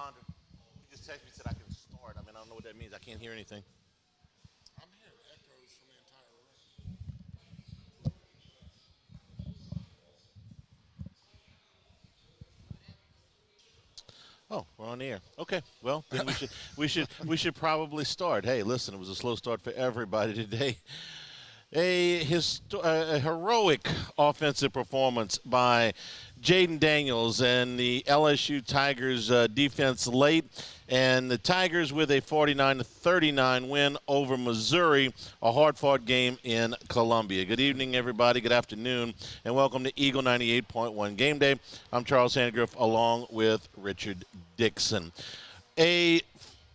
Responder. He just texted me and said I can start. I mean, I don't know what that means. I can't hear anything. I'm hearing echoes from the entire room. Oh, we're on the air. Okay. Well, then we should probably start. Hey, listen, it was a slow start for everybody today. A heroic offensive performance by Jaden Daniels and the LSU Tigers defense late, and the Tigers with a 49-39 win over Missouri, a hard-fought game in Columbia. Good evening, everybody. Good afternoon, and welcome to Eagle 98.1 Game Day. I'm Charles Sandgriff along with Richard Dixon. A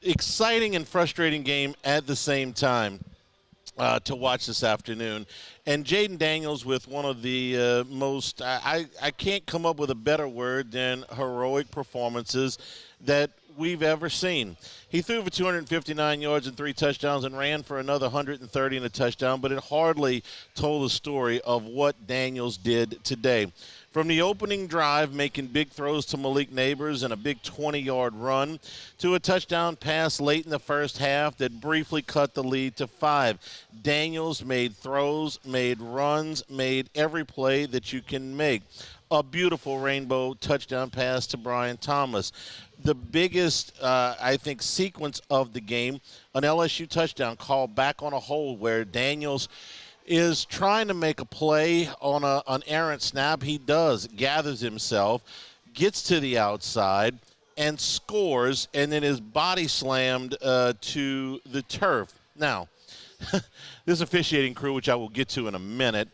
exciting and frustrating game at the same time to watch this afternoon. And Jaden Daniels with one of the most, I can't come up with a better word than heroic performances that we've ever seen. He threw for 259 yards and 3 touchdowns and ran for another 130 and a touchdown, but it hardly told the story of what Daniels did today. From the opening drive, making big throws to Malik Neighbors and a big 20-yard run, to a touchdown pass late in the first half that briefly cut the lead to 5. Daniels made throws, made runs, made every play that you can make. A beautiful rainbow touchdown pass to Brian Thomas. The biggest, I think, sequence of the game, an LSU touchdown call back on a hold where Daniels is trying to make a play on an errant snap. He does, gathers himself, gets to the outside, and scores, and then is body slammed to the turf. Now, this officiating crew, which I will get to in a minute,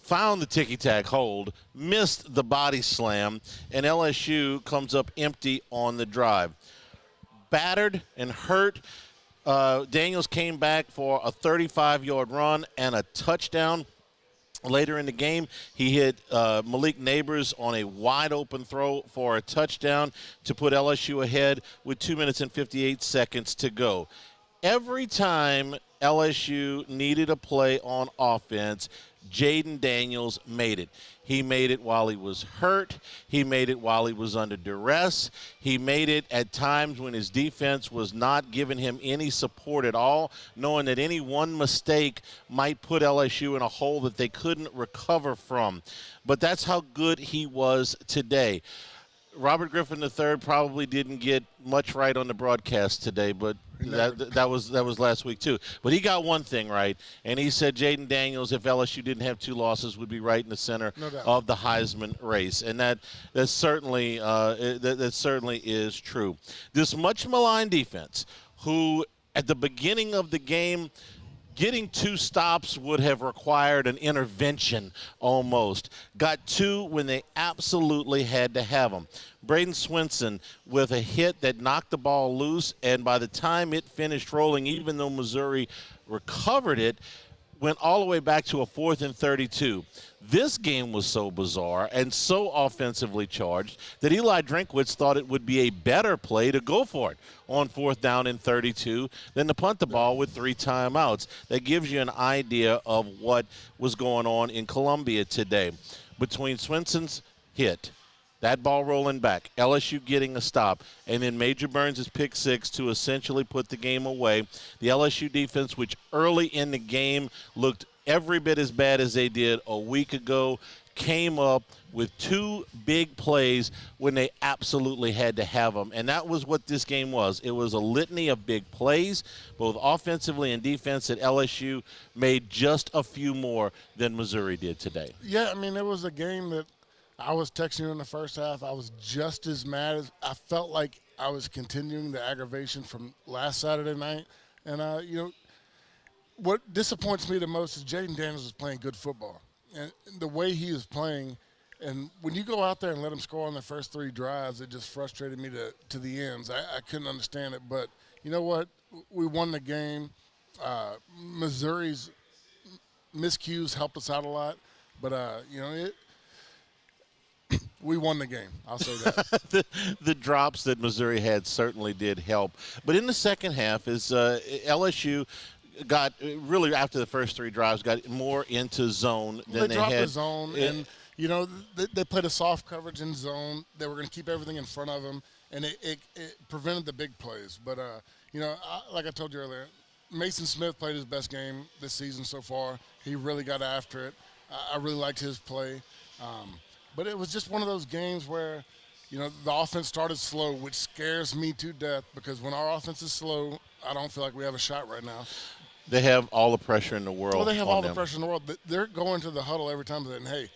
found the ticky-tack hold, missed the body slam, and LSU comes up empty on the drive. Battered and hurt, Daniels came back for a 35-yard run and a touchdown. Later in the game, he hit Malik Neighbors on a wide-open throw for a touchdown to put LSU ahead with 2 minutes and 58 seconds to go. Every time LSU needed a play on offense, Jaden Daniels made it. He made it while he was hurt. He made it while he was under duress. He made it at times when his defense was not giving him any support at all, knowing that any one mistake might put LSU in a hole that they couldn't recover from. But that's how good he was today. Robert Griffin III probably didn't get much right on the broadcast today, but that was last week too. But he got one thing right, and he said Jaden Daniels, if LSU didn't have 2 losses, would be right in the center of the Heisman race, and that certainly is true. This much maligned defense, who at the beginning of the game, getting 2 stops would have required an intervention almost. Got 2 when they absolutely had to have them. Braden Swinson with a hit that knocked the ball loose, and by the time it finished rolling, even though Missouri recovered it, went all the way back to a 4th and 32. This game was so bizarre and so offensively charged that Eli Drinkwitz thought it would be a better play to go for it on 4th down and 32 than to punt the ball with 3 timeouts. That gives you an idea of what was going on in Columbia today. Between Swinson's hit, that ball rolling back, LSU getting a stop, and then Major Burns' pick 6 to essentially put the game away. The LSU defense, which early in the game looked every bit as bad as they did a week ago, came up with 2 big plays when they absolutely had to have them. And that was what this game was. It was a litany of big plays, both offensively and defense, that LSU made just a few more than Missouri did today. Yeah, I mean, it was a game that I was texting you in the first half. I was just as mad as I felt like I was continuing the aggravation from last Saturday night. And, what disappoints me the most is Jaden Daniels is playing good football. And the way he is playing, and when you go out there and let him score on the first 3 drives, it just frustrated me to the ends. I couldn't understand it. But you know what? We won the game. Missouri's miscues helped us out a lot. But, we won the game. I'll say that. the drops that Missouri had certainly did help. But in the second half, LSU got really, after the first 3 drives, got more into zone than they dropped had. The zone, and they played a soft coverage in zone. They were going to keep everything in front of them, and it prevented the big plays. But, like I told you earlier, Mason Smith played his best game this season so far. He really got after it. I really liked his play. But it was just one of those games where, the offense started slow, which scares me to death because when our offense is slow, I don't feel like we have a shot right now. They have all the pressure in the world. Well, they have all them. the pressure in the world. They're going to the huddle every time saying, hey,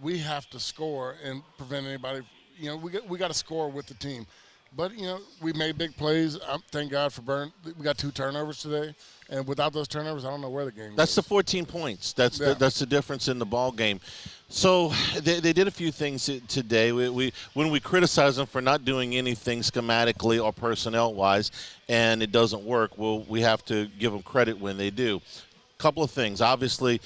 we have to score and prevent anybody. We got to score with the team. But, we made big plays. Thank God for Burn. We got 2 turnovers today. And without those turnovers, I don't know where the game That's goes. the 14 points. That's the difference in the ball game. So they did a few things today. When we criticize them for not doing anything schematically or personnel-wise and it doesn't work, we have to give them credit when they do. Couple of things. Obviously,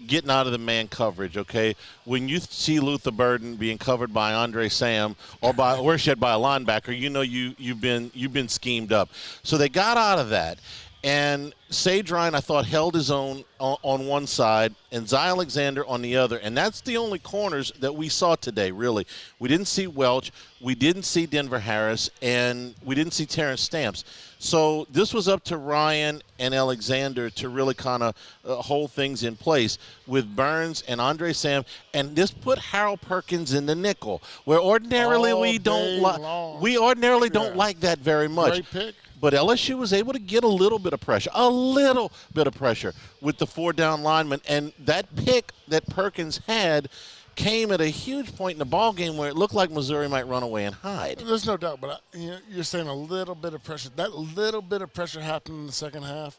getting out of the man coverage, okay? When you see Luther Burden being covered by Andre Sam or shed by a linebacker, you've been schemed up. So they got out of that. And Sage Ryan, I thought, held his own on one side and Zy Alexander on the other. And that's the only corners that we saw today, really. We didn't see Welch. We didn't see Denver Harris. And we didn't see Terrence Stamps. So this was up to Ryan and Alexander to really kind of hold things in place with Burns and Andre Sam. And this put Harold Perkins in the nickel, where ordinarily we don't like that very much. Great pick. But LSU was able to get a little bit of pressure with the 4-down linemen. And that pick that Perkins had came at a huge point in the ball game where it looked like Missouri might run away and hide. There's no doubt, but you're saying a little bit of pressure. That little bit of pressure happened in the second half.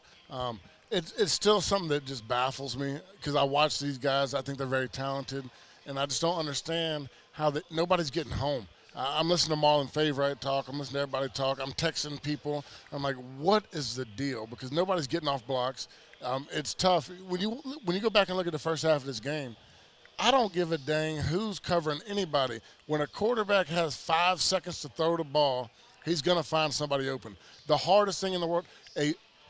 It's still something that just baffles me because I watch these guys. I think they're very talented, and I just don't understand how nobody's getting home. I'm listening to Marlon Favorite talk. I'm listening to everybody talk. I'm texting people. I'm like, what is the deal? Because nobody's getting off blocks. It's tough. When you go back and look at the first half of this game, I don't give a dang who's covering anybody. When a quarterback has 5 seconds to throw the ball, he's going to find somebody open. The hardest thing in the world,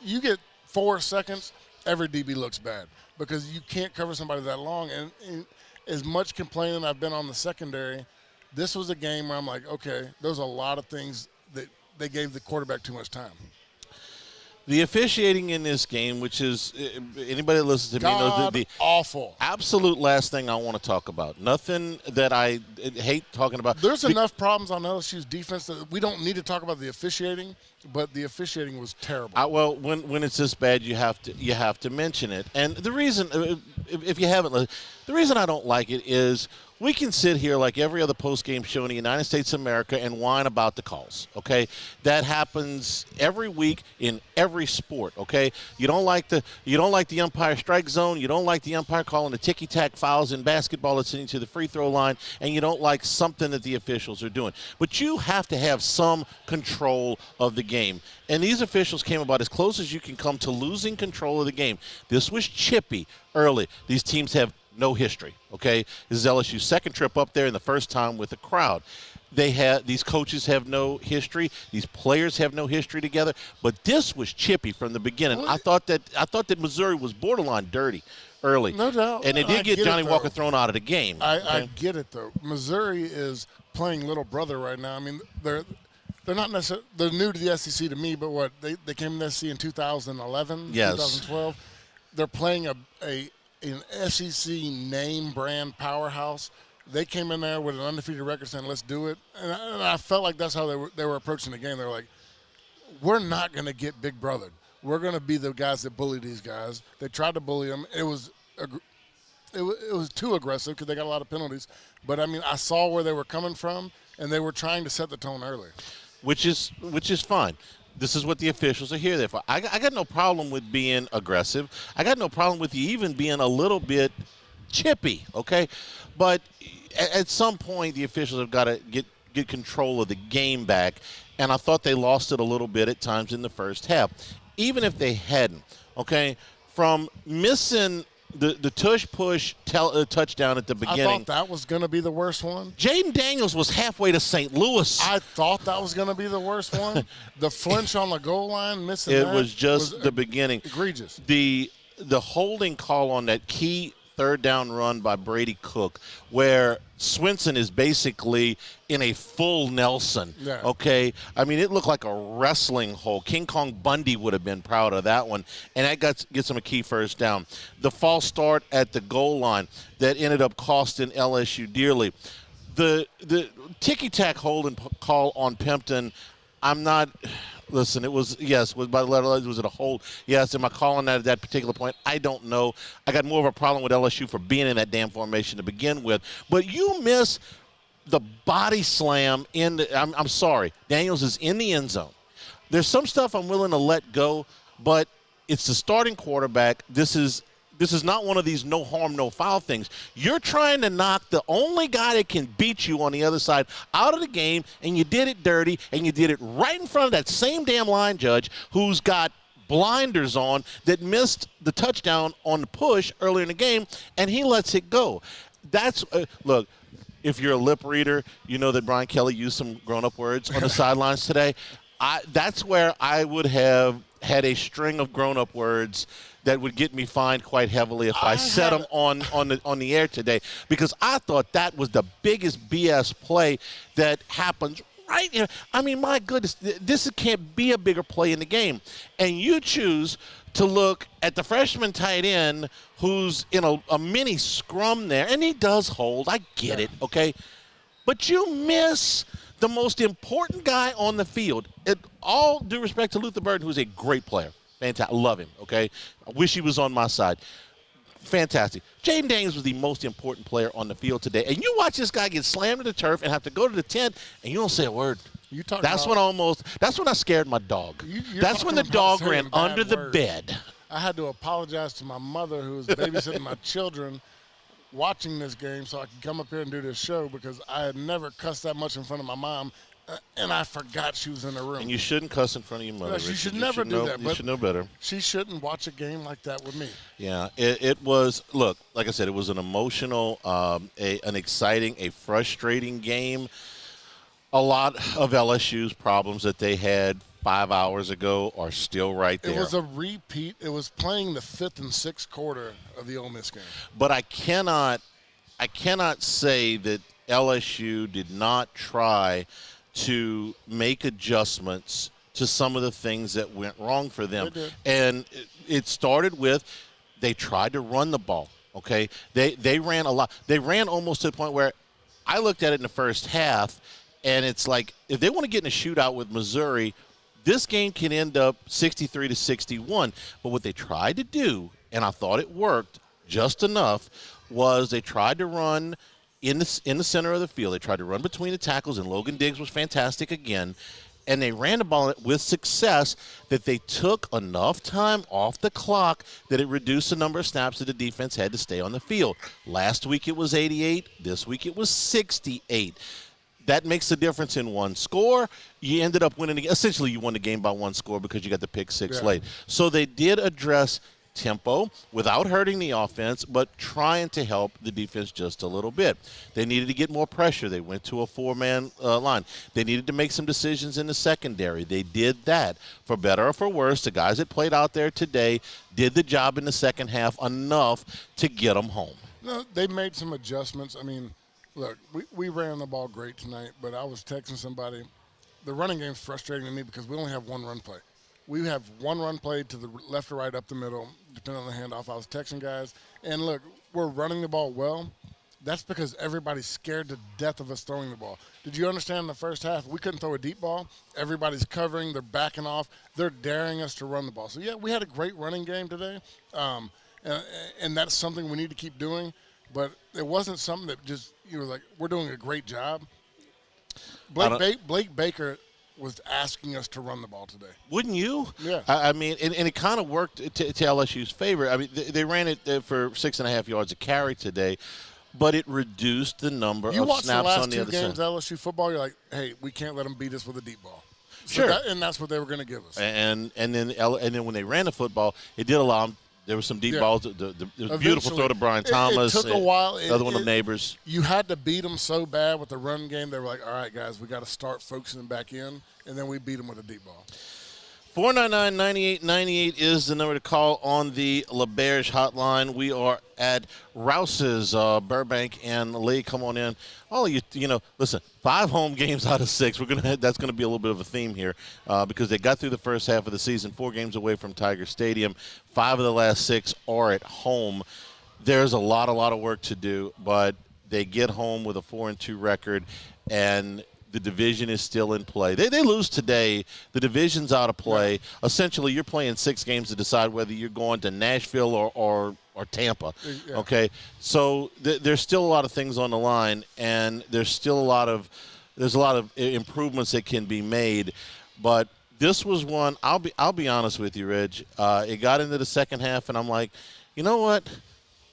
you get 4 seconds, every DB looks bad because you can't cover somebody that long. And as much complaining I've been on the secondary, this was a game where I'm like, okay, there's a lot of things that they gave the quarterback too much time. The officiating in this game, which is anybody that listens to me knows the awful, absolute last thing I want to talk about. Nothing that I hate talking about. There's enough problems on LSU's defense that we don't need to talk about the officiating, but the officiating was terrible. Well, when it's this bad, you have to mention it. And the reason, if you haven't, the reason I don't like it is we can sit here like every other post-game show in the United States of America and whine about the calls, okay? That happens every week in every sport, okay? You don't like the umpire strike zone, you don't like the umpire calling the ticky-tack fouls in basketball that's sending to the free throw line, and you don't like something that the officials are doing. But you have to have some control of the game. And these officials came about as close as you can come to losing control of the game. This was chippy early. These teams have no history, okay? This is LSU's second trip up there and the first time with a crowd. These coaches have no history. These players have no history together. But this was chippy from the beginning. I thought that Missouri was borderline dirty early. No doubt. And they did get Johnny Walker thrown out of the game. I get it, though. Missouri is playing little brother right now. I mean, they're not necessarily – they're new to the SEC to me, but what? They came to the SEC in 2011, yes. 2012. They're playing an SEC name brand powerhouse. They came in there with an undefeated record saying, let's do it. And I felt like that's how they were approaching the game. They were like, we're not going to get big brothered. We're going to be the guys that bully these guys. They tried to bully them. It was too aggressive because they got a lot of penalties. But, I mean, I saw where they were coming from, and they were trying to set the tone early. Which is fine. This is what the officials are here there for. I got no problem with being aggressive. I got no problem with you even being a little bit chippy, okay? But at some point, the officials have got to get control of the game back, and I thought they lost it a little bit at times in the first half. Even if they hadn't, okay? From missing the tush-push touchdown at the beginning. I thought that was going to be the worst one. Jaden Daniels was halfway to St. Louis. I thought that was going to be the worst one. The flinch on the goal line, missing it was just the beginning. Egregious. The holding call on that key third down run by Brady Cook where Swinson is basically in a full Nelson, okay? I mean, it looked like a wrestling hole. King Kong Bundy would have been proud of that one, and that gets him a key first down. The false start at the goal line that ended up costing LSU dearly. The ticky-tack holding call on Pimpton, I'm not – listen, it was, yes, was by the letter, was it a hold? Yes, am I calling that at that particular point? I don't know. I got more of a problem with LSU for being in that damn formation to begin with. But you miss the body slam in the, I'm sorry, Daniels is in the end zone. There's some stuff I'm willing to let go, but it's the starting quarterback. This is not one of these no harm, no foul things. You're trying to knock the only guy that can beat you on the other side out of the game, and you did it dirty, and you did it right in front of that same damn line judge who's got blinders on that missed the touchdown on the push earlier in the game, and he lets it go. That's look, if you're a lip reader, you know that Brian Kelly used some grown-up words on the sidelines today. That's where I would have had a string of grown-up words that would get me fined quite heavily if I said them on the air today, because I thought that was the biggest BS play that happens right here. I mean, my goodness, this can't be a bigger play in the game. And you choose to look at the freshman tight end who's in a mini scrum there, and he does hold. I get it, okay? But you miss the most important guy on the field. All due respect to Luther Burden, who's a great player. Fantastic. Love him, okay? I wish he was on my side. Fantastic. Jaden Daniels was the most important player on the field today. And you watch this guy get slammed to the turf and have to go to the tent, and you don't say a word. That's when I scared my dog. That's when the dog ran under the bed. I had to apologize to my mother who was babysitting my children watching this game so I could come up here and do this show, because I had never cussed that much in front of my mom. And I forgot she was in the room. And you shouldn't cuss in front of your mother. No, you should never do that. You should know better. She shouldn't watch a game like that with me. Yeah, it was, look, like I said, it was an emotional, an exciting, a frustrating game. A lot of LSU's problems that they had 5 hours ago are still right there. It was a repeat. It was playing the fifth and sixth quarter of the Ole Miss game. But I cannot say that LSU did not try to make adjustments to some of the things that went wrong for them. And it started with they tried to run the ball, okay? They ran a lot. They ran almost to the point where I looked at it in the first half, and it's like if they want to get in a shootout with Missouri, this game can end up 63-61. But what they tried to do, and I thought it worked just enough, was they tried to run in the center of the field. They tried to run between the tackles, and Logan Diggs was fantastic again. And they ran the ball with success that they took enough time off the clock that it reduced the number of snaps that the defense had to stay on the field. Last week it was 88. This week it was 68. That makes the difference in one score. You ended up winning. Essentially, you won the game by one score because you got the pick six late. So they did address tempo without hurting the offense, but trying to help the defense just a little bit. They needed to get more pressure. They went to a four-man line. They needed to make some decisions in the secondary. They did that. For better or for worse, the guys that played out there today did the job in the second half enough to get them home. No, they made some adjustments. I mean, look, we ran the ball great tonight, but I was texting somebody. The running game's frustrating to me because we only have one run play. We have one run play to the left or right up the middle, depending on the handoff. I was texting guys, and look, we're running the ball well. That's because everybody's scared to death of us throwing the ball. Did you understand in the first half, we couldn't throw a deep ball? Everybody's covering. They're backing off. They're daring us to run the ball. So, yeah, we had a great running game today, and that's something we need to keep doing. But it wasn't something that just, you were like, we're doing a great job. Blake Baker was asking us to run the ball today. Wouldn't you? Yeah. I mean, and it kind of worked to LSU's favor. I mean, they ran it for 6.5 yards a carry today, but it reduced the number of snaps on the other side. You watch the last two games of LSU football, you're like, hey, we can't let them beat us with a deep ball. So sure. And that's what they were going to give us. And then when they ran the football, it did allow them. There were some deep balls. There was a beautiful throw to Brian Thomas. It took a while. The other one of Neighbors. You had to beat them so bad with the run game. They were like, all right, guys, we got to start focusing back in. And then we beat them with a deep ball. 499-9898 is the number to call on the LaBerge hotline. We are at Rouse's, Burbank and Lee. Come on in. All of you, listen, 5 home games out of 6. That's gonna be a little bit of a theme here because they got through the first half of the season, 4 games away from Tiger Stadium. 5 of the last 6 are at home. There's a lot of work to do, but they get home with a 4-2 record, and the division is still in play. They lose today. The division's out of play. Yeah. Essentially, you're playing 6 games to decide whether you're going to Nashville or Tampa. Yeah. Okay, so there's still a lot of things on the line, and there's a lot of improvements that can be made. But this was one. I'll be honest with you, Reg. It got into the second half, and I'm like, you know what?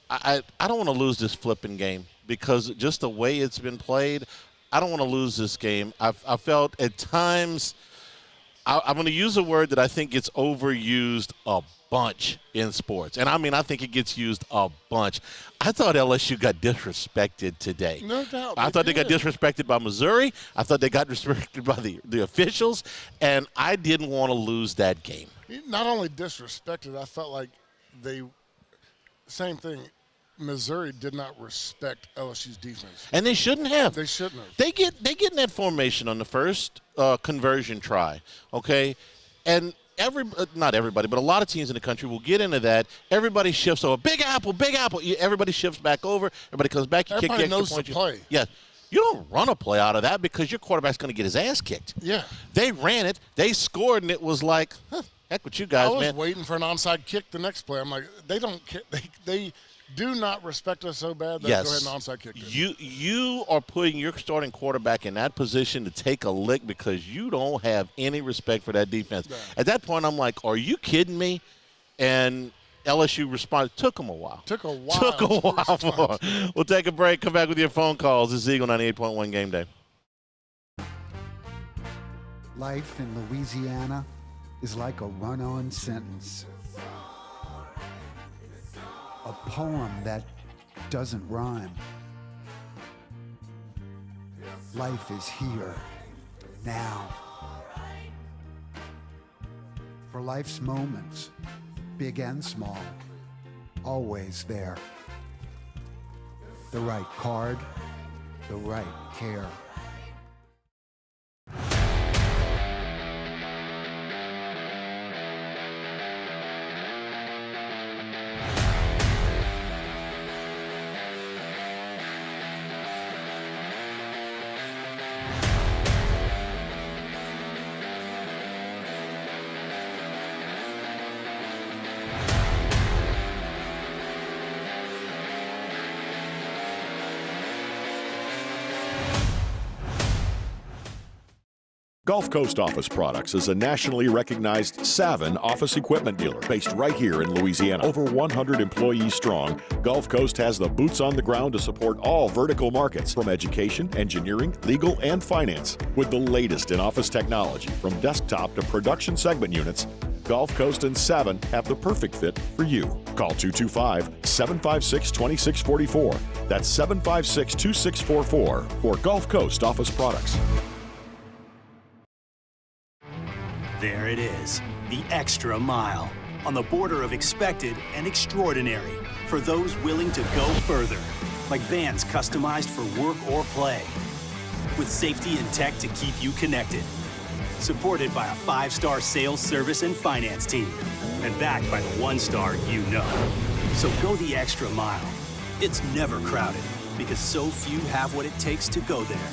I don't want to lose this flipping game because just the way it's been played. I don't want to lose this game. I felt at times I'm going to use a word that I think gets overused a bunch in sports. And, I think it gets used a bunch. I thought LSU got disrespected today. No doubt. I thought they got disrespected by Missouri. I thought they got disrespected by the officials. And I didn't want to lose that game. Not only disrespected, I felt like same thing. Missouri did not respect LSU's defense. And they shouldn't have. They shouldn't have. They get in that formation on the first conversion try, okay? And not everybody, but a lot of teams in the country will get into that. Everybody shifts over. Big apple. Everybody shifts back over. Everybody comes back. Everybody knows the play. Yeah. You don't run a play out of that because your quarterback's going to get his ass kicked. Yeah. They ran it. They scored, and it was like, heck with you guys, man. I was waiting for an onside kick the next play. I'm like, they don't care. They do not respect us so bad that go ahead and onside kick it. You are putting your starting quarterback in that position to take a lick because you don't have any respect for that defense. Yeah. At that point, I'm like, are you kidding me? And LSU responded. Took them a while. Took a while. We'll take a break. Come back with your phone calls. This is Eagle 98.1 Game Day. Life in Louisiana is like a run-on sentence. A poem that doesn't rhyme. Life is here, now. For life's moments, big and small, always there. The right card, the right care. Gulf Coast Office Products is a nationally recognized Savin office equipment dealer based right here in Louisiana. Over 100 employees strong, Gulf Coast has the boots on the ground to support all vertical markets from education, engineering, legal, and finance. With the latest in office technology from desktop to production segment units, Gulf Coast and Savin have the perfect fit for you. Call 225-756-2644. That's 756-2644 for Gulf Coast Office Products. There it is, the extra mile, on the border of expected and extraordinary, for those willing to go further, like vans customized for work or play, with safety and tech to keep you connected, supported by a 5-star sales, service, and finance team, and backed by the 1-star you know. So go the extra mile. It's never crowded, because so few have what it takes to go there.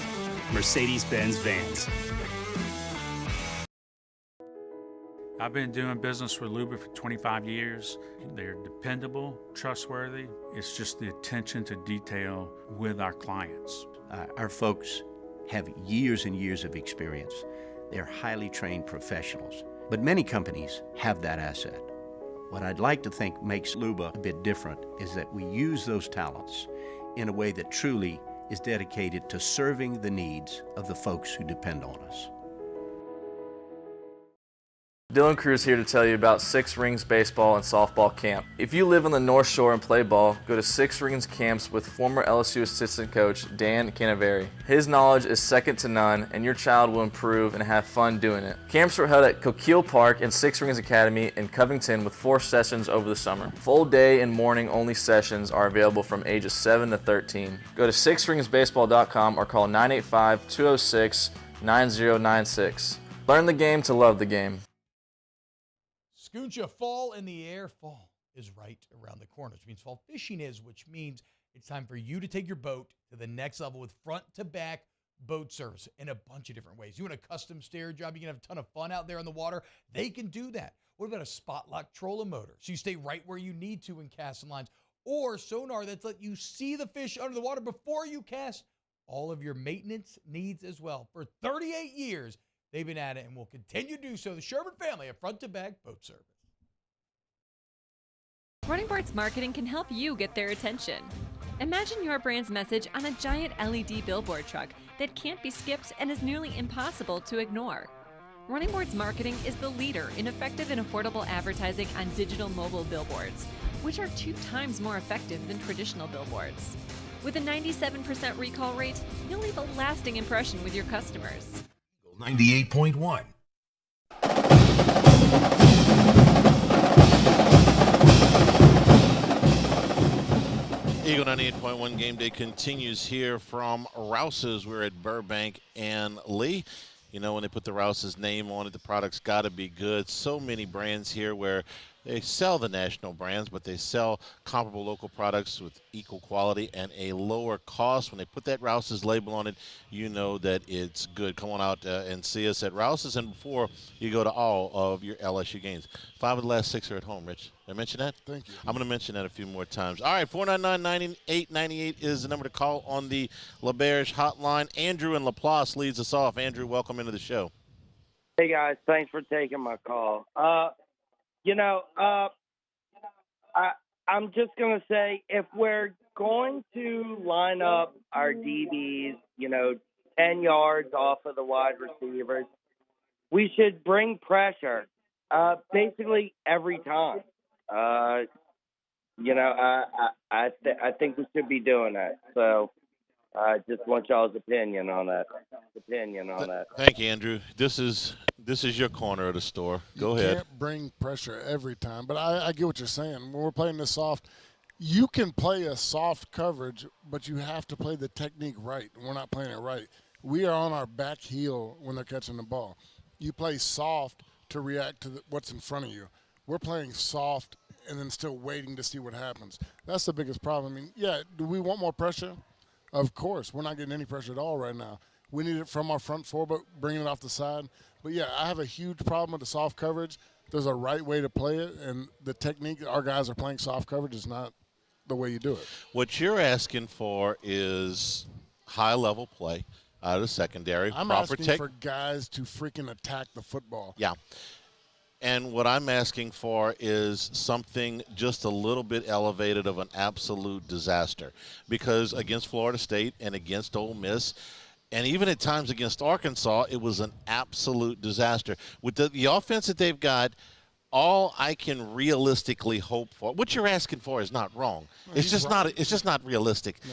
Mercedes-Benz Vans. I've been doing business with Luba for 25 years. They're dependable, trustworthy. It's just the attention to detail with our clients. Our folks have years and years of experience. They're highly trained professionals, but many companies have that asset. What I'd like to think makes Luba a bit different is that we use those talents in a way that truly is dedicated to serving the needs of the folks who depend on us. Dylan Cruz here to tell you about Six Rings Baseball and Softball Camp. If you live on the North Shore and play ball, go to Six Rings Camps with former LSU assistant coach Dan Canaveri. His knowledge is second to none, and your child will improve and have fun doing it. Camps were held at Coquille Park and Six Rings Academy in Covington with 4 sessions over the summer. Full day and morning only sessions are available from ages 7 to 13. Go to sixringsbaseball.com or call 985-206-9096. Learn the game to love the game. Scooncha, fall in the air. Fall is right around the corner, which means fall fishing is, which means it's time for you to take your boat to the next level with front-to-back boat service in a bunch of different ways. You want a custom stair job, you can have a ton of fun out there on the water, they can do that. What about a spot lock trolling motor? So you stay right where you need to in casting lines, or sonar that's let you see the fish under the water before you cast. All of your maintenance needs as well. For 38 years, they've been at it and will continue to do so. The Sherman family of front-to-back boat service. Running Boards Marketing can help you get their attention. Imagine your brand's message on a giant LED billboard truck that can't be skipped and is nearly impossible to ignore. Running Boards Marketing is the leader in effective and affordable advertising on digital mobile billboards, which are 2 times more effective than traditional billboards. With a 97% recall rate, you'll leave a lasting impression with your customers. 98.1. Eagle 98.1 Game Day continues here from Rouse's. We're at Burbank and Lee. You know, when they put the Rouse's name on it, the product's got to be good. So many brands here where they sell the national brands, but they sell comparable local products with equal quality and a lower cost. When they put that Rouse's label on it, you know that it's good. Come on out and see us at Rouse's, and before you go to all of your LSU games. 5 of the last 6 are at home, Rich. Did I mention that? Thank you. I'm going to mention that a few more times. All right, 499-9898 is the number to call on the LaBerge hotline. Andrew in Laplace leads us off. Andrew, welcome into the show. Hey, guys. Thanks for taking my call. I'm just going to say, if we're going to line up our DBs, 10 yards off of the wide receivers, we should bring pressure basically every time. I think we should be doing that. So I just want y'all's opinion on that. Thank you, Andrew. This is your corner of the store. Go ahead. You can't bring pressure every time, but I get what you're saying. When we're playing this soft, you can play a soft coverage, but you have to play the technique right. We're not playing it right. We are on our back heel when they're catching the ball. You play soft to react to what's in front of you. We're playing soft and then still waiting to see what happens. That's the biggest problem. I mean, yeah, do we want more pressure? Of course. We're not getting any pressure at all right now. We need it from our front four, but bringing it off the side. But, yeah, I have a huge problem with the soft coverage. There's a right way to play it, and the technique our guys are playing soft coverage is not the way you do it. What you're asking for is high-level play out of the secondary. I'm asking for guys to freaking attack the football. Yeah. And what I'm asking for is something just a little bit elevated of an absolute disaster. Because against Florida State and against Ole Miss, and even at times against Arkansas, it was an absolute disaster. With the offense that they've got, all I can realistically hope for, what you're asking for is not wrong. It's just not realistic. No.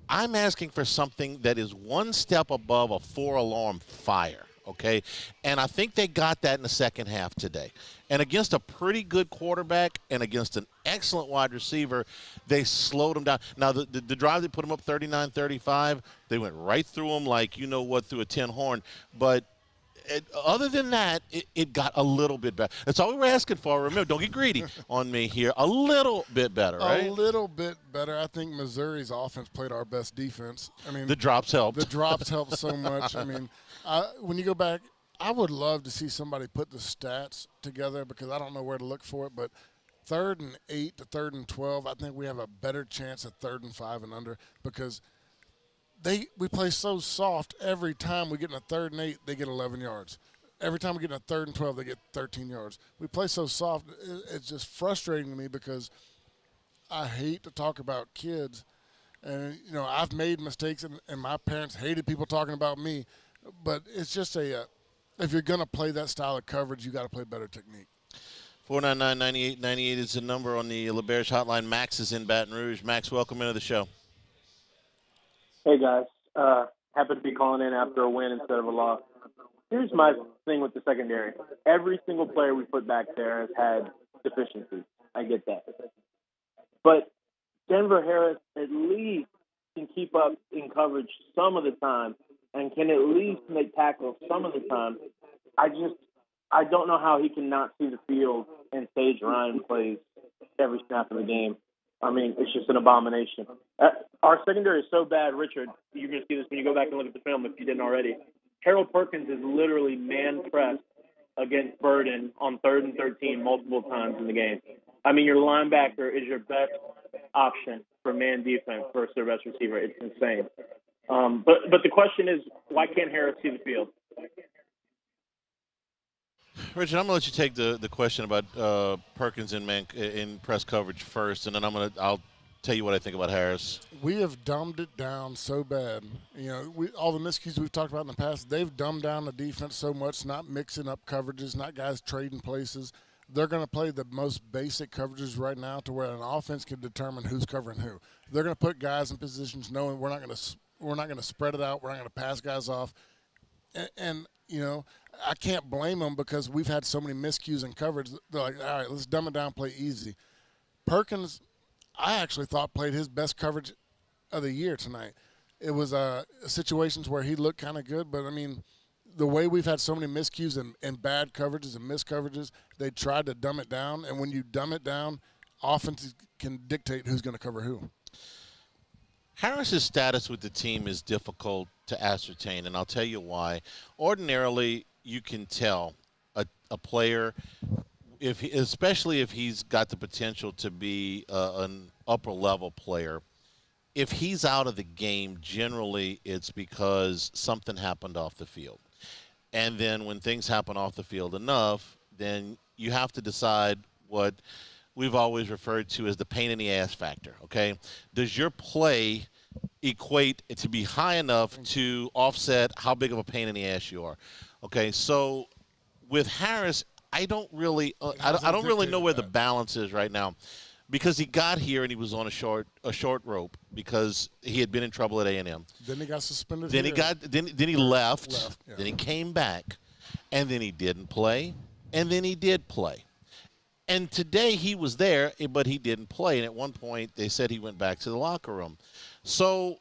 I'm asking for something that is one step above a 4-alarm fire. Okay, and I think they got that in the second half today. And against a pretty good quarterback and against an excellent wide receiver, they slowed them down. Now, the drive that put them up 39-35, they went right through them like through a tin horn. But other than that, it got a little bit better. That's all we were asking for. Remember, don't get greedy on me here. A little bit better, right? A little bit better. I think Missouri's offense played our best defense. I mean, the drops helped. The drops helped so much. I mean, when you go back, I would love to see somebody put the stats together because I don't know where to look for it. But 3rd and 8 to 3rd and 12, I think we have a better chance at 3rd and 5 and under because we play so soft. Every time we get in a 3rd and 8, they get 11 yards. Every time we get in a 3rd and 12, they get 13 yards. We play so soft. It's just frustrating to me because I hate to talk about kids. And, I've made mistakes, and my parents hated people talking about me. But it's just if you're going to play that style of coverage, you got to play better technique. 499-9898 is the number on the LeBears hotline. Max is in Baton Rouge. Max, welcome into the show. Hey, guys. Happy to be calling in after a win instead of a loss. Here's my thing with the secondary. Every single player we put back there has had deficiencies. I get that. But Denver Harris at least can keep up in coverage some of the time and can at least make tackles some of the time. I don't know how he can not see the field and Sage Ryan plays every snap of the game. I mean, it's just an abomination. Our secondary is so bad, Richard, you're going to see this when you go back and look at the film if you didn't already. Harold Perkins is literally man-pressed against Burden on 3rd and 13 multiple times in the game. I mean, your linebacker is your best option for man defense versus their best receiver. It's insane. But the question is, why can't Harris see the field? Richard, I'm going to let you take the question about Perkins in press coverage first, and then I'll tell you what I think about Harris. We have dumbed it down so bad. You know, all the miscues we've talked about in the past, they've dumbed down the defense so much, not mixing up coverages, not guys trading places. They're going to play the most basic coverages right now to where an offense can determine who's covering who. They're going to put guys in positions knowing we're not going to spread it out. We're not going to pass guys off. And you know, I can't blame them because we've had so many miscues in coverage. They're like, all right, let's dumb it down, play easy. Perkins, I actually thought played his best coverage of the year tonight. It was situations where he looked kind of good, but, I mean, the way we've had so many miscues and bad coverages and missed coverages, they tried to dumb it down. And when you dumb it down, offenses can dictate who's going to cover who. Harris's status with the team is difficult to ascertain, and I'll tell you why. Ordinarily, you can tell a player, especially if he's got the potential to be an upper-level player, if he's out of the game, generally it's because something happened off the field. And then when things happen off the field enough, then you have to decide what we've always referred to as the pain in the ass factor, okay? Does your play equate to be high enough to offset how big of a pain in the ass you are? Okay, so with Harris, I don't really know where the balance is right now, because he got here and he was on a short rope because he had been in trouble at A&M. Then he got suspended. Then he left. Yeah. Then he came back, and then he didn't play, and then he did play. And today he was there, but he didn't play. And at one point they said he went back to the locker room. So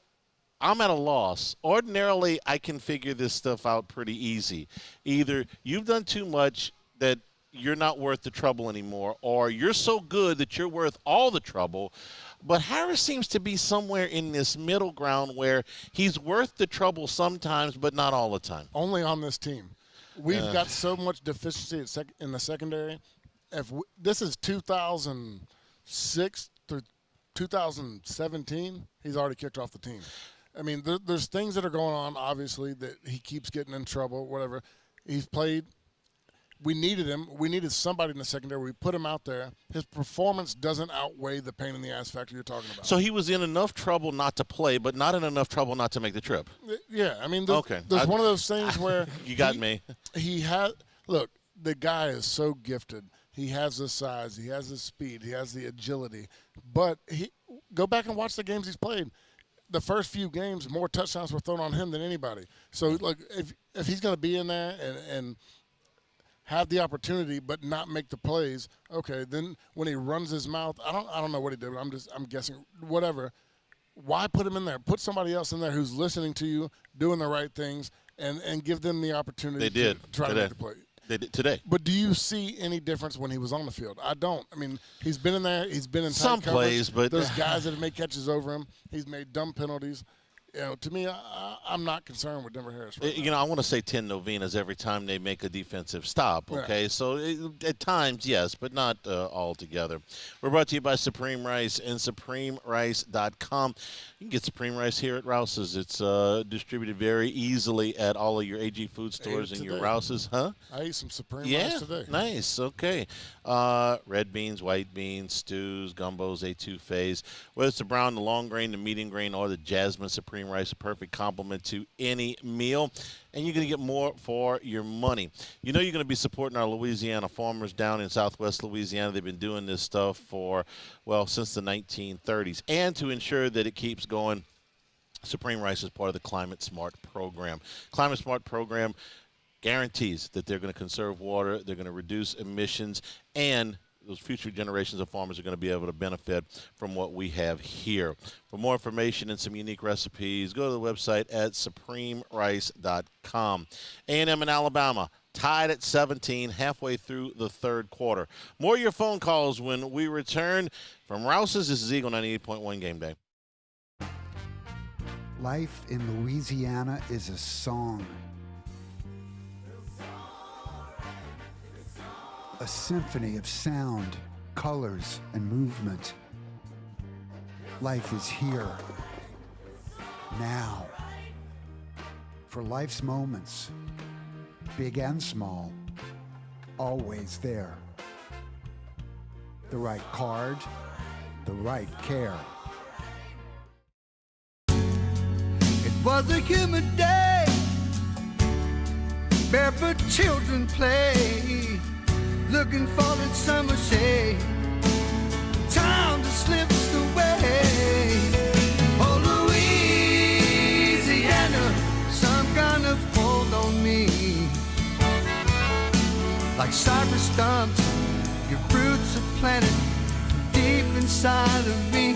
I'm at a loss. Ordinarily, I can figure this stuff out pretty easy. Either you've done too much that you're not worth the trouble anymore, or you're so good that you're worth all the trouble. But Harris seems to be somewhere in this middle ground where he's worth the trouble sometimes, but not all the time. Only on this team. We've got so much deficiency in the secondary. This is 2006 through 2017, he's already kicked off the team. I mean, there's things that are going on, obviously, that he keeps getting in trouble, whatever. He's played. We needed him. We needed somebody in the secondary. We put him out there. His performance doesn't outweigh the pain in the ass factor you're talking about. So he was in enough trouble not to play, but not in enough trouble not to make the trip. Yeah, I mean, there's one of those things where you got me. Look, the guy is so gifted. He has the size. He has the speed. He has the agility. But go back and watch the games he's played. The first few games, more touchdowns were thrown on him than anybody. So, like, if he's going to be in there and have the opportunity but not make the plays, okay, then when he runs his mouth, I don't know what he did, but I'm guessing, whatever. Why put him in there? Put somebody else in there who's listening to you, doing the right things, and give them the opportunity to try to make the play. They did today. But do you see any difference when he was on the field? I don't. I mean, he's been in there. He's been in tight some coverage. plays, but there's guys that have made catches over him. He's made dumb penalties. You know, to me, I'm not concerned with Denver Harris. Right now. I want to say 10 novenas every time they make a defensive stop, okay? Right. So at times, yes, but not altogether. We're brought to you by Supreme Rice and SupremeRice.com. You can get Supreme Rice here at Rouse's. It's distributed very easily at all of your AG food stores and your Rouse's. Huh? I ate some Supreme Rice today. Nice. Okay. Red beans, white beans, stews, gumbos, etouffees. Whether it's the brown, the long grain, the medium grain, or the jasmine Supreme Supreme Rice, a perfect complement to any meal, and you're going to get more for your money. You know you're going to be supporting our Louisiana farmers down in southwest Louisiana. They've been doing this stuff for, well, since the 1930s. And to ensure that it keeps going, Supreme Rice is part of the Climate Smart program. Climate Smart program guarantees that they're going to conserve water, they're going to reduce emissions, and those future generations of farmers are going to be able to benefit from what we have here. For more information and some unique recipes, go to the website at supremerice.com. A&M in Alabama tied at 17 halfway through the third quarter. More of your phone calls when we return from Rouse's. This is Eagle 98.1 Game Day. Life in Louisiana is a song. A symphony of sound, colors, and movement. Life is here, now. For life's moments, big and small, always there. The right card, the right care. It was a humid day, barefoot children play, looking for that summer shade. Time just slips away. Oh, Louisiana, some kind of hold on me. Like cypress stumps, your roots are planted deep inside of me.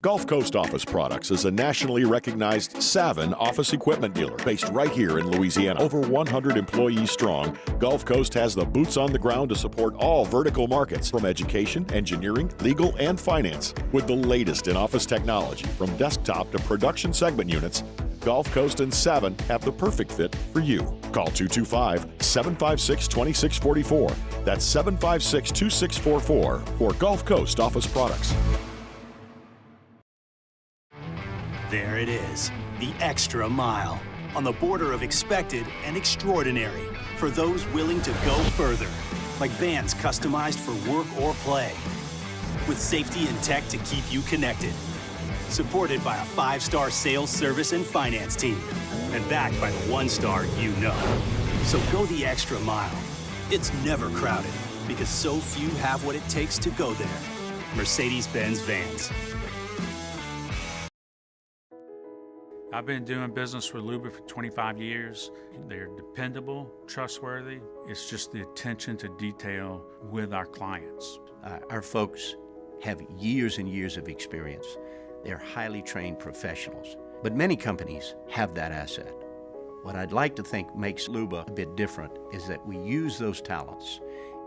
Gulf Coast Office Products is a nationally recognized Savin office equipment dealer based right here in Louisiana. Over 100 employees strong, Gulf Coast has the boots on the ground to support all vertical markets, from education, engineering, legal, and finance. With the latest in office technology, from desktop to production segment units, Gulf Coast and Savin have the perfect fit for you. Call 225-756-2644. That's 756-2644 for Gulf Coast Office Products. There it is, the extra mile, on the border of expected and extraordinary, for those willing to go further, like vans customized for work or play, with safety and tech to keep you connected, supported by a 5-star sales, service, and finance team, and backed by the 1-star you know. So go the extra mile. It's never crowded, because so few have what it takes to go there. Mercedes-Benz Vans. I've been doing business with Luba for 25 years. They're dependable, trustworthy. It's just the attention to detail with our clients. Our folks have years and years of experience. They're highly trained professionals, but many companies have that asset. What I'd like to think makes Luba a bit different is that we use those talents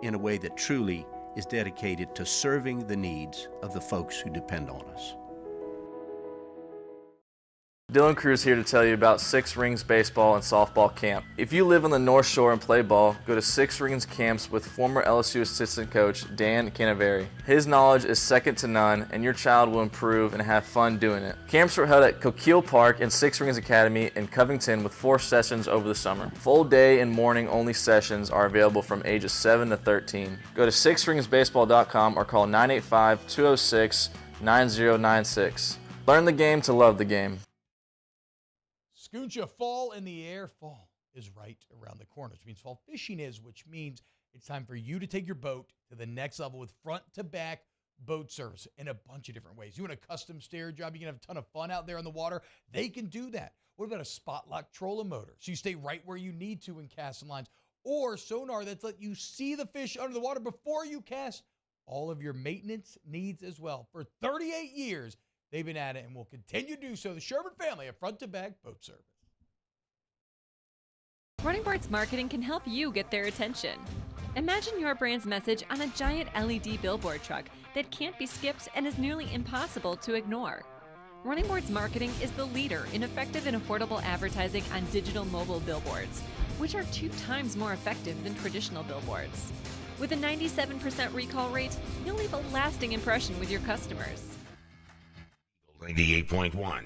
in a way that truly is dedicated to serving the needs of the folks who depend on us. Dylan Cruz here to tell you about Six Rings Baseball and Softball Camp. If you live on the North Shore and play ball, go to Six Rings Camps with former LSU assistant coach Dan Canaveri. His knowledge is second to none, and your child will improve and have fun doing it. Camps were held at Coquille Park and Six Rings Academy in Covington with 4 sessions over the summer. Full day and morning only sessions are available from ages 7 to 13. Go to sixringsbaseball.com or call 985-206-9096. Learn the game to love the game. Scooncha, fall in the air. Fall is right around the corner, which means fall fishing is, which means it's time for you to take your boat to the next level with front-to-back boat service in a bunch of different ways. You want a custom stair job, you can have a ton of fun out there on the water, they can do that. What about a spot lock trolling motor, so you stay right where you need to in casting lines, or sonar that's let you see the fish under the water before you cast? All of your maintenance needs as well. For 38 years, they've been at it and will continue to do so. The Sherman family of front-to-back boat service. Running Boards Marketing can help you get their attention. Imagine your brand's message on a giant LED billboard truck that can't be skipped and is nearly impossible to ignore. Running Boards Marketing is the leader in effective and affordable advertising on digital mobile billboards, which are 2 times more effective than traditional billboards. With a 97% recall rate, you'll leave a lasting impression with your customers. 98.1.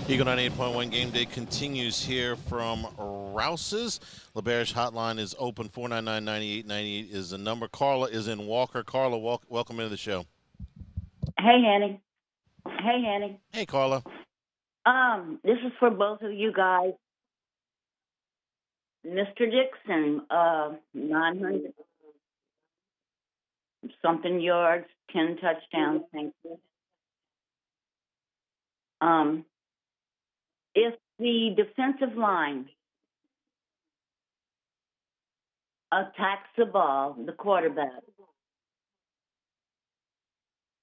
Eagle 98.1 Game Day continues here from Rouses. LeBarish hotline is open. 499-9898 is the number. Carla is in Walker. Carla, welcome into the show. Hey, Hanny. Hey, Hanny. Hey, Carla. This is for both of you guys. Mr. Dixon, 900 something yards, 10 touchdowns. Thank you. If the defensive line attacks the ball, the quarterback,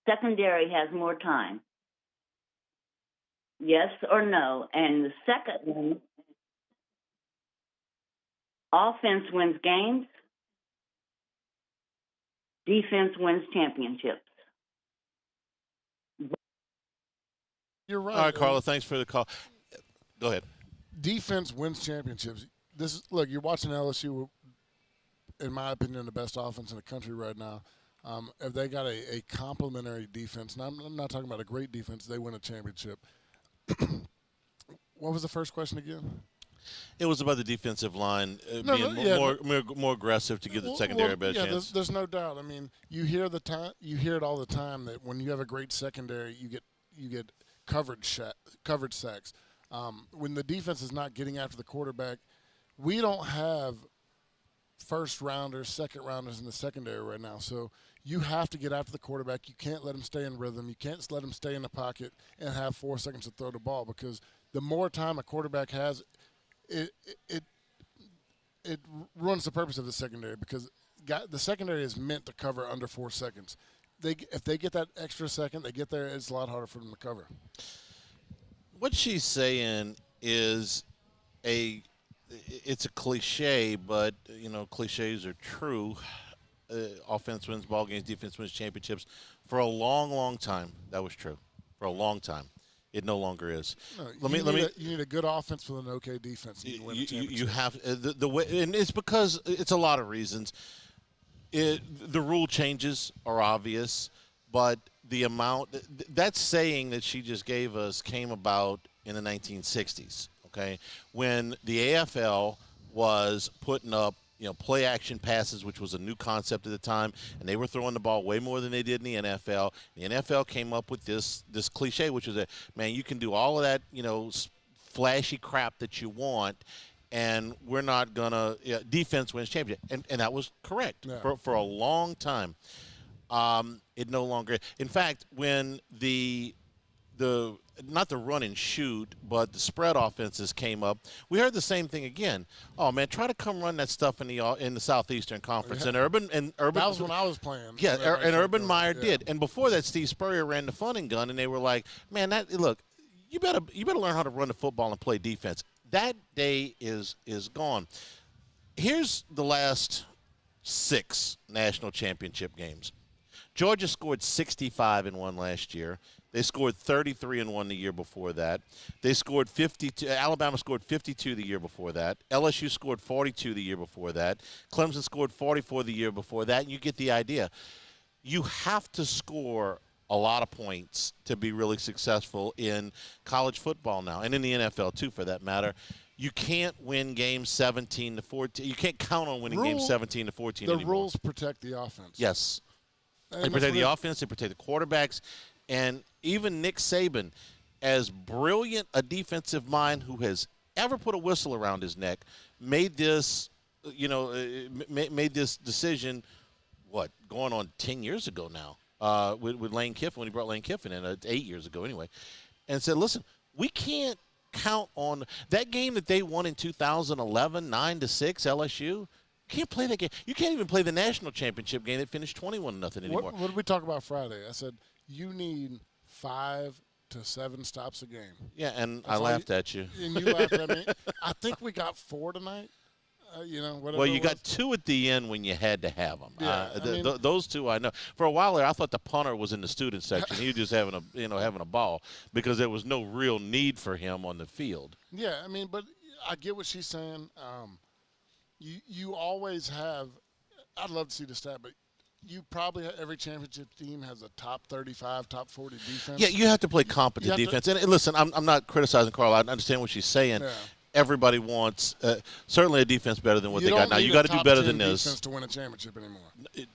secondary has more time. Yes or no? And the second one, offense wins games, defense wins championships. You're right. All right, Carla, thanks for the call. Go ahead. Defense wins championships. Look, you're watching LSU, in my opinion, the best offense in the country right now. If they got a complementary defense, and I'm not talking about a great defense, they win a championship. What was the first question again? It was about the defensive line more aggressive to give the secondary a better chance. There's no doubt. I mean, you hear it all the time that when you have a great secondary, you get coverage sacks. When the defense is not getting after the quarterback, we don't have first rounders, second rounders in the secondary right now. So you have to get after the quarterback. You can't let him stay in rhythm. You can't let him stay in the pocket and have 4 seconds to throw the ball, because the more time a quarterback has, it ruins the purpose of the secondary, because the secondary is meant to cover under 4 seconds. If they get that extra second, they get there, it's a lot harder for them to cover. What she's saying is it's a cliche, but, cliches are true. Offense wins ball games, defense wins championships. For a long, long time, that was true. For a long time. It no longer is. No, you need a good offense with an okay defense. You have the way, and it's because it's a lot of reasons. The rule changes are obvious, but the amount that saying that she just gave us came about in the 1960s. Okay, when the AFL was putting up play action passes, which was a new concept at the time, and they were throwing the ball way more than they did in the NFL. The NFL came up with this cliche, which is that, man, you can do all of that, flashy crap that you want, and we're not gonna defense wins championship, and that was correct for a long time. It no longer. In fact, when the not the run and shoot, but the spread offenses came up, we heard the same thing again. Oh man, try to come run that stuff in the Southeastern Conference. Yeah. And Urban. That was when I was playing. Yeah, and Urban Meyer did. And before that, Steve Spurrier ran the fun and gun, and they were like, man, look, you better learn how to run the football and play defense. That day is gone. Here's the last 6 national championship games. Georgia scored 65 and won last year. They scored 33 and won the year before that. They scored 52. Alabama scored 52 the year before that. LSU scored 42 the year before that. Clemson scored 44 the year before that. And you get the idea. You have to score a lot of points to be really successful in college football now, and in the NFL too, for that matter. You can't win games 17-14. You can't count on winning games 17-14 anymore. The rules protect the offense. Yes. They protect the offense. They protect the quarterbacks. And even Nick Saban, as brilliant a defensive mind who has ever put a whistle around his neck, made this, made this decision, going on 10 years ago now, with Lane Kiffin, when he brought Lane Kiffin in, 8 years ago anyway, and said, listen, we can't count on that game that they won in 2011, 9-6, LSU. Can't play that game. You can't even play the national championship game that finished 21-0 anymore. What did we talk about Friday? I said you need 5 to 7 stops a game. Yeah, and I laughed at you. And you laughed at me. I think we got 4 tonight. Whatever. Well, you got 2 at the end when you had to have them. Yeah, those 2 I know. For a while there, I thought the punter was in the student section. He was just having a ball because there was no real need for him on the field. Yeah, but I get what she's saying. You always have – I'd love to see the stat, but you probably – every championship team has a top 35, top 40 defense. Yeah, you have to play competent defense. And listen, I'm not criticizing Carl. I understand what she's saying. Yeah. everybody wants certainly a defense better than what they got now. You got to do better than this. Defense to win a championship anymore.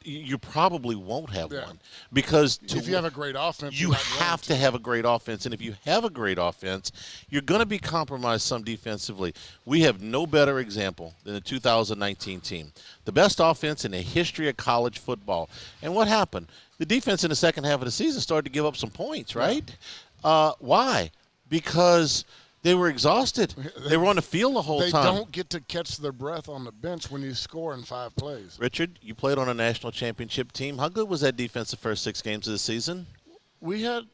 You probably won't have one because if you have a great offense, you have to have a great offense, and if you have a great offense, you're going to be compromised some defensively. We have no better example than the 2019 team, the best offense in the history of college football. And what happened? The defense in the second half of the season started to give up some points, right? Why? Because they were exhausted. They were on the field the whole time. They don't get to catch their breath on the bench when you score in 5 plays. Richard, you played on a national championship team. How good was that defense the first 6 games of the season? We had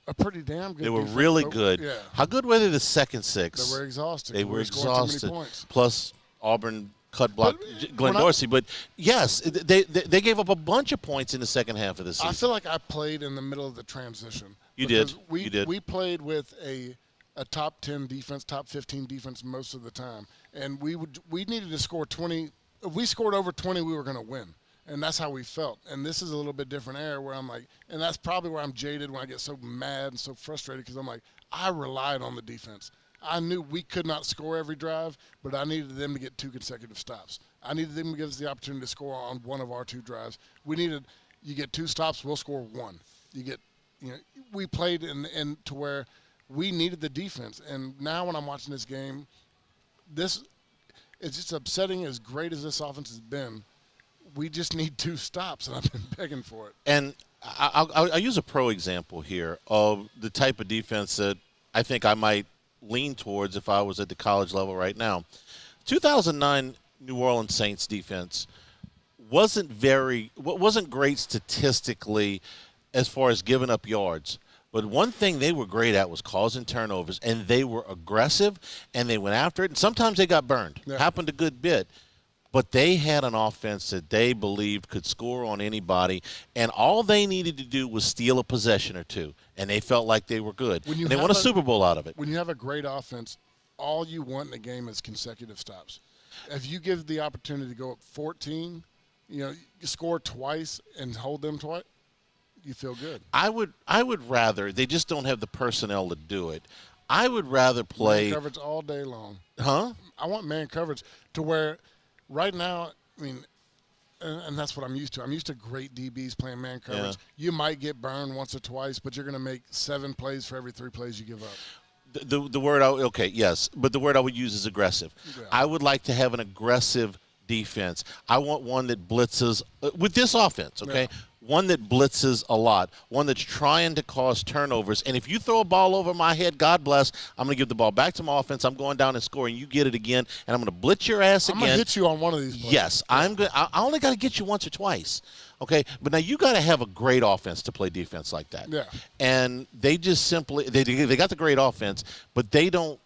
a pretty damn good They were defense, really good. Yeah. How good were they the second 6? They were exhausted. They were scoring too exhausted. many points. Plus Auburn cut block Glenn Dorsey. But, yes, they gave up a bunch of points in the second half of the season. I feel like I played in the middle of the transition. You did. You did. We played with a top 10 defense, top 15 defense most of the time. And we needed to score 20. If we scored over 20, we were going to win. And that's how we felt. And this is a little bit different era where I'm like, and that's probably where I'm jaded when I get so mad and so frustrated because I'm like, I relied on the defense. I knew we could not score every drive, but I needed them to get 2 consecutive stops. I needed them to give us the opportunity to score on one of our 2 drives. You get 2 stops, we'll score 1. We played in to where we needed the defense. And now when I'm watching this game, it's just upsetting. As great as this offense has been, we just need 2 stops, and I've been begging for it. And I'll use a pro example here of the type of defense that I think I might lean towards if I was at the college level right now. 2009 New Orleans Saints defense wasn't great statistically as far as giving up yards. But one thing they were great at was causing turnovers, and they were aggressive, and they went after it. And sometimes they got burned. Yeah. Happened a good bit. But they had an offense that they believed could score on anybody, and all they needed to do was steal a possession or 2, and they felt like they were good. And they won a Super Bowl out of it. When you have a great offense, all you want in a game is consecutive stops. If you give the opportunity to go up 14, you score twice and hold them twice, you feel good. I would rather, they just don't have the personnel to do it. I would rather play man coverage all day long. Huh? I want man coverage to where right now, and that's what I'm used to. I'm used to great DBs playing man coverage. Yeah. You might get burned once or twice, but you're going to make 7 plays for every 3 plays you give up. The word, yes, but the word I would use is aggressive. Yeah. I would like to have an aggressive defense. I want one that blitzes with this offense, okay? Yeah. One that blitzes a lot, one that's trying to cause turnovers. And if you throw a ball over my head, God bless, I'm going to give the ball back to my offense. I'm going down and scoring. You get it again, and I'm going to blitz your ass again. I'm going to hit you on one of these plays. Yes, I only got to get you once or twice, okay? But now you got to have a great offense to play defense like that. Yeah. And they just simply they got the great offense, but they don't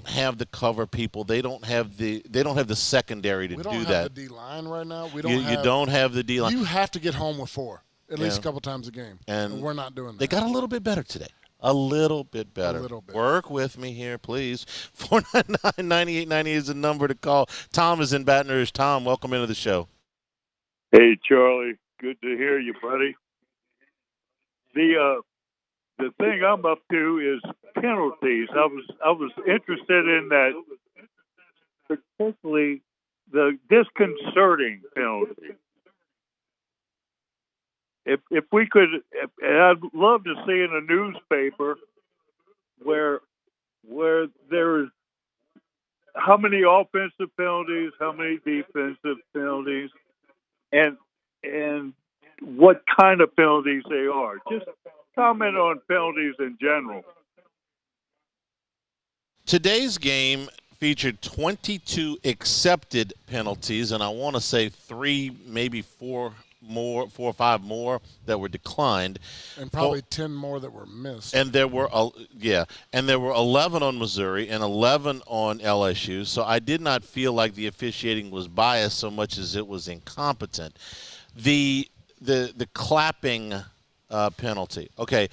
have the cover people. They don't have the secondary to do that. We don't have the D-line right now. You don't have the D-line. You have to get home with 4 at least a couple times a game, and we're not doing that. They got a little bit better today. A little bit better. A little bit. Work with me here, please. 499-9890 is the number to call. Tom is in Baton Rouge. Tom, welcome into the show. Hey, Charlie. Good to hear you, buddy. The thing I'm up to is penalties. I was interested in that, particularly the disconcerting penalty. If we could, I'd love to see in a newspaper where there's how many offensive penalties, how many defensive penalties, and what kind of penalties they are. Just comment on penalties in general. Today's game featured 22 accepted penalties, and I want to say 3, maybe 4 or 5 more that were declined, and probably 10 more that were missed. And there were 11 on Missouri and 11 on LSU. So I did not feel like the officiating was biased so much as it was incompetent. The clapping penalty. Okay,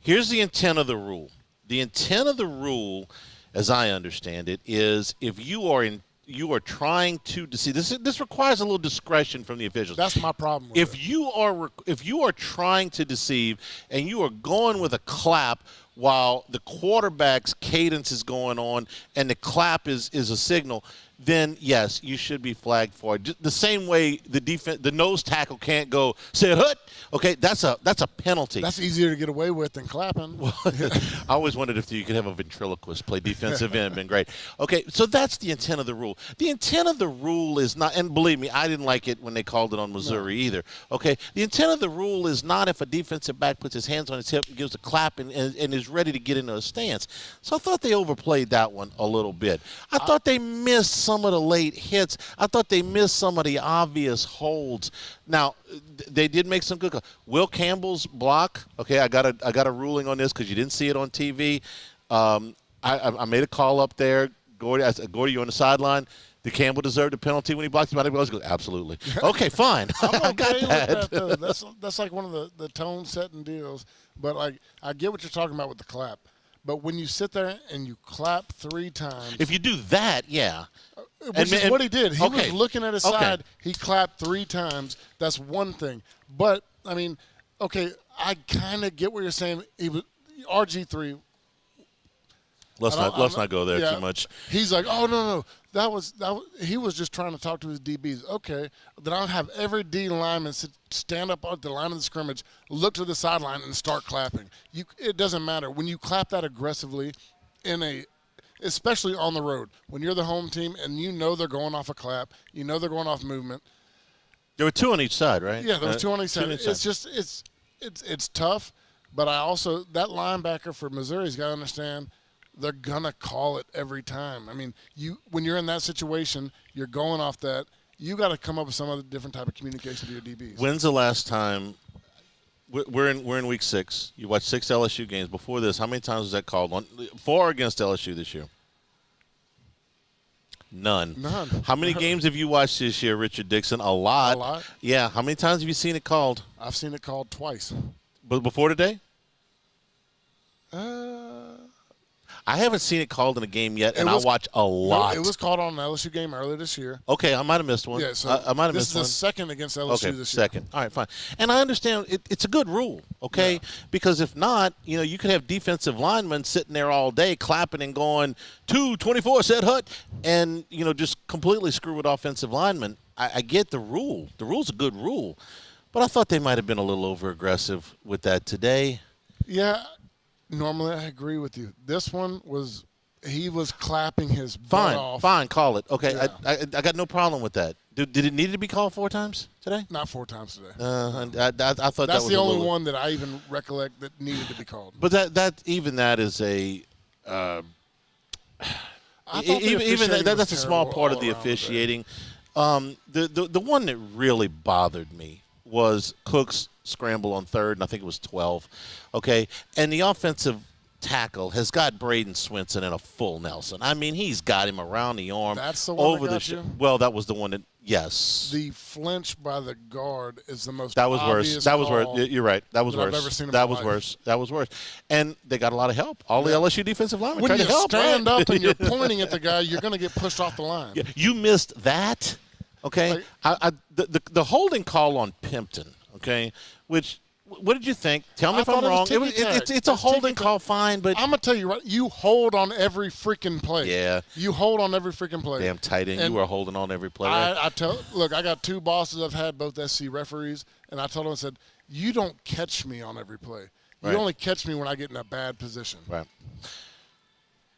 here's the intent of the rule. The intent of the rule, as I understand it, is if you are trying to deceive. This requires a little discretion from the officials. That's my problem with if you are trying to deceive and you are going with a clap while the quarterback's cadence is going on and the clap is a signal, then yes, you should be flagged for it. The same way the nose tackle can't go say hut. Okay, that's a penalty. That's easier to get away with than clapping. Well, I always wondered if you could have a ventriloquist play defensive end. Been great. Okay, so that's the intent of the rule. The intent of the rule is not, and believe me, I didn't like it when they called it on Missouri either. Okay, the intent of the rule is not if a defensive back puts his hands on his hip and gives a clap and is ready to get into a stance. So I thought they overplayed that one a little bit. I thought they missed some of the late hits. I thought they missed some of the obvious holds. Now, they did make some good calls. Will Campbell's block, okay, I got a ruling on this because you didn't see it on TV. I made a call up there. Gordy, I said, Gordy, you on the sideline? Did Campbell deserve the penalty when he blocked him? Everybody goes, absolutely. Okay, fine. I got that. That's like one of the tone-setting deals. But like, I get what you're talking about with the clap. But when you sit there and you clap 3 times. If you do that, yeah. Which is what he did. He was looking at his side. He clapped 3 times. That's one thing. But, I mean, okay, I kind of get what you're saying. He was RG3. Let's not go there too much. He's like, oh, no. That was he was just trying to talk to his DBs. Okay, then I'll have every D lineman stand up at the line of the scrimmage, look to the sideline, and start clapping. It doesn't matter. When you clap that aggressively especially on the road, when you're the home team and you know they're going off a clap, you know they're going off movement. There were 2 on each side, right? Yeah, there were 2 on each side. It's just it's tough, but I also that linebacker for Missouri's got to understand they're gonna call it every time. I mean, when you're in that situation, you're going off that. You got to come up with some other different type of communication to your DBs. When's the last time? We're in week 6. You watched 6 LSU games. Before this, how many times was that called? 4 against LSU this year. None. How many games have you watched this year, Richard Dixon? A lot. A lot. Yeah. How many times have you seen it called? I've seen it called twice. But before today? I haven't seen it called in a game yet, and I watch a lot. No, it was called on an LSU game earlier this year. Okay, I might have missed one. Yeah, so I might have missed one. This is the second against LSU this year. Second. All right, fine. And I understand it's a good rule, okay? Yeah. Because if not, you could have defensive linemen sitting there all day clapping and going, 2-24 said hut, and, just completely screw with offensive linemen. I get the rule. The rule's a good rule. But I thought they might have been a little over-aggressive with that today. Yeah. Normally, I agree with you. This one he was clapping his butt off. Fine, call it. Okay, yeah. I got no problem with that. Did it need to be called 4 times today? Not 4 times today. I thought that's was the only one that I even recollect that needed to be called. But that is a. That's a small part of the officiating. The one that really bothered me was Cook's scramble on 3rd, and I think it was 12. Okay, and the offensive tackle has got Braden Swinson in a full Nelson. I mean, he's got him around the arm. That's the one over that got you? Well, that was the one that. Yes. The flinch by the guard is the most. That was worse. That was worse. You're right. That was worse. I've ever seen that was worse. That was worse. And they got a lot of help. All the LSU defensive linemen tried to help. When you stand up and you're pointing at the guy, you're going to get pushed off the line. Yeah, you missed that. Okay. The holding call on Pimpton. Okay, which. What did you think? Tell me if I'm wrong. It's a holding call, fine, but I'm gonna tell you right. You hold on every freaking play. Yeah, you hold on every freaking play. Damn tight end, you were holding on every play. Look, I got 2 bosses. I've had both SC referees, and I told them, I said, you don't catch me on every play. You only catch me when I get in a bad position. Right.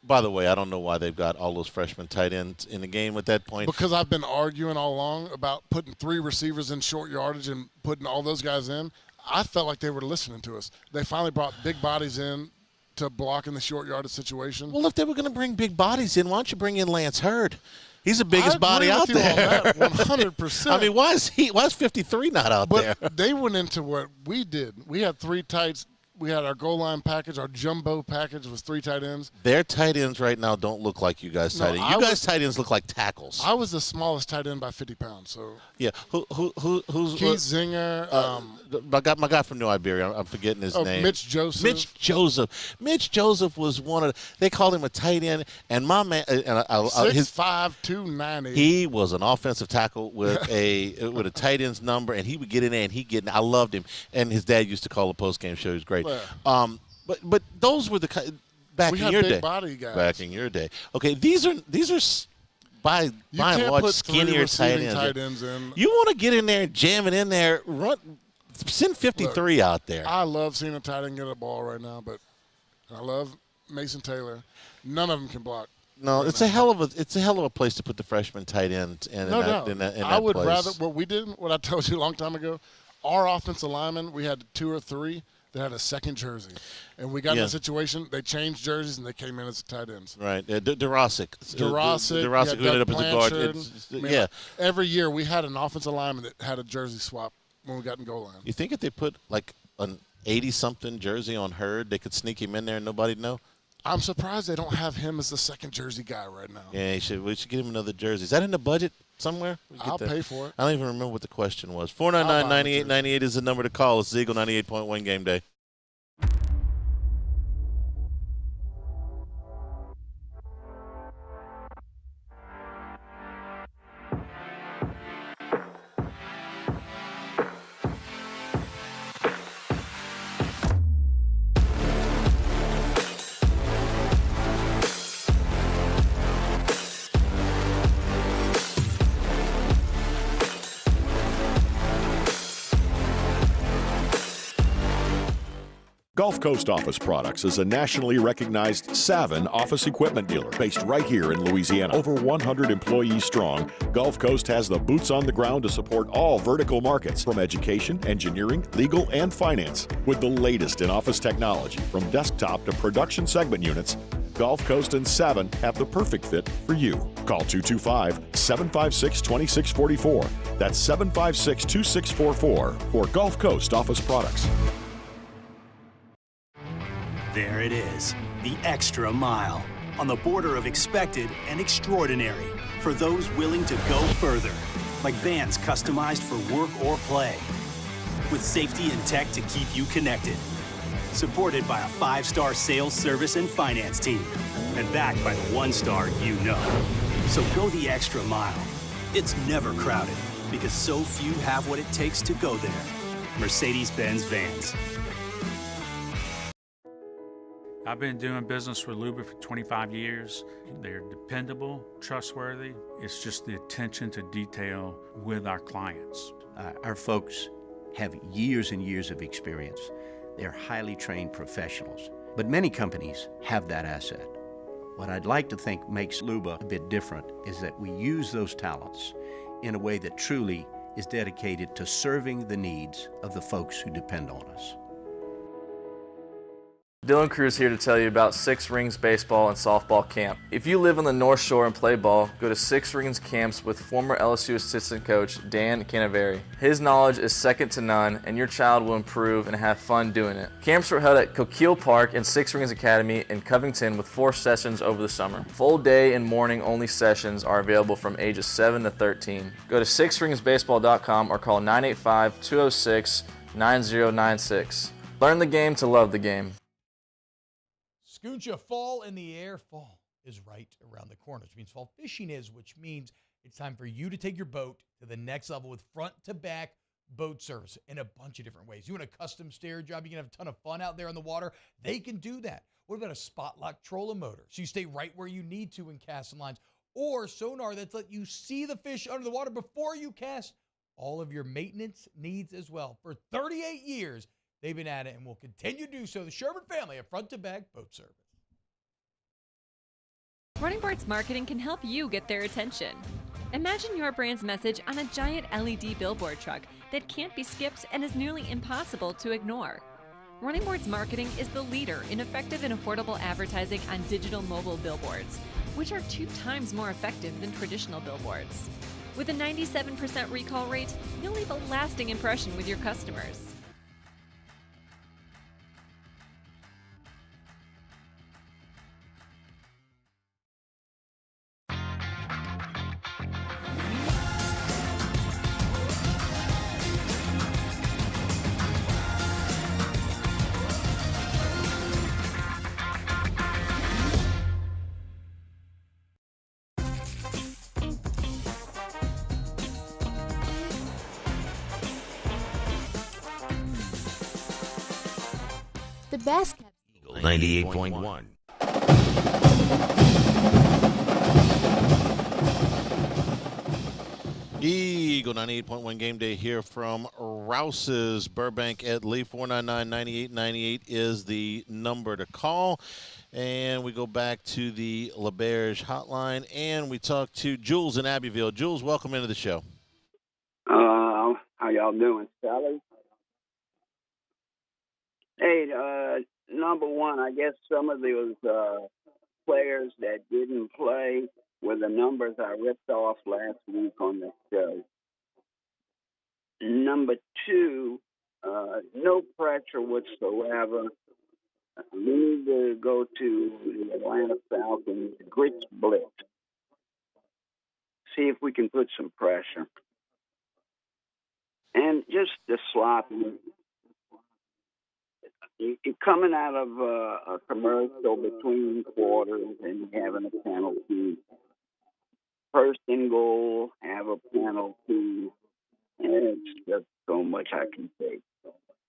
By the way, I don't know why they've got all those freshman tight ends in the game at that point. Because I've been arguing all along about putting 3 receivers in short yardage and putting all those guys in. I felt like they were listening to us. They finally brought big bodies in to block in the short yardage situation. Well, if they were going to bring big bodies in, why don't you bring in Lance Hurd? He's the biggest body out there. 100%. I mean, why is 53 not out there? But they went into what we did. We had 3 tights. We had our goal line package. Our jumbo package was 3 tight ends. Their tight ends right now don't look like you guys tight ends. You guys tight ends look like tackles. I was the smallest tight end by 50 pounds. So yeah, who's Keith Zinger? My guy from New Iberia. I'm forgetting his name. Mitch Joseph. Mitch Joseph was one of. They called him a tight end, and my man, 6'5", 290. He was an offensive tackle with a tight end's number, and he would get in there and I loved him. And his dad used to call the postgame show. He was great. But those were the back We in had your big day. body guys. Back in your day. Okay, these are by and large skinnier tight ends. In. You want to get in there and jam it in there, send 53 out there. I love seeing a tight end get a ball right now, but I love Mason Taylor. None of them can block. No, it's a hell of a place to put the freshman tight end in that I would place. rather what I told you a long time ago. Our offensive linemen, we had 2 or 3 that had a second jersey, and we got in a situation. They changed jerseys and they came in as tight ends. Right, Durasic who ended up as a guard. Every year we had an offensive lineman that had a jersey swap when we got in goal line. You think if they put like an 80-something jersey on Hurd, they could sneak him in there and nobody'd know? I'm surprised they don't have him as the second jersey guy right now. Yeah, we should get him another jersey. Is that in the budget somewhere? I'll pay for it. I don't even remember what the question was. 499-9898 is the number to call. It's Eagle 98.1 Game Day. Gulf Coast Office Products is a nationally recognized Savin office equipment dealer based right here in Louisiana. Over 100 employees strong, Gulf Coast has the boots on the ground to support all vertical markets, from education, engineering, legal, and finance. With the latest in office technology, from desktop to production segment units, Gulf Coast and Savin have the perfect fit for you. Call 225-756-2644. That's 756-2644 for Gulf Coast Office Products. There it is, the extra mile, on the border of expected and extraordinary, for those willing to go further, like vans customized for work or play, with safety and tech to keep you connected, supported by a 5-star sales, service, and finance team, and backed by the 1-star you know. So go the extra mile. It's never crowded, because so few have what it takes to go there. Mercedes-Benz Vans. I've been doing business with Luba for 25 years. They're dependable, trustworthy. It's just the attention to detail with our clients. Our folks have years and years of experience. They're highly trained professionals. But many companies have that asset. What I'd like to think makes Luba a bit different is that we use those talents in a way that truly is dedicated to serving the needs of the folks who depend on us. Dylan Cruz here to tell you about Six Rings Baseball and Softball Camp. If you live on the North Shore and play ball, go to Six Rings Camps with former LSU assistant coach Dan Canaveri. His knowledge is second to none, and your child will improve and have fun doing it. Camps were held at Coquille Park and Six Rings Academy in Covington with 4 sessions over the summer. Full day and morning only sessions are available from ages 7 to 13. Go to sixringsbaseball.com or call 985-206-9096. Learn the game to love the game. Scooncha, fall in the air. Fall is right around the corner, which means fall fishing is, which means it's time for you to take your boat to the next level with front-to-back boat service in a bunch of different ways. You want a custom stair job, you can have a ton of fun out there on the water. They can do that. What about a spot lock trolling motor? So you stay right where you need to in casting lines. Or sonar that's let you see the fish under the water before you cast. All of your maintenance needs as well. For 38 years, they've been at it and will continue to do so. The Sherman family of front-to-back boat service. Running Boards Marketing can help you get their attention. Imagine your brand's message on a giant LED billboard truck that can't be skipped and is nearly impossible to ignore. Running Boards Marketing is the leader in effective and affordable advertising on digital mobile billboards, which are 2 times more effective than traditional billboards. With a 97% recall rate, you'll leave a lasting impression with your customers. The best kept 98.1. Eagle 98.1 Game Day here from Rouse's Burbank at Lee. 499-9898 is the number to call. And we go back to the LaBerge hotline, and we talk to Jules in Abbeville. Jules, welcome into the show. How y'all doing, fellas? Hey, number one, I guess some of those players that didn't play were the numbers I ripped off last week on the show. Number two, no pressure whatsoever. We need to go to the Atlanta Falcons grits blitz. See if we can put some pressure. And just the sloppy. You're coming out of a commercial between quarters and having a penalty. First and goal, have a penalty. And it's just so much I can say.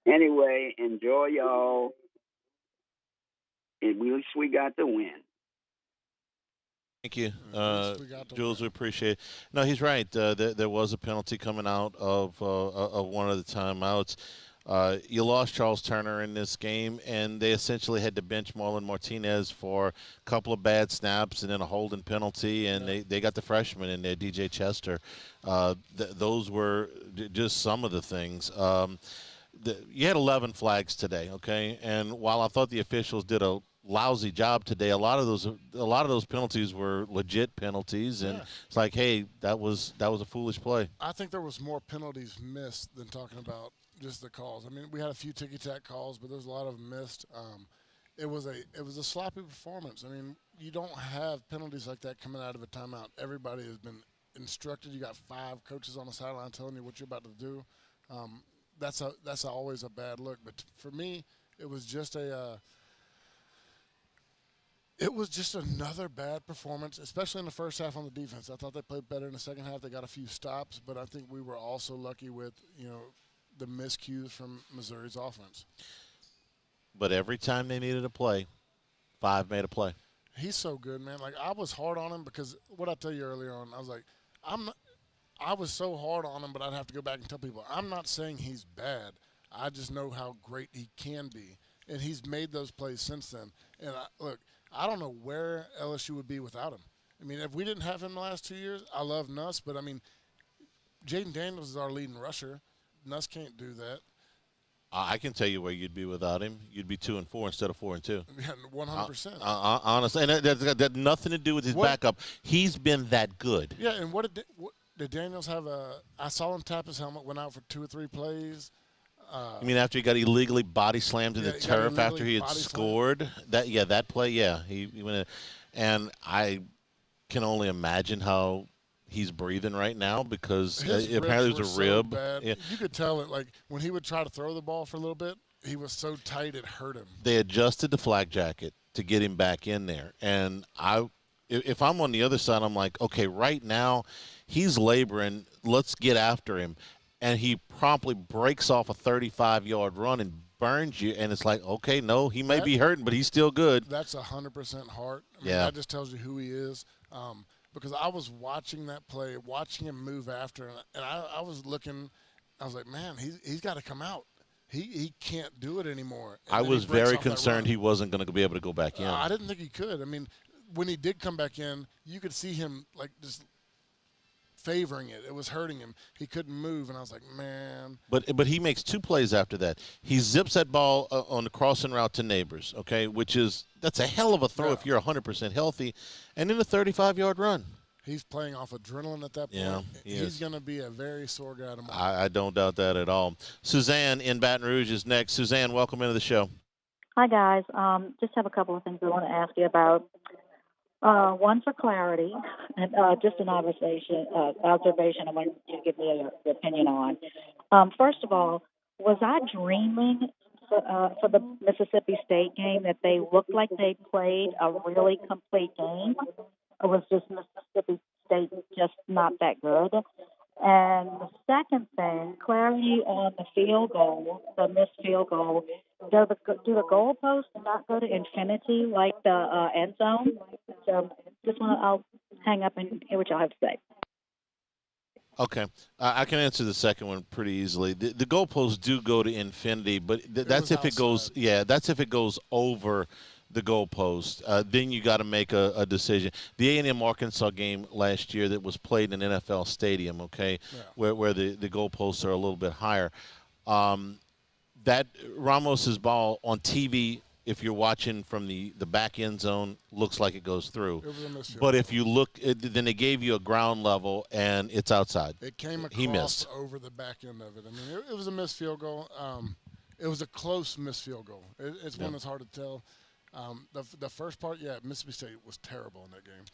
Anyway, enjoy y'all. At least we got the win. Thank you, Jules. We appreciate it. No, he's right. There was a penalty coming out of one of the timeouts. You lost Charles Turner in this game, and they essentially had to bench Marlon Martinez for a couple of bad snaps and then a holding penalty, and they got the freshman in there, DJ Chester. Those were just some of the things. You had 11 flags today, okay? And while I thought the officials did a lousy job today, a lot of those penalties were legit penalties, and it's like, hey, that was a foolish play. I think there was more penalties missed than talking about just the calls. I mean, we had a few ticky-tack calls, but there's a lot of them missed. It was a sloppy performance. I mean, you don't have penalties like that coming out of a timeout. Everybody has been instructed. You got 5 coaches on the sideline telling you what you're about to do. That's always a bad look. But for me, it was just another bad performance, especially in the first half on the defense. I thought they played better in the second half. They got a few stops, but I think we were also lucky with, the miscues from Missouri's offense. But every time they needed a play, 5 made a play. He's so good, man. Like, I was hard on him because what I tell you earlier on, I was like, I was so hard on him, but I'd have to go back and tell people, I'm not saying he's bad. I just know how great he can be. And he's made those plays since then. And look, I don't know where LSU would be without him. I mean, if we didn't have him the last 2 years, I love Nuss, but I mean, Jaden Daniels is our leading rusher. Nuss can't do that. I can tell you where you'd be without him. You'd be 2-4 instead of 4-2. Yeah, 100%. Honestly, and that's got nothing to do with his backup. He's been that good. Yeah, and what did Daniels have? I saw him tap his helmet, went out for 2 or 3 plays. You mean after he got illegally body slammed to the turf after he had scored? That play, he went in, and I can only imagine how he's breathing right now because apparently it was a rib. So bad. Yeah. You could tell it, like when he would try to throw the ball for a little bit, he was so tight it hurt him. They adjusted the flak jacket to get him back in there, and if I'm on the other side, I'm like, okay, right now he's laboring. Let's get after him. And he promptly breaks off a 35-yard run and burns you, and it's like, okay, no, he may be hurting, but he's still good. That's 100% heart. I mean, that just tells you who he is. Because I was watching that play, watching him move after, and I was looking. I was like, man, he's got to come out. He can't do it anymore. And I was very concerned he wasn't going to be able to go back in. I didn't think he could. I mean, when he did come back in, you could see him like just favoring it. It was hurting him. He couldn't move, and I was like, man. But he makes 2 plays after that. He zips that ball on the crossing route to Neighbors, okay, that's a hell of a throw if you're 100% healthy, and then a 35-yard run. He's playing off adrenaline at that point. Yeah, he's going to be a very sore guy tomorrow. I don't doubt that at all. Suzanne in Baton Rouge is next. Suzanne, welcome into the show. Hi, guys. Just have a couple of things I want to ask you about. One for clarity, and just an observation I want you to give me your opinion on. First of all, was I dreaming for the Mississippi State game that they looked like they played a really complete game, or was just Mississippi State just not that good? And the second thing, clarity on the field goal, the missed field goal. do the goalposts not go to infinity like the end zone? So I'll hang up and hear what y'all have to say. Okay, I can answer the second one pretty easily. The goalposts do go to infinity, but that's if it goes. Yeah, that's if it goes over the goalpost. Then you got to make a decision. The A&M Arkansas game last year that was played in an NFL stadium. Okay, where the goalposts are a little bit higher. That Ramos's ball on TV, if you're watching from the back end zone, looks like it goes through. It was a misfield. But if you look, then they gave you a ground level, and it's outside. It came across He missed. over the back end of it. I mean, it was a missed field goal. It was a close missed field goal. It's one that's hard to tell. The first part, Mississippi State was terrible in that game.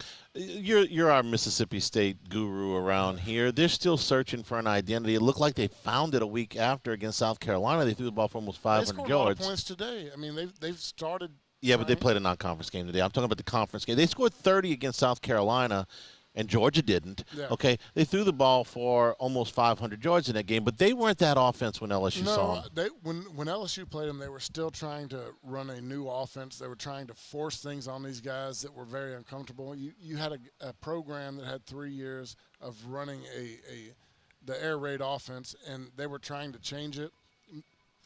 You're our Mississippi State guru around here. They're still searching for an identity. It looked like they found it a week after against South Carolina. They threw the ball for almost 500 they scored yards. A lot of points today. I mean, they've started. Yeah, but they played a non-conference game today. I'm talking about the conference game. They scored 30 against South Carolina, and Georgia didn't. Yeah. Okay, they threw the ball for almost 500 yards in that game, but they weren't that offense when LSU saw them. When LSU played them, they were still trying to run a new offense. They were trying to force things on these guys that were very uncomfortable. You had a program that had 3 years of running the air raid offense, and they were trying to change it.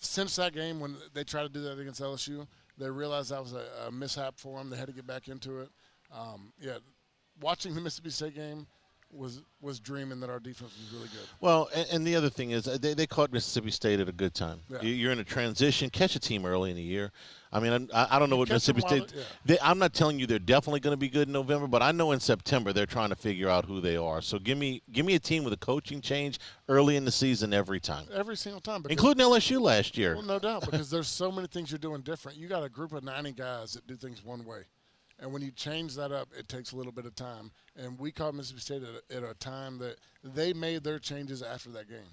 Since that game, when they tried to do that against LSU, they realized that was a mishap for them. They had to get back into it. Watching the Mississippi State game was dreaming that our defense was really good. Well, and the other thing is they caught Mississippi State at a good time. Yeah. You're in a transition. Catch a team early in the year. I mean, I don't know what catch them Mississippi while State – I'm not telling you they're definitely going to be good in November, but I know in September they're trying to figure out who they are. So give me a team with a coaching change early in the season every time. Every single time. Including LSU last year. Well, no doubt, because there's so many things you're doing different. You got a group of 90 guys that do things one way. And when you change that up, it takes a little bit of time. And we caught Mississippi State at a time that they made their changes after that game.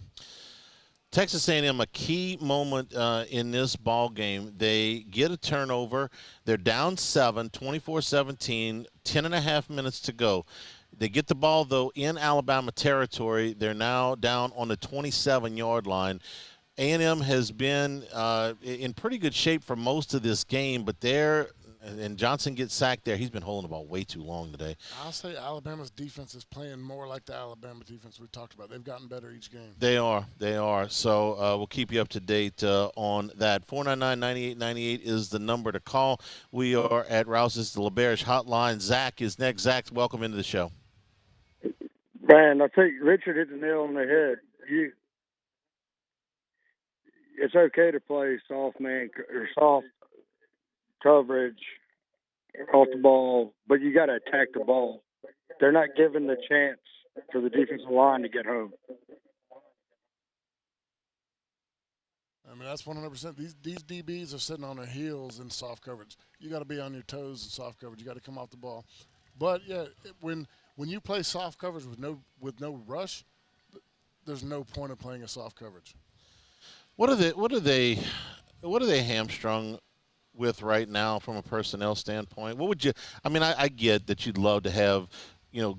Texas A&M, a key moment in this ball game. They get a turnover. They're down 7, 24-17, 10.5 minutes to go. They get the ball, though, in Alabama territory. They're now down on the 27-yard line. A&M has been in pretty good shape for most of this game, but and Johnson gets sacked there. He's been holding the ball way too long today. I'll say Alabama's defense is playing more like the Alabama defense we talked about. They've gotten better each game. They are. So we'll keep you up to date on that. 499-9898 is the number to call. We are at Rouse's the LeBarish Hotline. Zach is next. Zach, welcome into the show. Brian, I think Richard hit the nail on the head. It's okay to play soft man or soft coverage off the ball, but you got to attack the ball. They're not given the chance for the defensive line to get home. I mean, that's 100%. These DBs are sitting on their heels in soft coverage. You got to be on your toes in soft coverage. You got to come off the ball. But when you play soft coverage with no rush, there's no point of playing a soft coverage. What are they hamstrung with right now from a personnel standpoint? What would you – I mean, I get that you'd love to have,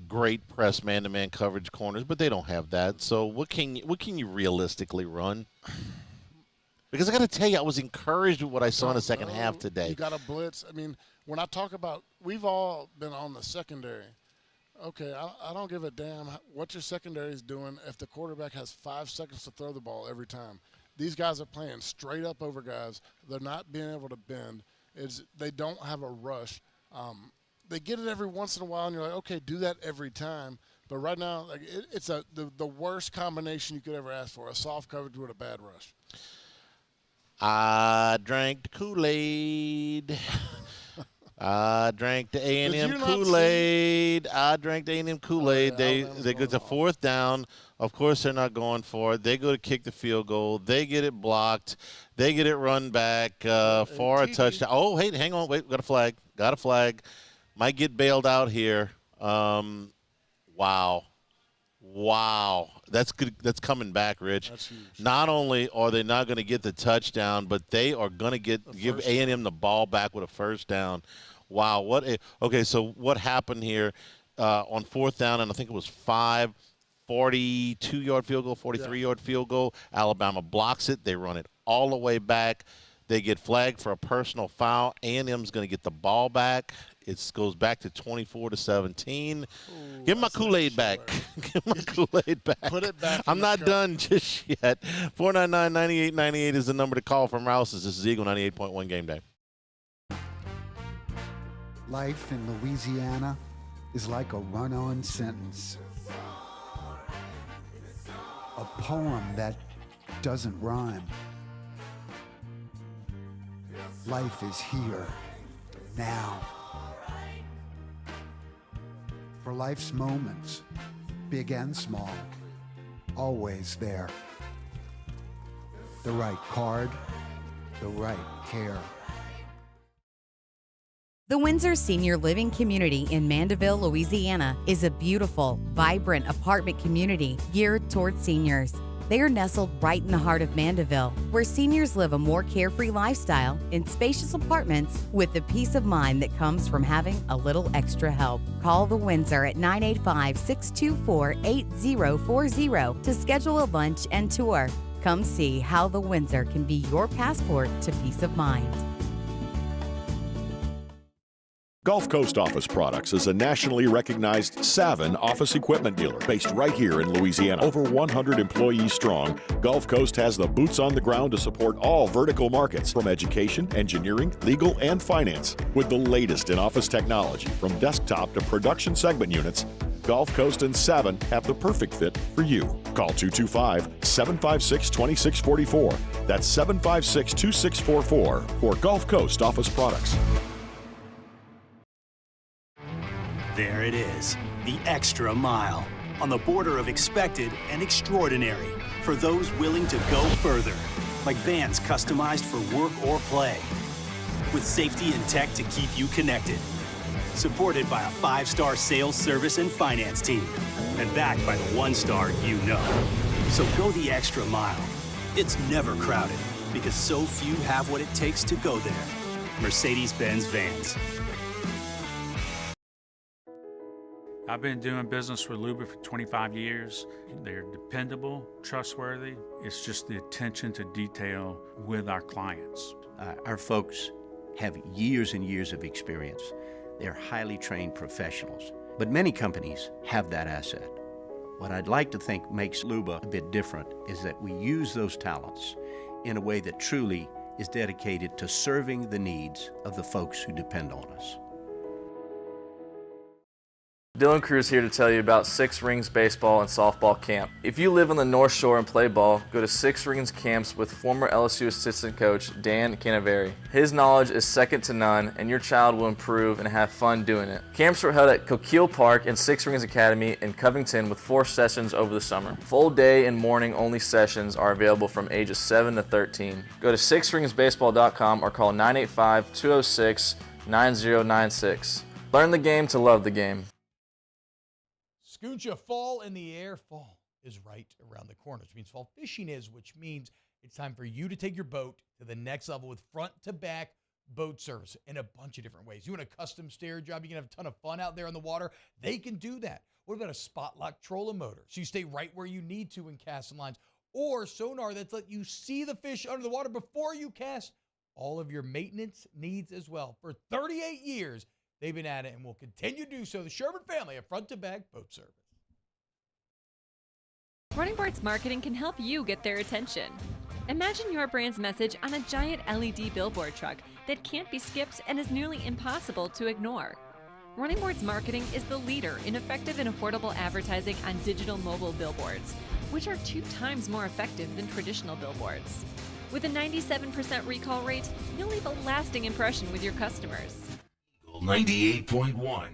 great press man-to-man coverage corners, but they don't have that. So what can you realistically run? Because I got to tell you, I was encouraged with what I saw in the second half today. You got to blitz. I mean, when I talk about – we've all been on the secondary. Okay, I don't give a damn what your secondary is doing if the quarterback has 5 seconds to throw the ball every time. These guys are playing straight up over guys. They're not being able to bend. They don't have a rush. They get it every once in a while, and you're like, okay, do that every time. But right now, it's the worst combination you could ever ask for, a soft coverage with a bad rush. I drank the Kool-Aid. I drank the A&M Kool-Aid. I drank the A&M Kool-Aid. They get to fourth down. Of course, they're not going for it. They go to kick the field goal. They get it blocked. They get it run back for a touchdown. Oh, hey, hang on. Wait, got a flag. Might get bailed out here. Wow. That's good. That's coming back, Rich. That's huge. Not only are they not going to get the touchdown, but they are going to give A&M the ball back with a first down. Wow. Okay, so what happened here on fourth down, and I think it was 42-yard field goal, 43-yard field goal. Alabama blocks it. They run it all the way back. They get flagged for a personal foul. A&M's going to get the ball back. It goes back to 24-17. Give my Kool-Aid back. Give my Kool-Aid back. Put it back. I'm not done just yet. 499-9898 is the number to call from Rouse's. This is Eagle 98.1 Game Day. Life in Louisiana is like a run-on sentence. A poem that doesn't rhyme. Life is here, now. For life's moments, big and small, always there. The right card, the right care. The Windsor Senior Living Community in Mandeville, Louisiana is a beautiful, vibrant apartment community geared towards seniors. They are nestled right in the heart of Mandeville, where seniors live a more carefree lifestyle in spacious apartments with the peace of mind that comes from having a little extra help. Call the Windsor at 985-624-8040 to schedule a lunch and tour. Come see how the Windsor can be your passport to peace of mind. Gulf Coast Office Products is a nationally recognized Savin office equipment dealer based right here in Louisiana. Over 100 employees strong, Gulf Coast has the boots on the ground to support all vertical markets, from education, engineering, legal, and finance. With the latest in office technology, from desktop to production segment units, Gulf Coast and Savin have the perfect fit for you. Call 225-756-2644. That's 756-2644 for Gulf Coast Office Products. There it is, the extra mile, on the border of expected and extraordinary, for those willing to go further, like vans customized for work or play, with safety and tech to keep you connected, supported by a 5-star sales, service, and finance team, and backed by the 1-star you know. So go the extra mile. It's never crowded, because so few have what it takes to go there. Mercedes-Benz Vans. I've been doing business with Luba for 25 years. They're dependable, trustworthy. It's just the attention to detail with our clients. Our folks have years and years of experience. They're highly trained professionals. But many companies have that asset. What I'd like to think makes Luba a bit different is that we use those talents in a way that truly is dedicated to serving the needs of the folks who depend on us. Dylan Cruz here to tell you about Six Rings Baseball and Softball Camp. If you live on the North Shore and play ball, go to Six Rings Camps with former LSU assistant coach Dan Canaveri. His knowledge is second to none, and your child will improve and have fun doing it. Camps were held at Coquille Park and Six Rings Academy in Covington with 4 sessions over the summer. Full day and morning only sessions are available from ages 7 to 13. Go to sixringsbaseball.com or call 985-206-9096. Learn the game to love the game. Scooncha, fall in the air. Fall is right around the corner, which means fall fishing is, which means it's time for you to take your boat to the next level with front-to-back boat service in a bunch of different ways. You want a custom stair job, you can have a ton of fun out there on the water, they can do that. What about a spot lock trolling motor? So you stay right where you need to in casting lines, or sonar that's let you see the fish under the water before you cast. All of your maintenance needs as well. For 38 years, they've been at it and will continue to do so. The Sherman family of front-to-back boat service. Running Boards Marketing can help you get their attention. Imagine your brand's message on a giant LED billboard truck that can't be skipped and is nearly impossible to ignore. Running Boards Marketing is the leader in effective and affordable advertising on digital mobile billboards, which are 2 times more effective than traditional billboards. With a 97% recall rate, you'll leave a lasting impression with your customers. 98.1.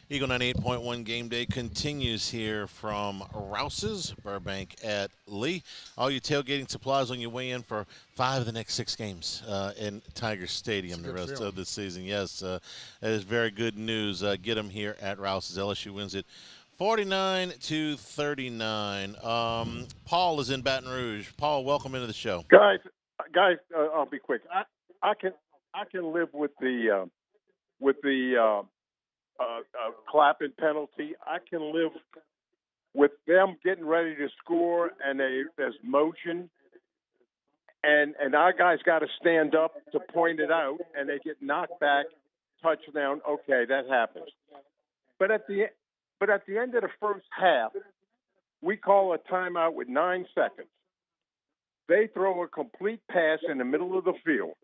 Eagle 98.1 Game Day continues here from Rouse's, Burbank at Lee. All your tailgating supplies on your way in for 5 of the next 6 games in Tiger Stadium the rest of the season. Yes, that is very good news. Get them here at Rouse's. LSU wins it 49-39. Paul is in Baton Rouge. Paul, welcome into the show. Guys, I'll be quick. I can live with the clapping penalty. I can live with them getting ready to score and there's motion, and our guys got to stand up to point it out, and they get knocked back, touchdown. Okay, that happens. But at the end of the first half, we call a timeout with 9 seconds. They throw a complete pass in the middle of the field.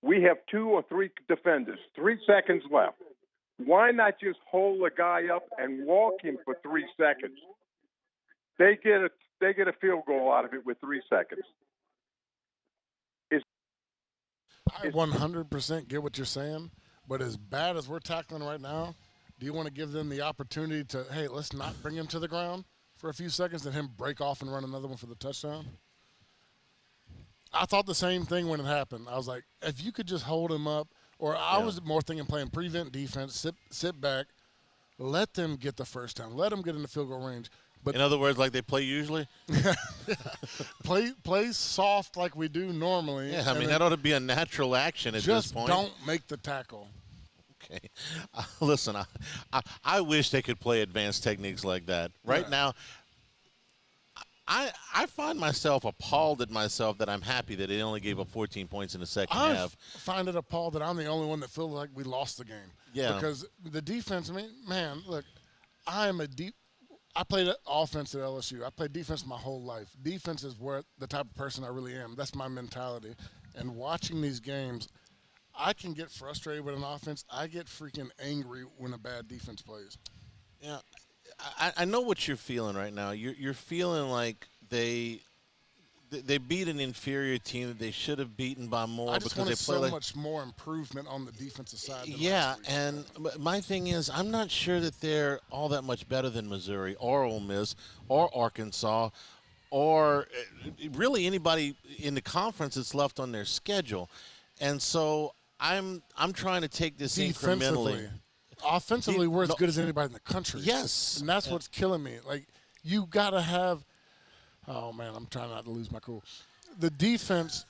We have 2 or 3 defenders, 3 seconds left. Why not just hold a guy up and walk him for 3 seconds? They get a field goal out of it with 3 seconds. I 100% get what you're saying, but as bad as we're tackling right now, do you want to give them the opportunity to, hey, let's not bring him to the ground for a few seconds and him break off and run another one for the touchdown? I thought the same thing when it happened. I was like, if you could just hold him up, or I was more thinking playing prevent defense, sit back, let them get the first down, let them get in the field goal range. But in other words, like they play usually? play soft like we do normally. Yeah, I mean, that ought to be a natural action at this point. Just don't make the tackle. Okay. Listen, I wish they could play advanced techniques like that. Right now, I find myself appalled at myself that I'm happy that they only gave up 14 points in the second half. I find it appalled that I'm the only one that feels like we lost the game. Yeah. Because the defense, man, look, I played offense at LSU. I played defense my whole life. Defense is the type of person I really am. That's my mentality. And watching these games, I can get frustrated with an offense. I get freaking angry when a bad defense plays. Yeah, I know what you're feeling right now. You're feeling like they beat an inferior team that they should have beaten by more. I just because wanted they play so like, much more improvement on the defensive side. Yeah, and my thing is, I'm not sure that they're all that much better than Missouri or Ole Miss or Arkansas or really anybody in the conference that's left on their schedule. And so I'm trying to take this incrementally. Offensively, we're as good as anybody in the country. Yes. And that's what's killing me. Like, you got to have – oh, man, I'm trying not to lose my cool. The defense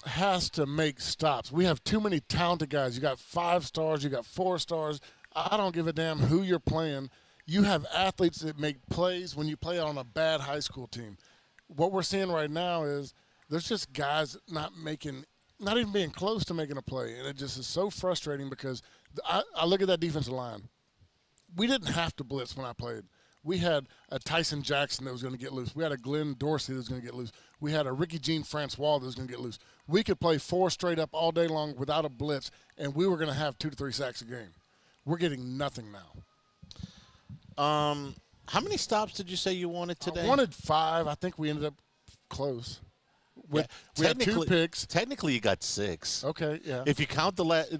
has to make stops. We have too many talented guys. You got 5 stars. You got 4 stars. I don't give a damn who you're playing. You have athletes that make plays when you play on a bad high school team. What we're seeing right now is there's just guys not even being close to making a play. And it just is so frustrating because I look at that defensive line. We didn't have to blitz when I played. We had a Tyson Jackson that was going to get loose. We had a Glenn Dorsey that was going to get loose. We had a Ricky Jean Francois that was going to get loose. We could play 4 straight up all day long without a blitz, and we were going to have 2 to 3 sacks a game. We're getting nothing now. How many stops did you say you wanted today? I wanted 5. I think we ended up close. We had 2 picks. Technically, you got 6. Okay, yeah. If you count the last,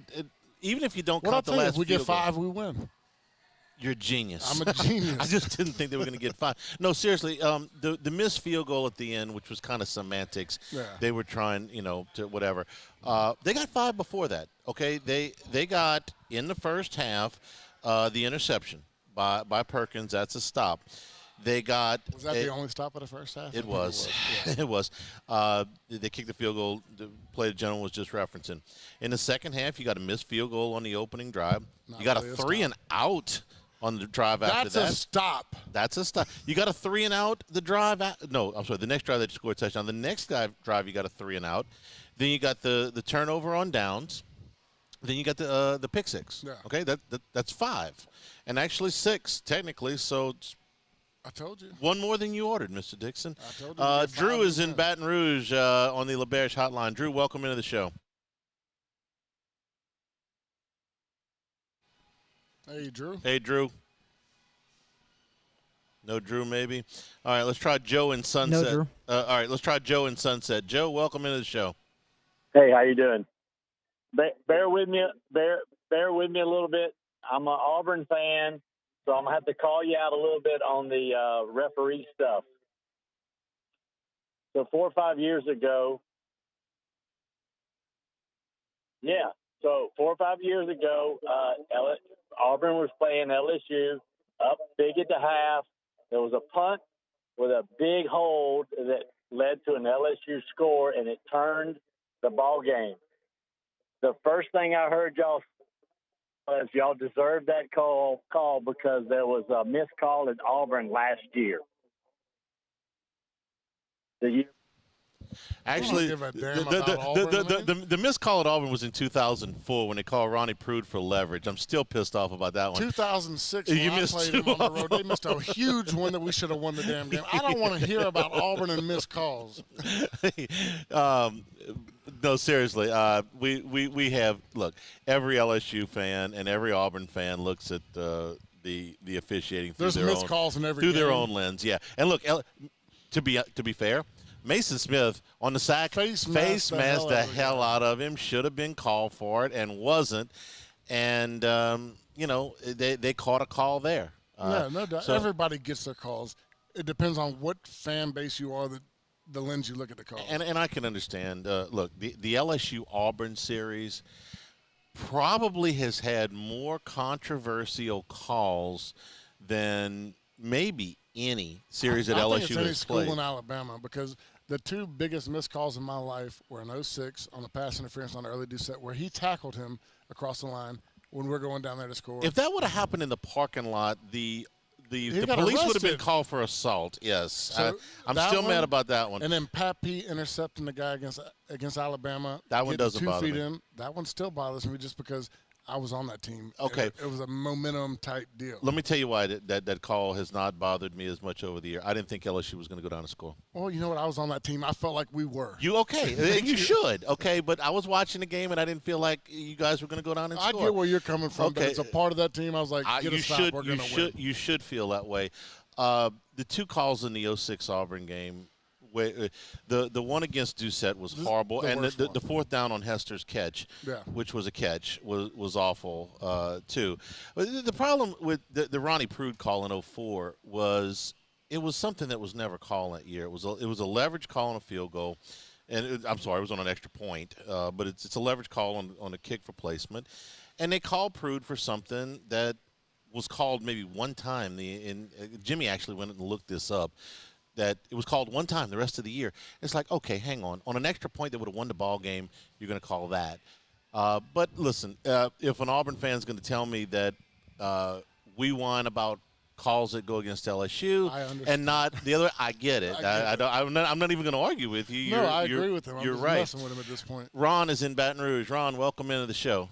even if you don't What count the last, if we get 5, we win. You're a genius. I'm a genius. I just didn't think they were going to get 5. No, seriously, the missed field goal at the end, which was kind of semantics. Yeah. They were trying, to whatever. They got 5 before that. Okay, they got in the first half the interception by Perkins. That's a stop. They got. Was that the only stop of the first half? It was. Yeah. It was. They kicked the field goal. The play the gentleman was just referencing. In the second half, you got a missed field goal on the opening drive. You got really a 3 and out on the drive after that. That's a stop. That's a stop. You got a 3 and out the drive. No, I'm sorry. The next drive that you scored a touchdown. The next drive you got a 3 and out. Then you got the turnover on downs. Then you got the pick 6. Yeah. Okay, that's 5, and actually 6 technically. So. I told you. One more than you ordered, Mr. Dixon. I told you. Drew is in Baton Rouge on the LaBerge hotline. Drew, welcome into the show. Hey, Drew. Hey, Drew. No Drew, maybe. All right, let's try Joe in Sunset. No Drew. All right, let's try Joe in Sunset. Joe, welcome into the show. Hey, how you doing? Bear with me. Bear with me a little bit. I'm an Auburn fan, so I'm gonna have to call you out a little bit on the referee stuff. So 4 or 5 years ago, So 4 or 5 years ago, Auburn was playing LSU up big at the half. There was a punt with a big hold that led to an LSU score, and it turned the ball game. The first thing I heard y'all was y'all deserved that call because there was a missed call at Auburn last year. The year. Actually, give a damn about Auburn, the missed call at Auburn was in 2004 when they called Ronnie Prude for leverage. I'm still pissed off about that one. 2006, You when I missed played two them on the of road, they missed a huge one that we should have won the damn game. I don't want to hear about Auburn and missed calls. No, seriously. We have look. Every LSU fan and every Auburn fan looks at the officiating through There's their missed own calls in every through their game. own lens. Yeah, and look. To be fair, Mason Smith on the sack face masked the hell out of him. Should have been called for it and wasn't. And they caught a call there. No doubt. So, everybody gets their calls. It depends on what fan base you are, the lens you look at the calls. and I can understand. Look, the LSU Auburn series probably has had more controversial calls than maybe any series that I LSU think it's any has school played. in Alabama, because the two biggest missed calls in my life were in 06 on the pass interference on the early Doucette, where he tackled him across the line when we're going down there to score. If that would have happened in the parking lot, the police got would have been arrested. called for assault. Yes, So I'm that still one, mad about that one. And then Pat P intercepting the guy against Alabama. That one getting doesn't 2 bother feet me. in. That one still bothers me just because I was on that team. Okay. It was a momentum type deal. Let me tell you why that call has not bothered me as much over the year. I didn't think LSU was going to go down and score. Well, you know what? I was on that team. I felt like we were. You okay? You should. Okay, but I was watching the game and I didn't feel like you guys were going to go down and I score. get where you're coming from, but Okay. it's a part of that team. I was like, get a stop. We're going to win. You should feel that way. The two calls in the 06 Auburn game, the one against Doucette was horrible, and the fourth down on Hester's catch, which was a catch, was awful too. But the problem with the Ronnie Prude call in 04 was it was something that was never called that year. It was a leverage call on a field goal. And it was on an extra point, but it's a leverage call on a kick for placement. And they called Prude for something that was called maybe one time. Jimmy actually went and looked this up, that it was called one time the rest of the year. It's like, okay, hang on. On an extra point that would have won the ball game, you're going to call that. But listen, if an Auburn fan is going to tell me that we whine about calls that go against LSU and not the other, I get it. I'm not even going to argue with you. I agree with him. I'm You're just right. messing with him at this point. Ron is in Baton Rouge. Ron, welcome into the show.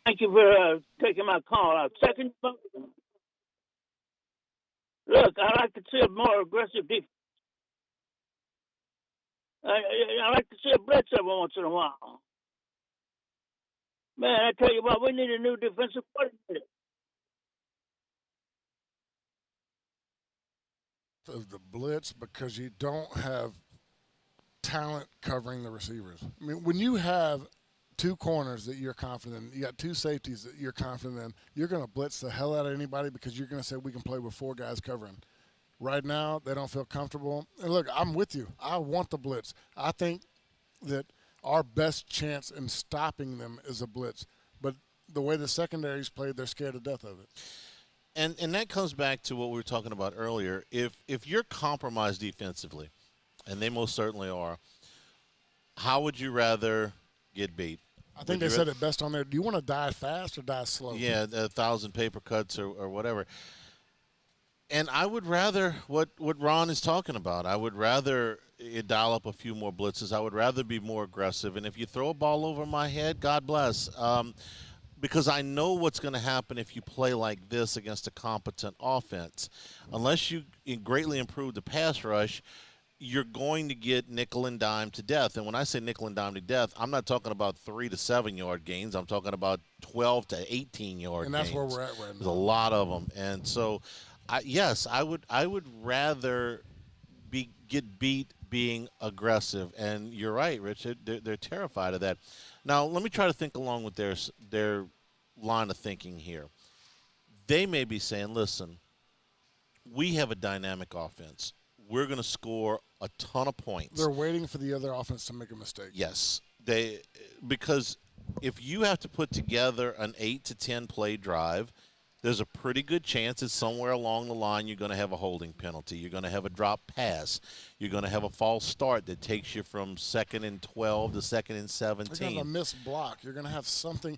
Thank you for taking my call. Second, look, I like to see a more aggressive defense. I like to see a blitz every once in a while. Man, I tell you what, we need a new defensive coordinator. The blitz, because you don't have talent covering the receivers. I mean, when you have two corners that you're confident in, you got two safeties that you're confident in, you're going to blitz the hell out of anybody because you're going to say we can play with four guys covering. Right now, they don't feel comfortable. And look, I'm with you. I want the blitz. I think that our best chance in stopping them is a blitz. But the way the secondary's played, they're scared to death of it. And that comes back to what we were talking about earlier. If you're compromised defensively, and they most certainly are, how would you rather get beat? I think they said it best on there. Do you want to die fast or die slow? Yeah, 1,000 paper cuts or whatever. And I would rather what Ron is talking about. I would rather dial up a few more blitzes. I would rather be more aggressive. And if you throw a ball over my head, God bless. Because I know what's going to happen if you play like this against a competent offense. Unless you greatly improve the pass rush, you're going to get nickel and dime to death. And when I say nickel and dime to death, I'm not talking about 3 to 7 yard gains. I'm talking about 12 to 18 yard gains. And that's where we're at right now. There's a lot of them. And so, I would rather get beat being aggressive. And you're right, Rich. They're terrified of that. Now, let me try to think along with their line of thinking here. They may be saying, listen, we have a dynamic offense. We're going to score a ton of points. They're waiting for the other offense to make a mistake. Yes. Because if you have to put together an 8 to 10 play drive, there's a pretty good chance that somewhere along the line you're going to have a holding penalty. You're going to have a drop pass. You're going to have a false start that takes you from 2nd and 12 to 2nd and 17. You're going to have a missed block. You're going to have something.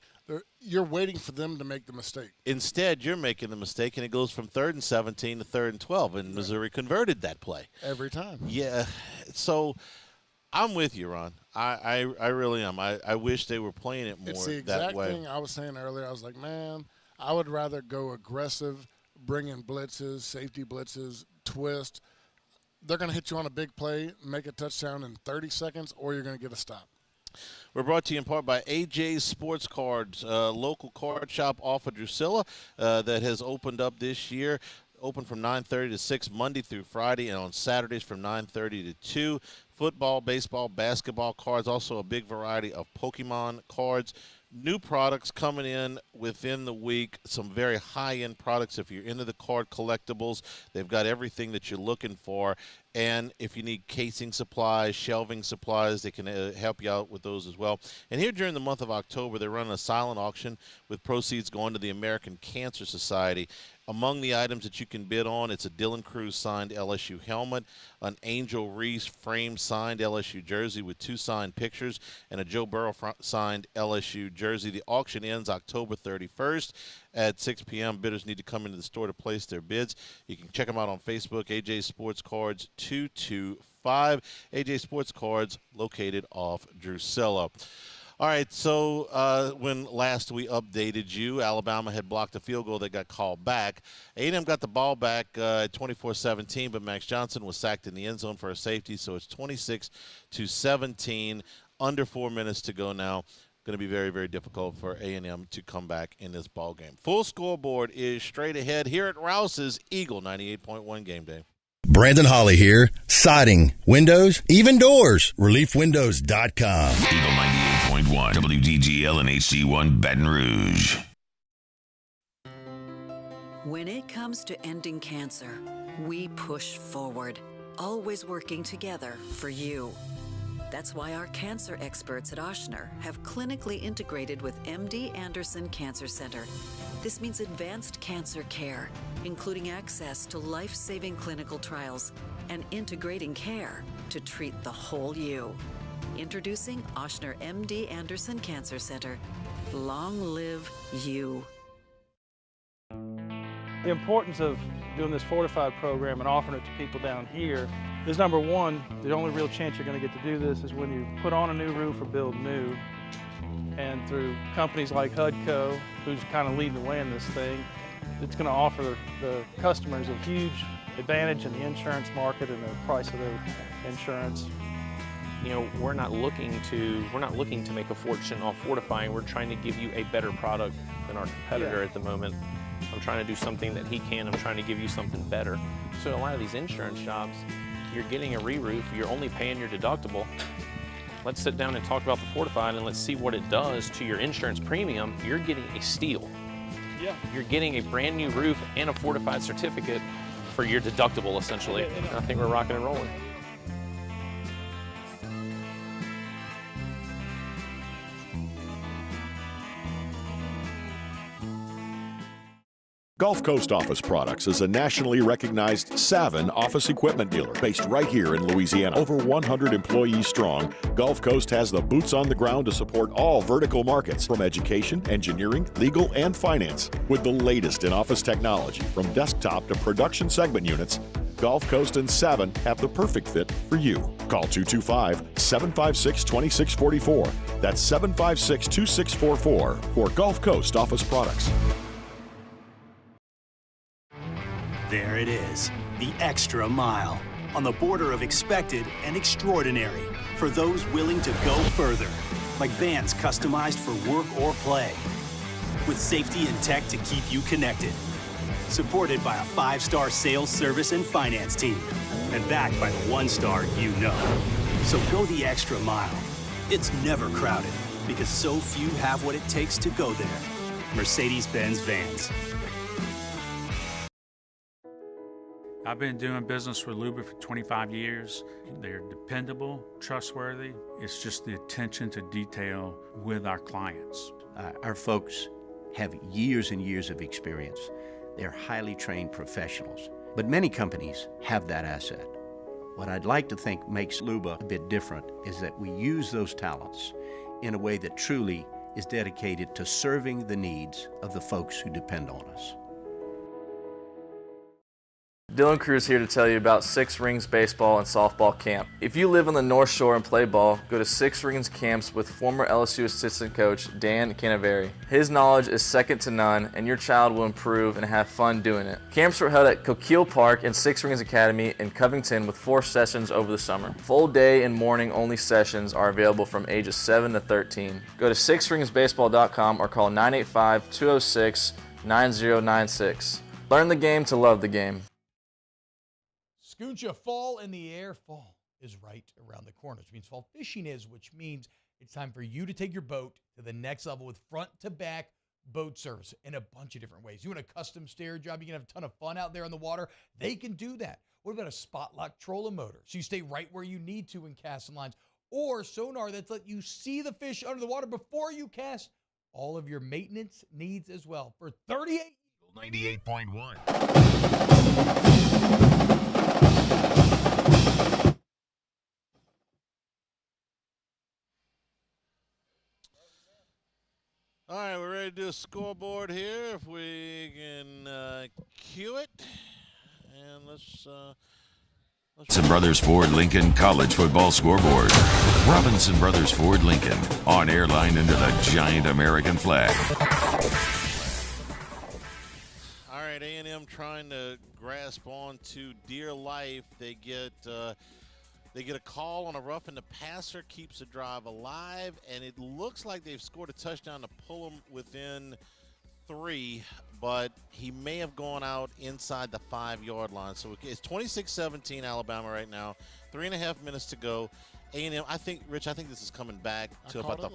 You're waiting for them to make the mistake. Instead, you're making the mistake, and it goes from 3rd and 17 to 3rd and 12, and Missouri converted that play. Every time. Yeah, so I'm with you, Ron. I really am. I wish they were playing it more It's the that exact way. thing I was saying earlier. I was like, man, I would rather go aggressive, bring in blitzes, safety blitzes, twist. They're going to hit you on a big play, make a touchdown in 30 seconds, or you're going to get a stop. We're brought to you in part by AJ's Sports Cards, a local card shop off of Drusilla that has opened up this year. Open from 9:30 to 6 Monday through Friday, and on Saturdays from 9:30 to 2. Football, baseball, basketball cards, also a big variety of Pokemon cards. New products coming in within the week, some very high-end products. If you're into the card collectibles, they've got everything that you're looking for. And if you need casing supplies, shelving supplies, they can help you out with those as well. And here during the month of October, they're running a silent auction with proceeds going to the American Cancer Society. Among the items that you can bid on, it's a Dylan Cruz signed LSU helmet, an Angel Reese frame signed LSU jersey with 2 signed pictures, and a Joe Burrow signed LSU jersey. The auction ends October 31st at 6 p.m. Bidders need to come into the store to place their bids. You can check them out on Facebook, AJ Sports Cards 225. AJ Sports Cards located off Drusilla. All right, so when last we updated you, Alabama had blocked a field goal that got called back. A&M got the ball back at 24-17, but Max Johnson was sacked in the end zone for a safety, so it's 26-17, under 4 minutes to go now. Going to be very, very difficult for A&M to come back in this ball game. Full scoreboard is straight ahead here at Rouse's Eagle 98.1 Game Day. Brandon Holly here. Siding, windows, even doors. ReliefWindows.com. Eagle 98.1, WDGL and HD1 Baton Rouge. When it comes to ending cancer, we push forward, always working together for you. That's why our cancer experts at Ochsner have clinically integrated with MD Anderson Cancer Center. This means advanced cancer care, including access to life-saving clinical trials and integrating care to treat the whole you. Introducing Ochsner MD Anderson Cancer Center. Long live you. The importance of doing this fortified program and offering it to people down here is, number one, the only real chance you're going to get to do this is when you put on a new roof or build new. And through companies like HUDCO, who's kind of leading the way in this thing, it's going to offer the customers a huge advantage in the insurance market and the price of their insurance. You know, we're not looking to make a fortune off fortifying. We're trying to give you a better product than our competitor at the moment. I'm trying to do something that he can. I'm trying to give you something better. So a lot of these insurance shops, you're getting a re-roof, you're only paying your deductible. Let's sit down and talk about the fortified and let's see what it does to your insurance premium. You're getting a steal. Yeah. You're getting a brand new roof and a fortified certificate for your deductible, essentially. I think we're rocking and rolling. Gulf Coast Office Products is a nationally recognized Savin office equipment dealer based right here in Louisiana. Over 100 employees strong, Gulf Coast has the boots on the ground to support all vertical markets, from education, engineering, legal, and finance. With the latest in office technology, from desktop to production segment units, Gulf Coast and Savin have the perfect fit for you. Call 225-756-2644. That's 756-2644 for Gulf Coast Office Products. There it is, the extra mile, on the border of expected and extraordinary, for those willing to go further, like vans customized for work or play, with safety and tech to keep you connected, supported by a 5-star sales, service, and finance team, and backed by the 1-star you know. So go the extra mile. It's never crowded, because so few have what it takes to go there. Mercedes-Benz Vans. I've been doing business with Luba for 25 years. They're dependable, trustworthy. It's just the attention to detail with our clients. Our folks have years and years of experience. They're highly trained professionals, but many companies have that asset. What I'd like to think makes Luba a bit different is that we use those talents in a way that truly is dedicated to serving the needs of the folks who depend on us. Dylan Cruz here to tell you about Six Rings Baseball and Softball Camp. If you live on the North Shore and play ball, go to Six Rings Camps with former LSU assistant coach Dan Canaveri. His knowledge is second to none, and your child will improve and have fun doing it. Camps were held at Coquille Park and Six Rings Academy in Covington with 4 sessions over the summer. Full day and morning only sessions are available from ages 7 to 13. Go to sixringsbaseball.com or call 985-206-9096. Learn the game to love the game. Scooncha, fall in the air. Fall is right around the corner, which means fall fishing is, which means it's time for you to take your boat to the next level with front-to-back boat service in a bunch of different ways. You want a custom stair job, you can have a ton of fun out there on the water, they can do that. What about a spot lock trolling motor? So you stay right where you need to in casting lines, or sonar that's let you see the fish under the water before you cast. All of your maintenance needs as well for 98.1. All right, we're ready to do a scoreboard here. If we can cue it, and let's Robinson Brothers Ford Lincoln College Football Scoreboard. Robinson Brothers Ford Lincoln, on airline under the giant American flag. All right, A&M trying to grasp on to dear life. They get a call on a roughing the passer, keeps the drive alive, and it looks like they've scored a touchdown to pull them within 3, but he may have gone out inside the 5-yard line. So it's 26-17 Alabama right now. 3.5 minutes to go. A&M, Rich, I think this is coming back to about the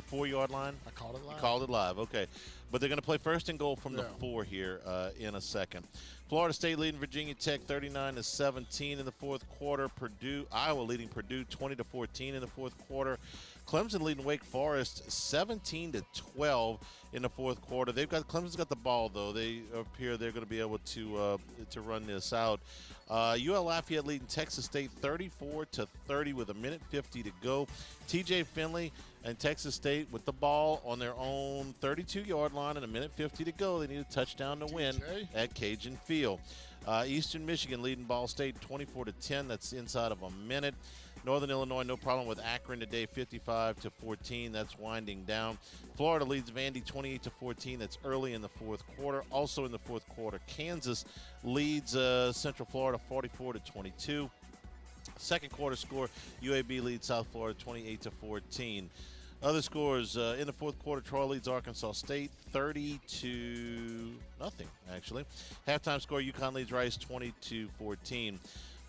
4-yard line. I called it live. You called it live, okay. But they're going to play first and goal from the 4 here in a second. Florida State leading Virginia Tech 39-17 in the fourth quarter. Iowa leading Purdue 20-14 in the fourth quarter. Clemson leading Wake Forest 17-12 in the fourth quarter. Clemson's got the ball though. They appear they're going to be able to run this out. UL Lafayette leading Texas State 34-30 with 1:50 to go. TJ Finley and Texas State with the ball on their own 32-yard line and 1:50 to go. They need a touchdown to win at Cajun Field. Eastern Michigan leading Ball State 24-10. That's inside of a minute. Northern Illinois, no problem with Akron today, 55-14. That's winding down. Florida leads Vandy 28-14. That's early in the fourth quarter. Also in the fourth quarter, Kansas leads Central Florida 44-22. Second quarter score, UAB leads South Florida 28-14. Other scores in the fourth quarter, Troy leads Arkansas State 30-0, actually. Halftime score, UConn leads Rice 20-14.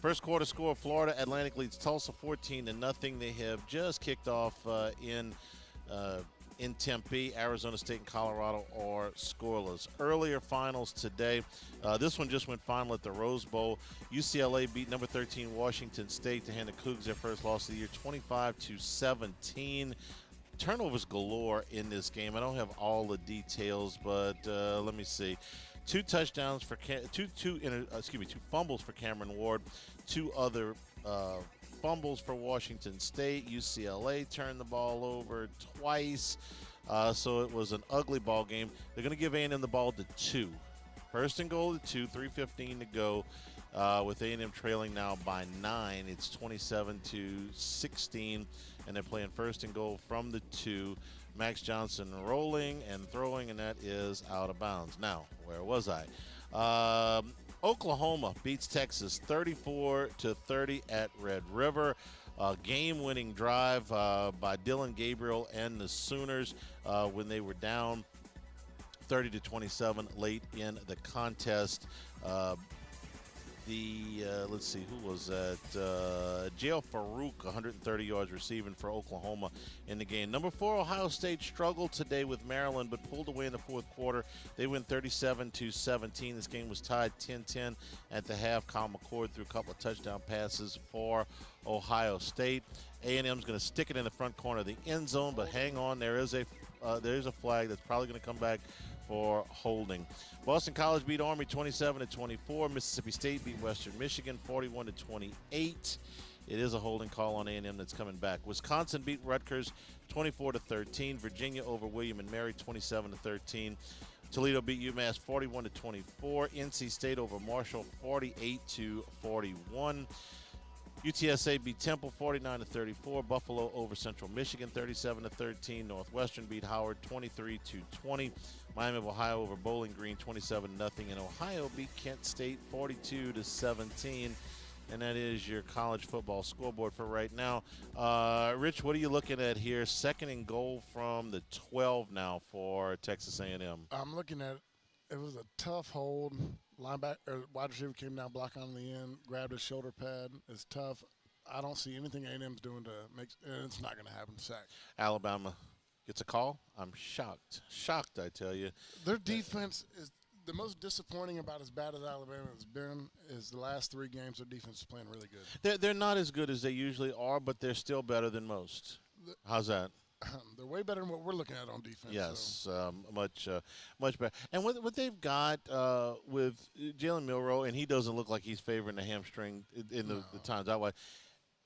First quarter score, Florida Atlantic leads Tulsa 14-0. They have just kicked off in Tempe. Arizona State and Colorado are scoreless. Earlier finals today. This one just went final at the Rose Bowl. UCLA beat number 13 Washington State to hand the Cougs their first loss of the year, 25-17. Turnovers galore in this game. I don't have all the details, but let me see. 2 touchdowns for two fumbles for Cameron Ward. 2 other fumbles for Washington State. UCLA turned the ball over twice, so it was an ugly ball game. They're going to give A&M the ball to 2. First and goal to 2, 3:15 to go. With A&M trailing now by 9, it's 27-16, and they're playing first and goal from the 2. Max Johnson rolling and throwing, and that is out of bounds. Now, where was I? Oklahoma beats Texas 34-30 at Red River. Game-winning drive by Dylan Gabriel and the Sooners when they were down 30-27 late in the contest. Let's see, who was that? Jail Farouk, 130 yards receiving for Oklahoma in the game. Number 4, Ohio State struggled today with Maryland, but pulled away in the fourth quarter. They win 37-17. This game was tied 10-10 at the half. Kyle McCord threw a couple of touchdown passes for Ohio State. A&M's going to stick it in the front corner of the end zone, but hang on, there is a flag that's probably going to come back for holding. Boston College beat Army 27-24. Mississippi State beat Western Michigan 41-28. It is a holding call on A&M that's coming back. Wisconsin beat Rutgers 24-13. Virginia over William and Mary 27-13. Toledo beat UMass 41-24. NC State over Marshall 48-41. UTSA beat Temple 49-34. Buffalo over Central Michigan 37-13. Northwestern beat Howard 23-20. Miami of Ohio over Bowling Green 27-0. And Ohio beat Kent State 42-17. And that is your college football scoreboard for right now. Rich, what are you looking at here? Second and goal from the 12 now for Texas A&M. I'm looking at it was a tough hold. Wide receiver came down, block on the end, grabbed his shoulder pad. It's tough. I don't see anything A&M's doing to make – and it's not going to happen. Sack. Alabama gets a call. I'm shocked. Shocked, I tell you. Their defense is – the most disappointing about as bad as Alabama has been is the last 3 games their defense is playing really good. They're not as good as they usually are, but they're still better than most. How's that? They're way better than what we're looking at on defense. Yes, so. much better. And what they've got with Jalen Milroe, and he doesn't look like he's favoring the hamstring in the times I watch.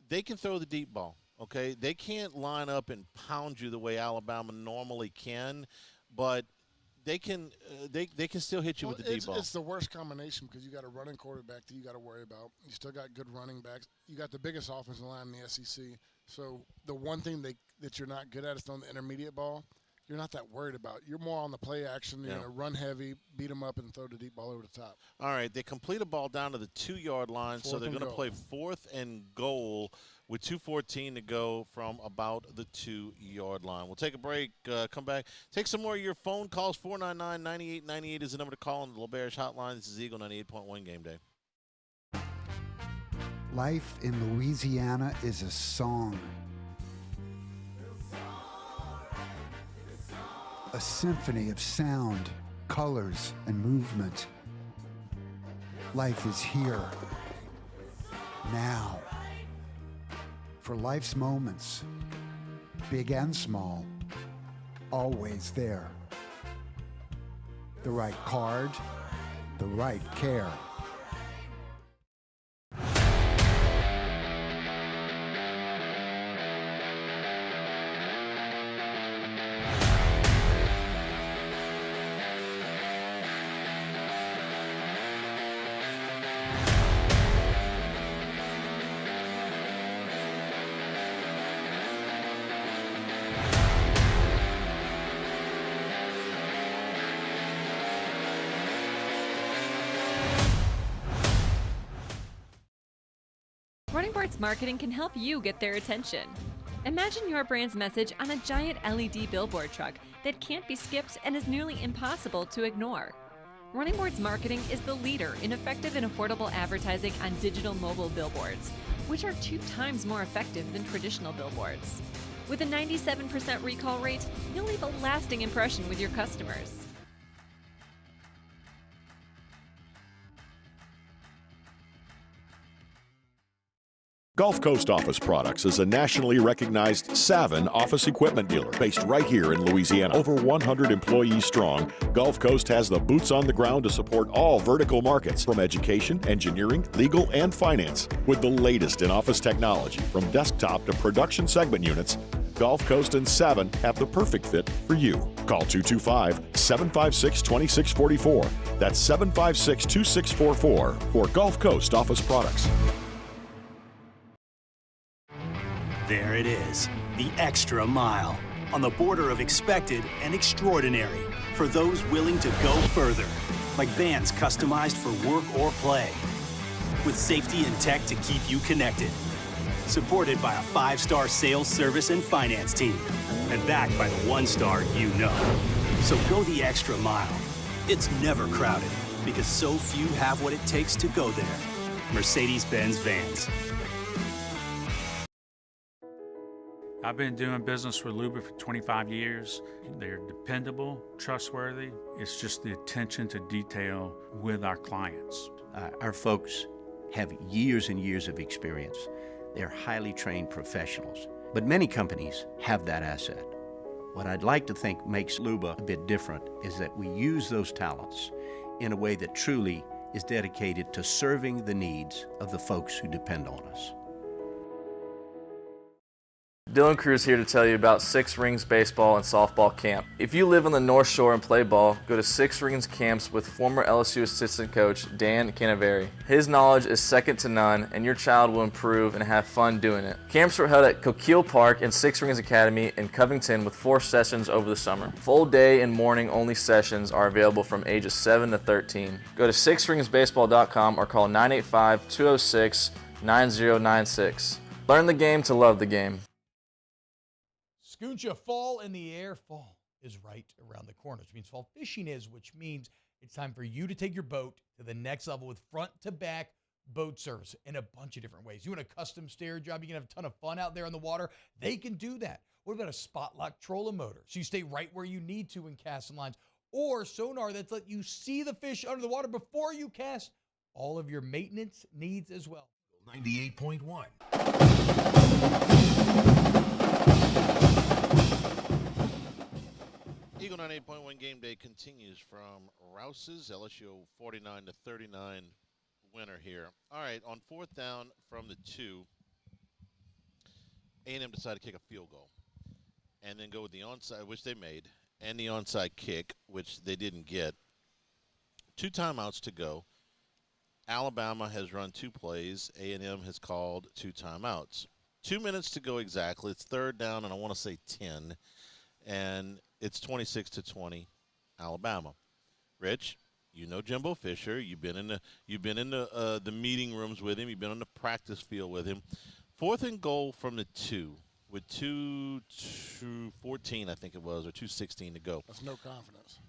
They can throw the deep ball, okay? They can't line up and pound you the way Alabama normally can, but they can still hit you with the deep ball. It's the worst combination because you got a running quarterback that you got to worry about. You still got good running backs. You got the biggest offensive line in the SEC. So the one thing that you're not good at is throwing the intermediate ball. You're not that worried about. You're more on the play action. You're going to run heavy, beat them up, and throw the deep ball over the top. All right, they complete a ball down to the 2-yard line, so they're going to play 4th and goal with 2:14 to go from about the 2-yard line. We'll take a break, come back, take some more of your phone calls. 499-9898 is the number to call on the LaBerge hotline. This is Eagle 98.1 Game Day. Life in Louisiana is a song. A symphony of sound, colors, and movement. Life is here, now. For life's moments, big and small, always there. The right card, the right care. Running Boards Marketing can help you get their attention. Imagine your brand's message on a giant LED billboard truck that can't be skipped and is nearly impossible to ignore. Running Boards Marketing is the leader in effective and affordable advertising on digital mobile billboards, which are 2 times more effective than traditional billboards. With a 97% recall rate, you'll leave a lasting impression with your customers. Gulf Coast Office Products is a nationally recognized Savin office equipment dealer based right here in Louisiana. Over 100 employees strong, Gulf Coast has the boots on the ground to support all vertical markets, from education, engineering, legal, and finance. With the latest in office technology, from desktop to production segment units, Gulf Coast and Savin have the perfect fit for you. Call 225-756-2644. That's 756-2644 for Gulf Coast Office Products. There it is, the extra mile, on the border of expected and extraordinary, for those willing to go further, like vans customized for work or play, with safety and tech to keep you connected, supported by a 5-star sales, service, and finance team, and backed by the 1-star you know. So go the extra mile. It's never crowded, because so few have what it takes to go there. Mercedes-Benz Vans. I've been doing business with Luba for 25 years. They're dependable, trustworthy. It's just the attention to detail with our clients. Our folks have years and years of experience. They're highly trained professionals, but many companies have that asset. What I'd like to think makes Luba a bit different is that we use those talents in a way that truly is dedicated to serving the needs of the folks who depend on us. Dylan Cruz here to tell you about Six Rings Baseball and Softball Camp. If you live on the North Shore and play ball, go to Six Rings Camps with former LSU assistant coach Dan Canaveri. His knowledge is second to none, and your child will improve and have fun doing it. Camps were held at Coquille Park and Six Rings Academy in Covington with 4 sessions over the summer. Full day and morning only sessions are available from ages 7 to 13. Go to sixringsbaseball.com or call 985-206-9096. Learn the game to love the game. Scooncha, fall in the air. Fall is right around the corner, which means fall fishing is, which means it's time for you to take your boat to the next level with front-to-back boat service in a bunch of different ways. You want a custom stair job, you can have a ton of fun out there on the water, they can do that. What about a spot lock trolling motor? So you stay right where you need to in casting lines, or sonar that's let you see the fish under the water before you cast. All of your maintenance needs as well. 98.1. Eagle 98.1 Game Day continues from Rouse's LSU 49-39 winner here. All right, on 4th down from the 2, A&M decided to kick a field goal and then go with the onside, which they made, and the onside kick, which they didn't get. 2 timeouts to go. Alabama has run 2 plays. A&M has called 2 timeouts. 2 minutes to go exactly. It's 3rd down, and I want to say 10. And it's 26-20, Alabama. Rich, you know Jimbo Fisher. You've been in the meeting rooms with him. You've been on the practice field with him. 4th and goal from the 2 with 2:14, I think it was, or 2:16 to go. That's no confidence.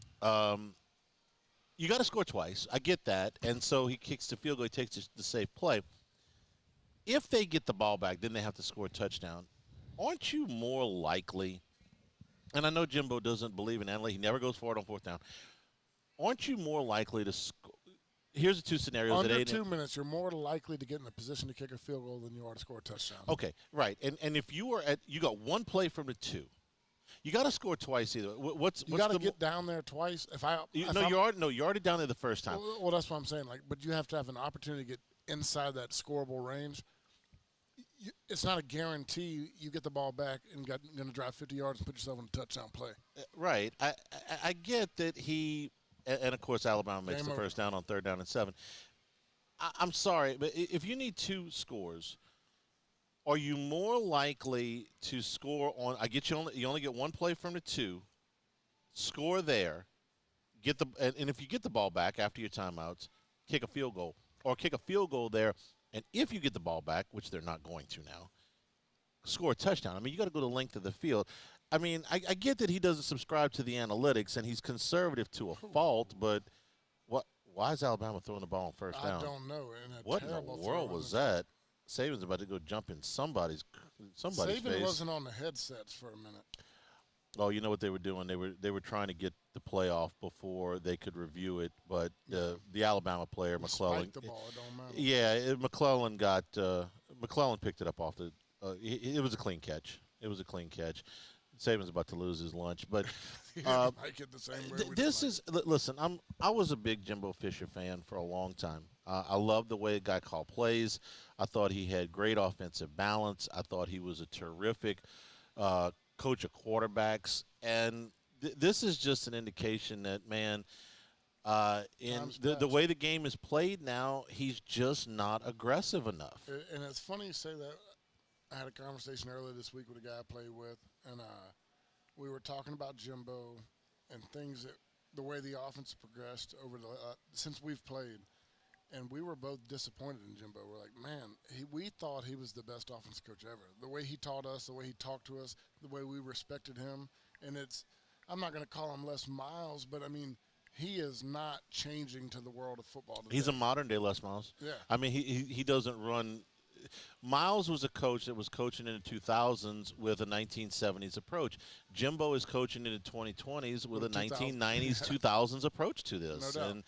You got to score twice. I get that. And so he kicks the field goal. He takes the safe play. If they get the ball back, then they have to score a touchdown. Aren't you more likely? And I know Jimbo doesn't believe in analytics. He never goes for it on 4th down. Aren't you more likely to score? Here's the 2 scenarios. Under 2 minutes, you're more likely to get in a position to kick a field goal than you are to score a touchdown. Okay, right. And if you are you got 1 play from the 2, you got to score twice either. You got to get down there twice. You're already down there the first time. Well, that's what I'm saying. But you have to have an opportunity to get inside that scoreable range. It's not a guarantee you get the ball back and going to drive 50 yards and put yourself in a touchdown play. Right. I get that he – and, of course, Alabama makes the first down on 3rd down and 7. I'm sorry, but if you need 2 scores, are you more likely to score on – you only get 1 play from the 2, score there, and if you get the ball back after your timeouts, kick a field goal. Or kick a field goal there. And if you get the ball back, which they're not going to now, score a touchdown. I mean, you got to go the length of the field. I mean, I get that he doesn't subscribe to the analytics, and he's conservative to a fault, but why is Alabama throwing the ball on 1st down? I don't know. What in the world was that? Saban's about to go jump in somebody's face. Saban wasn't on the headsets for a minute. Oh, you know what they were doing? They were trying to get the play off before they could review it. But the Alabama player, McClellan, spiked the ball. It don't matter. Yeah, McClellan picked it up off the. It was a clean catch. It was a clean catch. Saban's about to lose his lunch, but listen. I was a big Jimbo Fisher fan for a long time. I love the way the guy called plays. I thought he had great offensive balance. I thought he was a terrific coach of quarterbacks, and this is just an indication that, man, in the way the game is played now, he's just not aggressive enough. And it's funny you say that. I had a conversation earlier this week with a guy I played with, and we were talking about Jimbo and things the way the offense progressed over since we've played. And we were both disappointed in Jimbo. We're like, man, we thought he was the best offensive coach ever. The way he taught us, the way he talked to us, the way we respected him. And I'm not going to call him Les Miles, but, I mean, he is not changing to the world of football today. He's a modern-day Les Miles. Yeah. I mean, he doesn't run – Miles was a coach that was coaching in the 2000s with a 1970s approach. Jimbo is coaching in the 2020s with a 1990s, 2000s approach to this. No doubt. And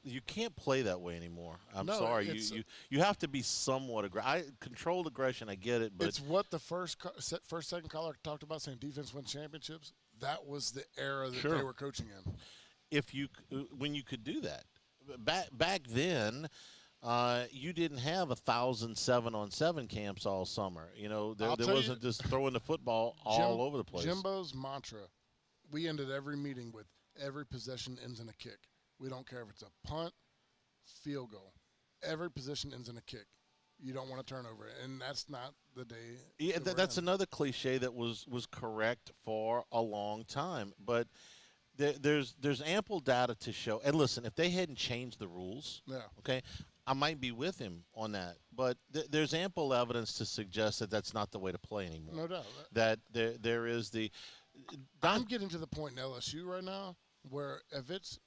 you can't play that way anymore. I'm sorry. You have to be somewhat aggressive. Controlled aggression, I get it, but it's what the second caller talked about, saying defense wins championships. That was the era that they were coaching in. When you could do that, back then, you didn't have 1,000 7-on-7 camps all summer. You know, there wasn't just throwing the football all over the place. Jimbo's mantra, we ended every meeting with every possession ends in a kick. We don't care if it's a punt, field goal. Every possession ends in a kick. You don't want to turn over, and that's not the day. Yeah, that's another cliche that was correct for a long time. But there's ample data to show. And listen, if they hadn't changed the rules, okay, I might be with him on that. But there's ample evidence to suggest that that's not the way to play anymore. No doubt. That there is the. I'm getting to the point in LSU right now where if it's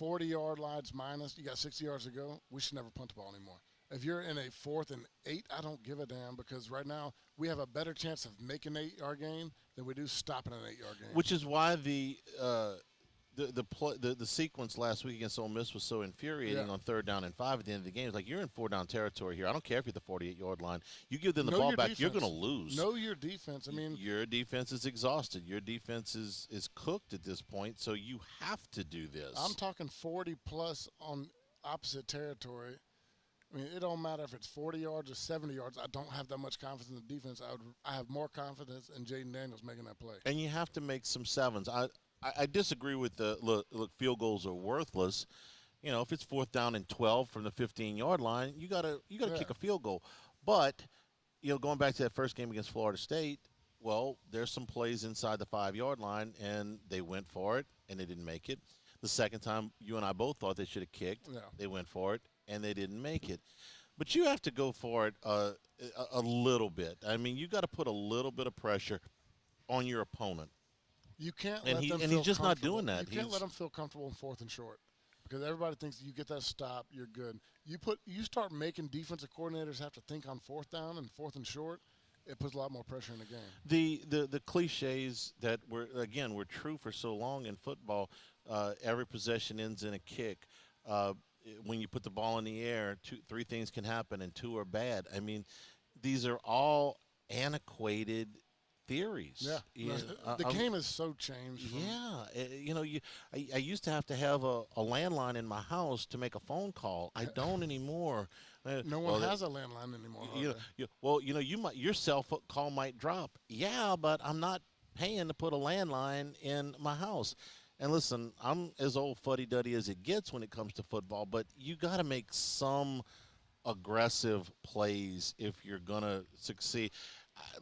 40-yard lines minus, you got 60 yards to go, we should never punt the ball anymore. If you're in a 4th and 8, I don't give a damn because right now we have a better chance of making an 8-yard gain than we do stopping an 8-yard gain. Which is why the sequence last week against Ole Miss was so infuriating on 3rd down and 5 at the end of the game. It's like you're in 4-down territory here. I don't care if you're the 48-yard line. You give them the ball back, you're going to lose. Know your defense. I mean, your defense is exhausted. Your defense is cooked at this point, so you have to do this. I'm talking 40-plus on opposite territory. I mean, it don't matter if it's 40 yards or 70 yards. I don't have that much confidence in the defense. I have more confidence in Jaden Daniels making that play. And you have to make some 7s. I disagree with the look. Field goals are worthless. You know, if it's 4th down and 12 from the 15-yard line, you gotta kick a field goal. But going back to that first game against Florida State, well, there's some plays inside the 5-yard line, and they went for it, and they didn't make it. The second time, you and I both thought they should have kicked. Yeah. They went for it, and they didn't make it. But you have to go for it a little bit. I mean, you got to put a little bit of pressure on your opponent. You can't and let them and feel he's just not comfortable. doing that. You can't let them feel comfortable in 4th and short because everybody thinks you get that stop, you're good. You start making defensive coordinators have to think on 4th down and 4th and short. It puts a lot more pressure in the game. The cliches that were true for so long in football. Every possession ends in a kick. When you put the ball in the air, 3 things can happen, and 2 are bad. I mean, these are all antiquated theories. Yeah, the game has so changed. I used to have a landline in my house to make a phone call. I don't anymore. No one has a landline anymore. Your cell phone call might drop. Yeah, but I'm not paying to put a landline in my house. And listen, I'm as old fuddy-duddy as it gets when it comes to football, but you got to make some aggressive plays if you're going to succeed.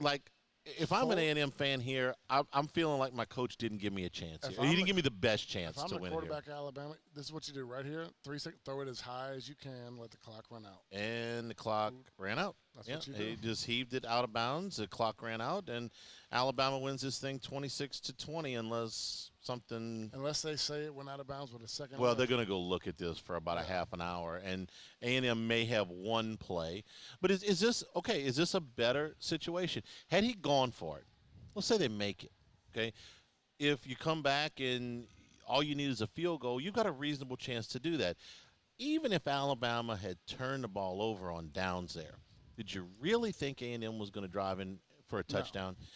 Like, if I'm an A&M fan here, I'm feeling like my coach didn't give me a chance here. He didn't give me the best chance to win here. If I'm a quarterback at Alabama, this is what you do right here. 3 seconds, throw it as high as you can, let the clock run out. And the clock ran out. That's what you do. He just heaved it out of bounds. The clock ran out, and Alabama wins this thing 26-20 unless they say it went out of bounds with a second. Well, they're going to go look at this for about a half an hour, and A&M may have one play. But is this okay? Is this a better situation? Had he gone for it, let's say they make it, okay? If you come back and all you need is a field goal, you've got a reasonable chance to do that. Even if Alabama had turned the ball over on downs there, did you really think A&M was going to drive in for a touchdown? No.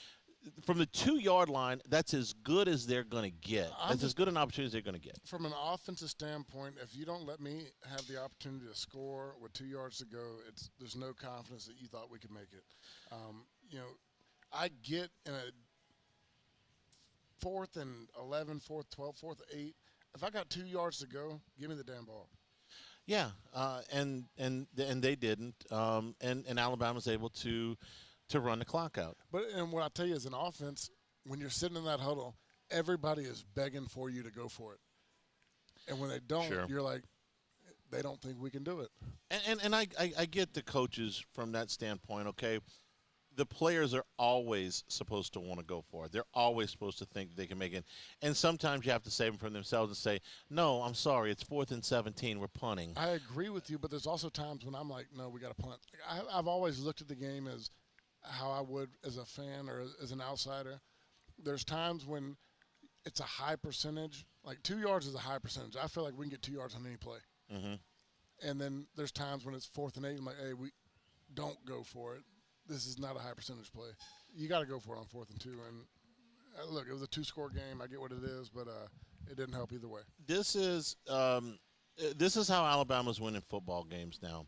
From the 2-yard line, that's as good as they're going to get. That's as good an opportunity as they're going to get. From an offensive standpoint, if you don't let me have the opportunity to score with 2 yards to go, there's no confidence that you thought we could make it. I get in a 4th and 11, 4th, 12, 4th, 8. If I got 2 yards to go, give me the damn ball. Yeah, and they didn't, and Alabama's able to run the clock out. And what I tell you is, an offense, when you're sitting in that huddle, everybody is begging for you to go for it. And when they don't, you're like, they don't think we can do it. And I get the coaches from that standpoint, okay? The players are always supposed to want to go for it. They're always supposed to think they can make it. And sometimes you have to save them from themselves and say, no, I'm sorry, it's 4th and 17, we're punting. I agree with you, but there's also times when I'm like, no, we got to punt. I've always looked at the game as how I would as a fan or as an outsider. There's times when it's a high percentage. Like 2 yards is a high percentage. I feel like we can get 2 yards on any play. Mm-hmm. And then there's times when it's 4th and 8. I'm like, hey, we don't go for it. This is not a high percentage play. You got to go for it on 4th and 2. And look, it was a 2-score game. I get what it is, but it didn't help either way. This is This is how Alabama's winning football games now,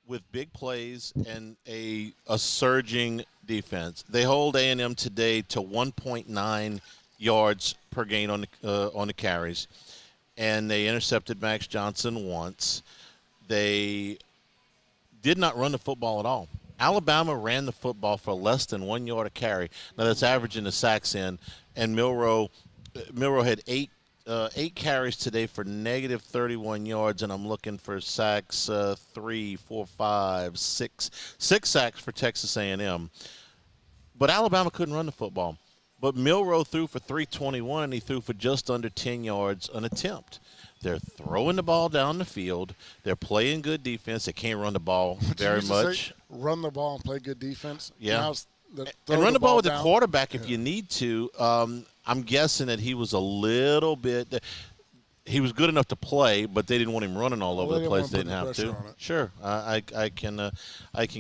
with big plays and a surging defense. They hold A&M today to 1.9 yards per gain on the carries, and they intercepted Max Johnson once. They did not run the football at all. Alabama ran the football for less than 1 yard a carry. Now that's averaging the sacks in, and Milroe had eight carries today for negative 31 yards, and I'm looking for sacks 3, 4, 5, 6 sacks for Texas A&M. But Alabama couldn't run the football. But Milroe threw for 321, and he threw for just under 10 yards an attempt. They're throwing the ball down the field. They're playing good defense. They can't run the ball very much. Run the ball and play good defense. Yeah. And run the ball with the quarterback if you need to. I'm guessing that he was a little bit he was good enough to play, but they didn't want him running all over the place. They didn't have to. Sure. I can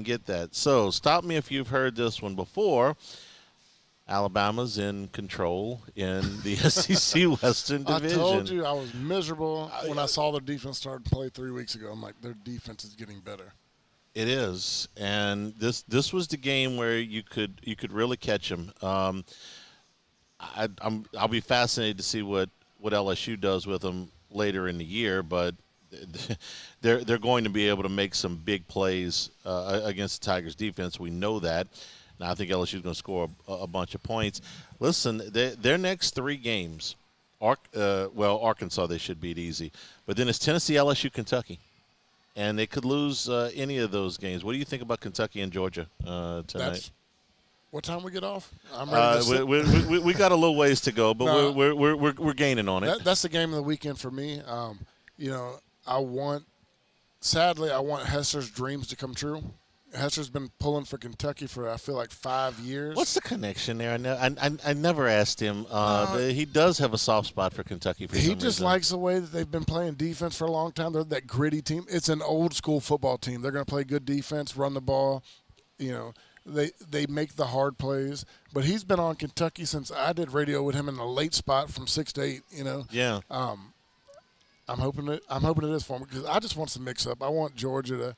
get that. So stop me if you've heard this one before. Alabama's in control in the SEC Western Division. I told you I was miserable when I saw their defense start to play 3 weeks ago. I'm like, their defense is getting better. It is, and this was the game where you could really catch them. I'll be fascinated to see what LSU does with them later in the year, but they're going to be able to make some big plays against the Tigers' defense. We know that. Now, I think LSU is going to score a bunch of points. Listen, their next 3 games, Arkansas they should beat easy. But then it's Tennessee, LSU, Kentucky. And they could lose any of those games. What do you think about Kentucky and Georgia tonight? What time we get off? I'm ready we got a little ways to go, but we're gaining on it. That's the game of the weekend for me. I want Hester's dreams to come true. Hester's been pulling for Kentucky for, I feel like, 5 years. What's the connection there? I never asked him. He does have a soft spot for Kentucky for some reason. He just likes the way that they've been playing defense for a long time. They're that gritty team. It's an old-school football team. They're going to play good defense, run the ball. They make the hard plays. But he's been on Kentucky since I did radio with him in the late spot from 6 to 8, Yeah. I'm hoping it is for him because I just want some mix-up. I want Georgia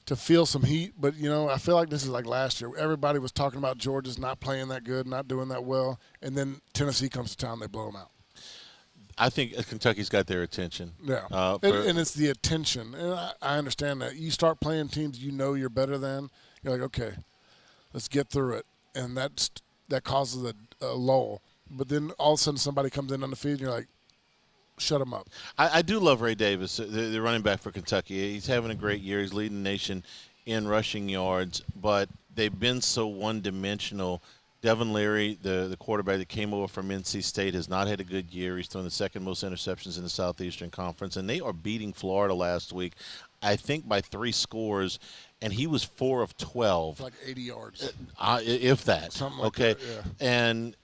to feel some heat, but I feel like this is like last year. Everybody was talking about Georgia's not playing that good, not doing that well, and then Tennessee comes to town, they blow them out. I think Kentucky's got their attention. Yeah, and it's the attention, and I understand that. You start playing teams you're better than, you're like, okay, let's get through it, and that causes a lull. But then all of a sudden somebody comes in on the field, and you're like, shut him up. I do love Ray Davis, the running back for Kentucky. He's having a great year. He's leading the nation in rushing yards, but they've been so one-dimensional. Devin Leary, the quarterback that came over from NC State, has not had a good year. He's thrown the second most interceptions in the Southeastern Conference, and they are beating Florida last week, I think by 3 scores, and he was 4 of 12. For like 80 yards. If that. Something like that, yeah. And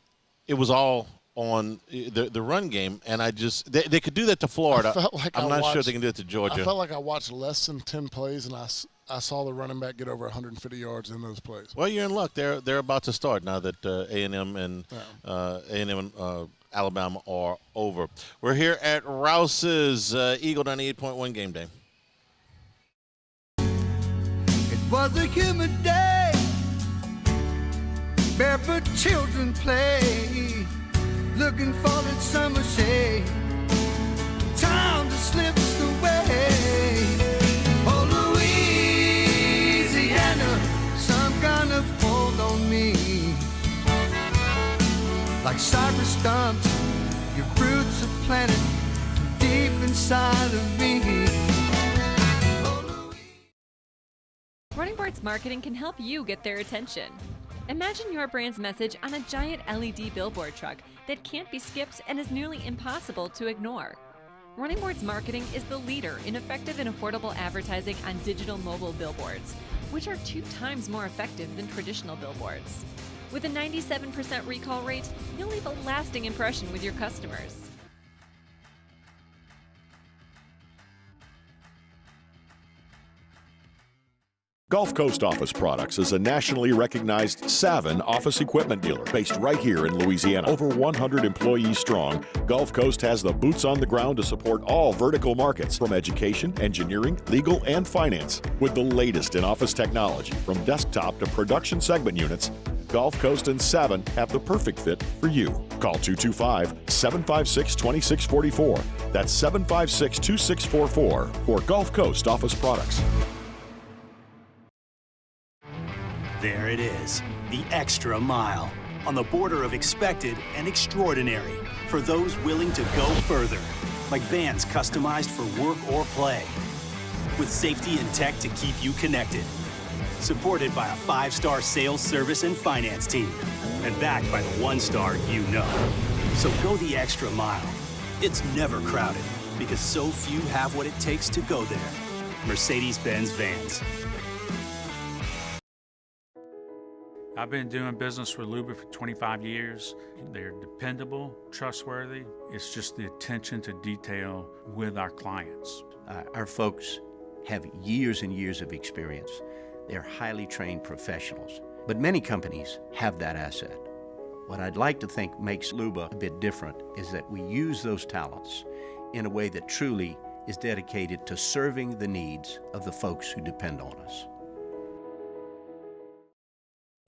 it was all on the run game, and they could do that to Florida. I'm not sure they can do it to Georgia. I felt like I watched less than 10 plays, and I saw the running back get over 150 yards in those plays. Well, you're in luck. They're about to start now that A&M and Alabama are over. We're here at Rouse's Eagle 98.1 Game Day. It was a humid day, barefoot children play, looking for that summer shade. Time just slips away. Oh, Louisiana, some kind of hold on me. Like cypress stumps, your roots are planted deep inside of me. Running Boards Marketing can help you get their attention. Imagine your brand's message on a giant LED billboard truck that can't be skipped and is nearly impossible to ignore. Running Boards Marketing is the leader in effective and affordable advertising on digital mobile billboards, which are 2 times more effective than traditional billboards. With a 97% recall rate, you'll leave a lasting impression with your customers. Gulf Coast Office Products is a nationally recognized Savin office equipment dealer based right here in Louisiana. Over 100 employees strong, Gulf Coast has the boots on the ground to support all vertical markets from education, engineering, legal, and finance. With the latest in office technology from desktop to production segment units, Gulf Coast and Savin have the perfect fit for you. Call 225-756-2644. That's 756-2644 for Gulf Coast Office Products. There it is, the extra mile, on the border of expected and extraordinary for those willing to go further, like vans customized for work or play, with safety and tech to keep you connected, supported by a 5-star sales, service, and finance team, and backed by the 1-star you know. So go the extra mile. It's never crowded, because so few have what it takes to go there. Mercedes-Benz Vans. I've been doing business with Luba for 25 years. They're dependable, trustworthy. It's just the attention to detail with our clients. Our folks have years and years of experience. They're highly trained professionals, but many companies have that asset. What I'd like to think makes Luba a bit different is that we use those talents in a way that truly is dedicated to serving the needs of the folks who depend on us.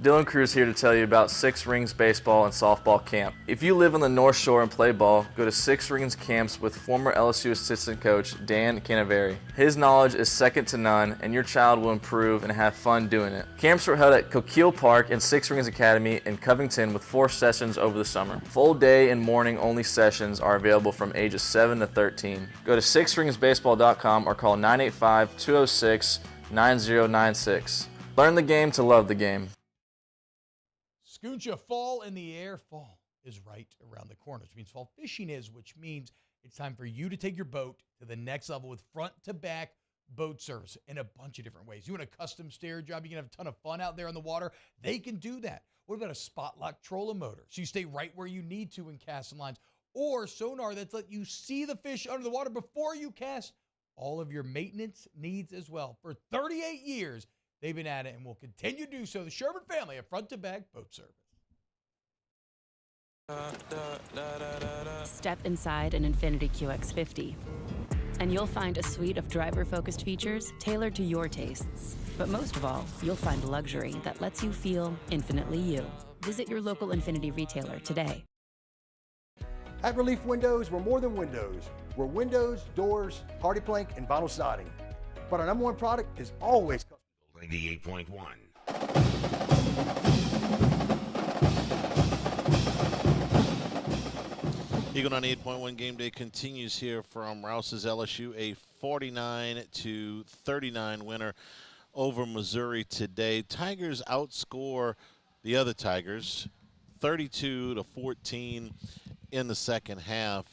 Dylan Cruz here to tell you about Six Rings Baseball and Softball Camp. If you live on the North Shore and play ball, go to Six Rings Camps with former LSU assistant coach Dan Canaveri. His knowledge is second to none, and your child will improve and have fun doing it. Camps were held at Coquille Park and Six Rings Academy in Covington with 4 sessions over the summer. Full day and morning only sessions are available from ages 7 to 13. Go to sixringsbaseball.com or call 985-206-9096. Learn the game to love the game. Scooncha, fall in the air. Fall is right around the corner, which means fall fishing is, which means it's time for you to take your boat to the next level with front-to-back boat service in a bunch of different ways. You want a custom stair job, you can have a ton of fun out there on the water. They can do that. What about a spot lock trolling motor? So you stay right where you need to in casting lines. Or sonar that's let you see the fish under the water before you cast. All of your maintenance needs as well. For 38 years, they've been at it and will continue to do so. The Sherman family of front-to-back boat service. Step inside an Infiniti QX50, and you'll find a suite of driver-focused features tailored to your tastes. But most of all, you'll find luxury that lets you feel infinitely you. Visit your local Infiniti retailer today. At Relief Windows, we're more than windows. We're windows, doors, hardy plank, and vinyl siding. But our #1 product is always 98.1. Eagle 98.1 Game Day continues here from Rouse's LSU, a 49-39 winner over Missouri today. Tigers outscore the other Tigers 32-14 in the second half.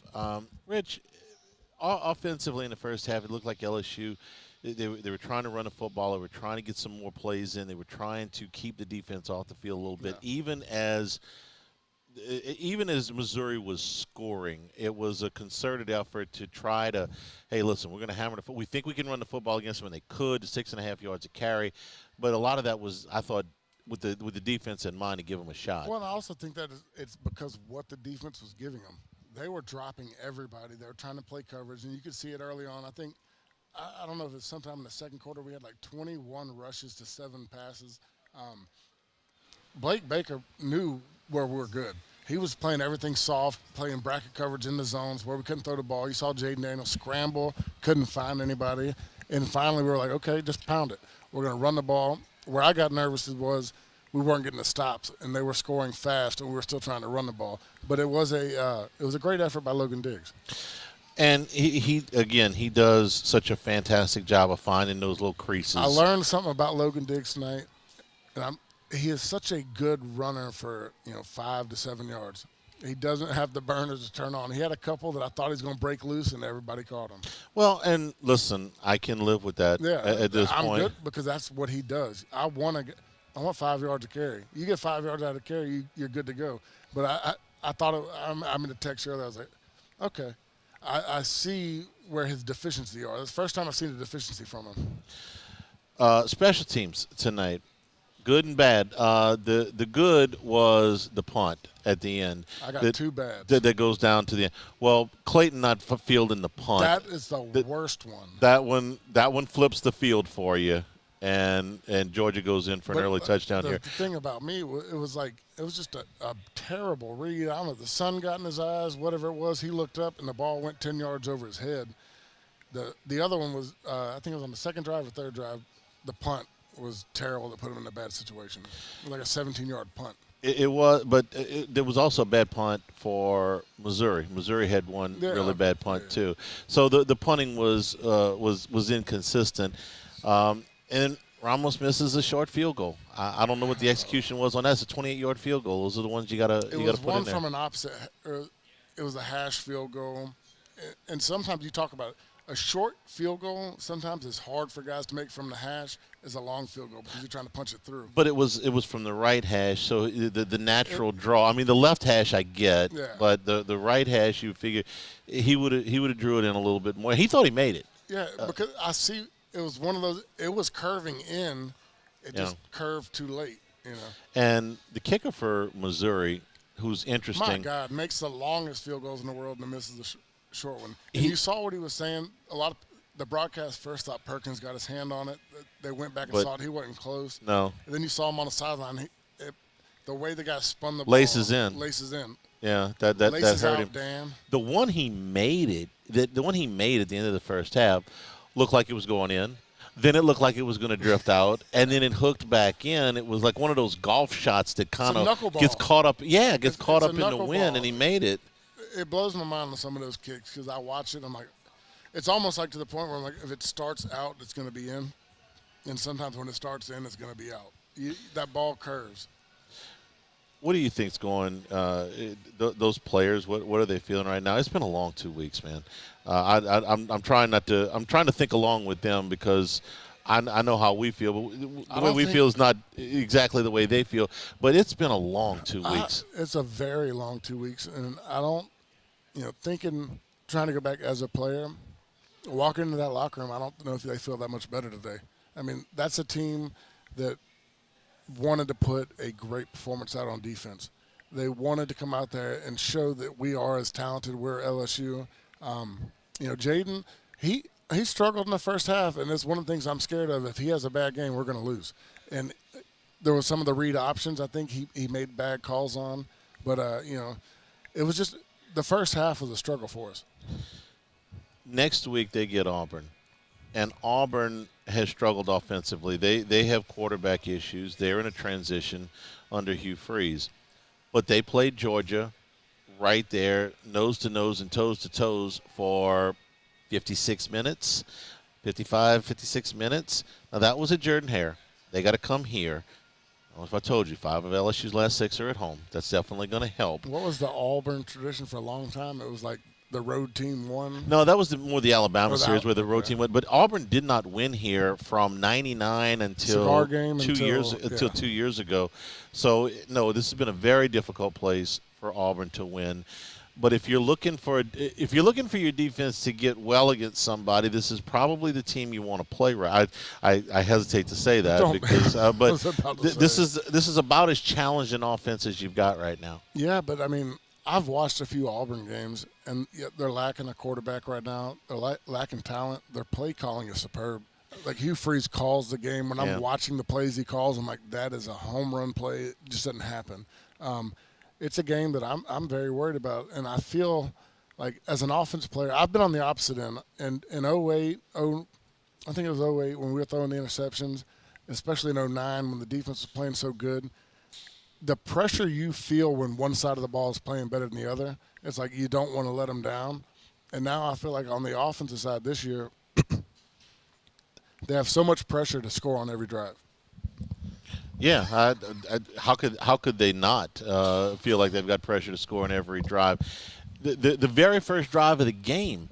Rich, offensively in the first half, it looked like LSU, they were trying to run the football. They were trying to get some more plays in. They were trying to keep the defense off the field a little bit. Even as Missouri was scoring, it was a concerted effort to try to, hey, listen, we're going to hammer the football. We think we can run the football against them, and they could, 6.5 yards a carry. But a lot of that was, I thought, with the defense in mind to give them a shot. Well, I also think that it's because of what the defense was giving them. They were dropping everybody. They were trying to play coverage, and you could see it early on. I think, I don't know if it's sometime in the second quarter, we had like 21 rushes to 7 passes. Blake Baker knew where we were good. He was playing everything soft, playing bracket coverage in the zones where we couldn't throw the ball. You saw Jaden Daniels scramble, couldn't find anybody. And finally we were like, okay, just pound it. We're going to run the ball. Where I got nervous was we weren't getting the stops, and they were scoring fast, and we were still trying to run the ball. But it was a great effort by Logan Diggs. And he does such a fantastic job of finding those little creases. I learned something about Logan Diggs tonight, and he is such a good runner for 5 to 7 yards. He doesn't have the burners to turn on. He had a couple that I thought he was going to break loose, and everybody caught him. Well, and listen, I can live with that at this point. I'm good because that's what he does. I want 5 yards of carry. You get 5 yards out of carry, you're good to go. But I thought I'm in the text earlier. I was like, okay, I see where his deficiency are. That's the first time I've seen a deficiency from him. Special teams tonight, good and bad. The good was the punt at the end. I got two bads. That goes down to the end. Well, Clayton not fielding the punt. That is the worst one. That one flips the field for you, and Georgia goes in for an early touchdown here. The thing about me, it was just a terrible read. I don't know, the sun got in his eyes, whatever it was. He looked up, and the ball went 10 yards over his head. The other one was, I think it was on the second drive or third drive, the punt was terrible that put him in a bad situation. It was like a 17-yard punt. It was, but there was also a bad punt for Missouri. Missouri had one really bad punt too. So the punting was inconsistent, and Ramos misses a short field goal. I don't know what the execution was on that. It's a 28-yard field goal. Those are the ones you gotta put in there. It was one from an opposite. It was a hash field goal, and sometimes you talk about it. A short field goal sometimes is hard for guys to make from the hash as a long field goal because you're trying to punch it through. But it was from the right hash, so the natural draw. I mean, the left hash I get, but the right hash you figure he would have drew it in a little bit more. He thought he made it. Yeah, because I see it was one of those. It was curving in, it just curved too late, you know. And the kicker for Missouri, who's interesting. My God, makes the longest field goals in the world and misses the short one. And you saw what he was saying. A lot of the broadcast first thought Perkins got his hand on it. They went back and saw it. He wasn't close. No. And then you saw him on the sideline. The way the guy spun the ball. Laces in. Yeah, that hurt him. Dan. The one he made the one he made at the end of the first half looked like it was going in. Then it looked like it was going to drift out, and then it hooked back in. It was like one of those golf shots that kind of gets caught up. Yeah, gets caught up in the wind, and he made it. It blows my mind on some of those kicks because I watch it and I'm like, it's almost like to the point where I'm like, if it starts out, it's going to be in. And sometimes when it starts in, it's going to be out. That ball curves. What do you think's going? Those players, what are they feeling right now? It's been a long 2 weeks, man. I'm trying not to. I'm trying to think along with them because I know how we feel. But the way we feel is not exactly the way they feel. But it's been a long 2 weeks. It's a very long 2 weeks, and I don't. Trying to go back as a player, walking into that locker room, I don't know if they feel that much better today. I mean, that's a team that wanted to put a great performance out on defense. They wanted to come out there and show that we are as talented. We're LSU. Jaden, he struggled in the first half, and it's one of the things I'm scared of. If he has a bad game, we're going to lose. And there was some of the read options I think he made bad calls on. But, it was just – the first half was a struggle for us. Next week they get Auburn, and Auburn has struggled offensively. They have quarterback issues. They're in a transition under Hugh Freeze. But they played Georgia right there, nose to nose and toes to toes for 56 minutes, 55, 56 minutes. Now, that was at Jordan-Hare. They got to come here. I don't know if I told you, 5 of LSU's last 6 are at home. That's definitely going to help. What was the Auburn tradition for a long time? It was like the road team won? No, that was more the Alabama series where the road team went. But Auburn did not win here from 99 until Cigar game 2 years ago. So, no, this has been a very difficult place for Auburn to win. But if you're looking for your defense to get well against somebody, this is probably the team you want to play right. I hesitate to say that because this is about as challenged an offense as you've got right now. Yeah, but I mean, I've watched a few Auburn games, and they're lacking a quarterback right now. They're lacking talent. Their play calling is superb. Like Hugh Freeze calls the game. When I'm watching the plays he calls, I'm like, that is a home run play. It just doesn't happen. It's a game that I'm very worried about, and I feel like as an offensive player, I've been on the opposite end. And in 08, I think it was 08 when we were throwing the interceptions, especially in 09 when the defense was playing so good, the pressure you feel when one side of the ball is playing better than the other, it's like you don't want to let them down. And now I feel like on the offensive side this year, they have so much pressure to score on every drive. Yeah, how could they not feel like they've got pressure to score on every drive? The very first drive of the game,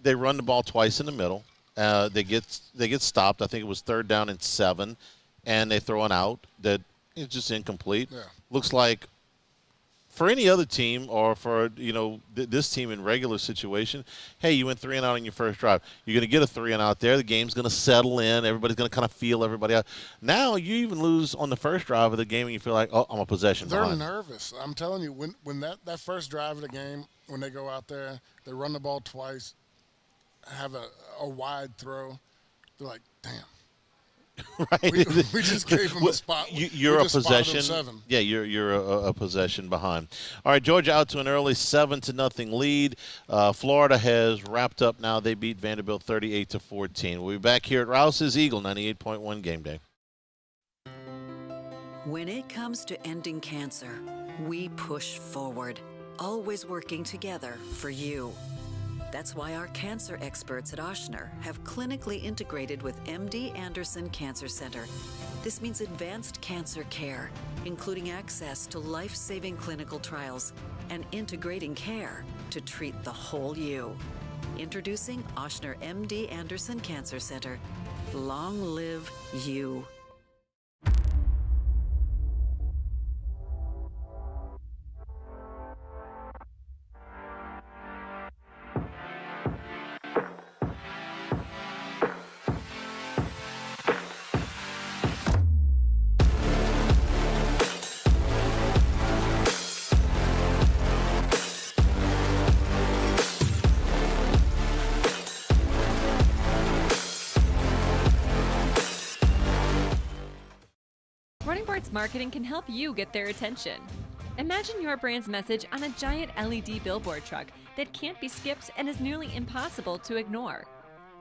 they run the ball twice in the middle. They get stopped. I think it was 3rd down and 7, and they throw an out that is just incomplete. Yeah. Looks like for any other team or for, this team in regular situation, hey, you went 3 and out on your first drive. You're going to get a 3 and out there. The game's going to settle in. Everybody's going to kind of feel everybody out. Now you even lose on the first drive of the game and you feel like, oh, I'm a possession They're behind. nervous. I'm telling you, when that first drive of the game, when they go out there, they run the ball twice, have a wide throw, they're like, damn. Right. We just gave them a spot. You're we a possession. 7. Yeah, you're a possession behind. All right, Georgia out to an early 7-0 lead. Florida has wrapped up now. They beat Vanderbilt 38-14. We'll be back here at Rouse's Eagle 98.1 Game Day. When it comes to ending cancer, we push forward, always working together for you. That's why our cancer experts at Ochsner have clinically integrated with MD Anderson Cancer Center. This means advanced cancer care, including access to life-saving clinical trials and integrating care to treat the whole you. Introducing Ochsner MD Anderson Cancer Center. Long live you. Running Boards Marketing can help you get their attention. Imagine your brand's message on a giant LED billboard truck that can't be skipped and is nearly impossible to ignore.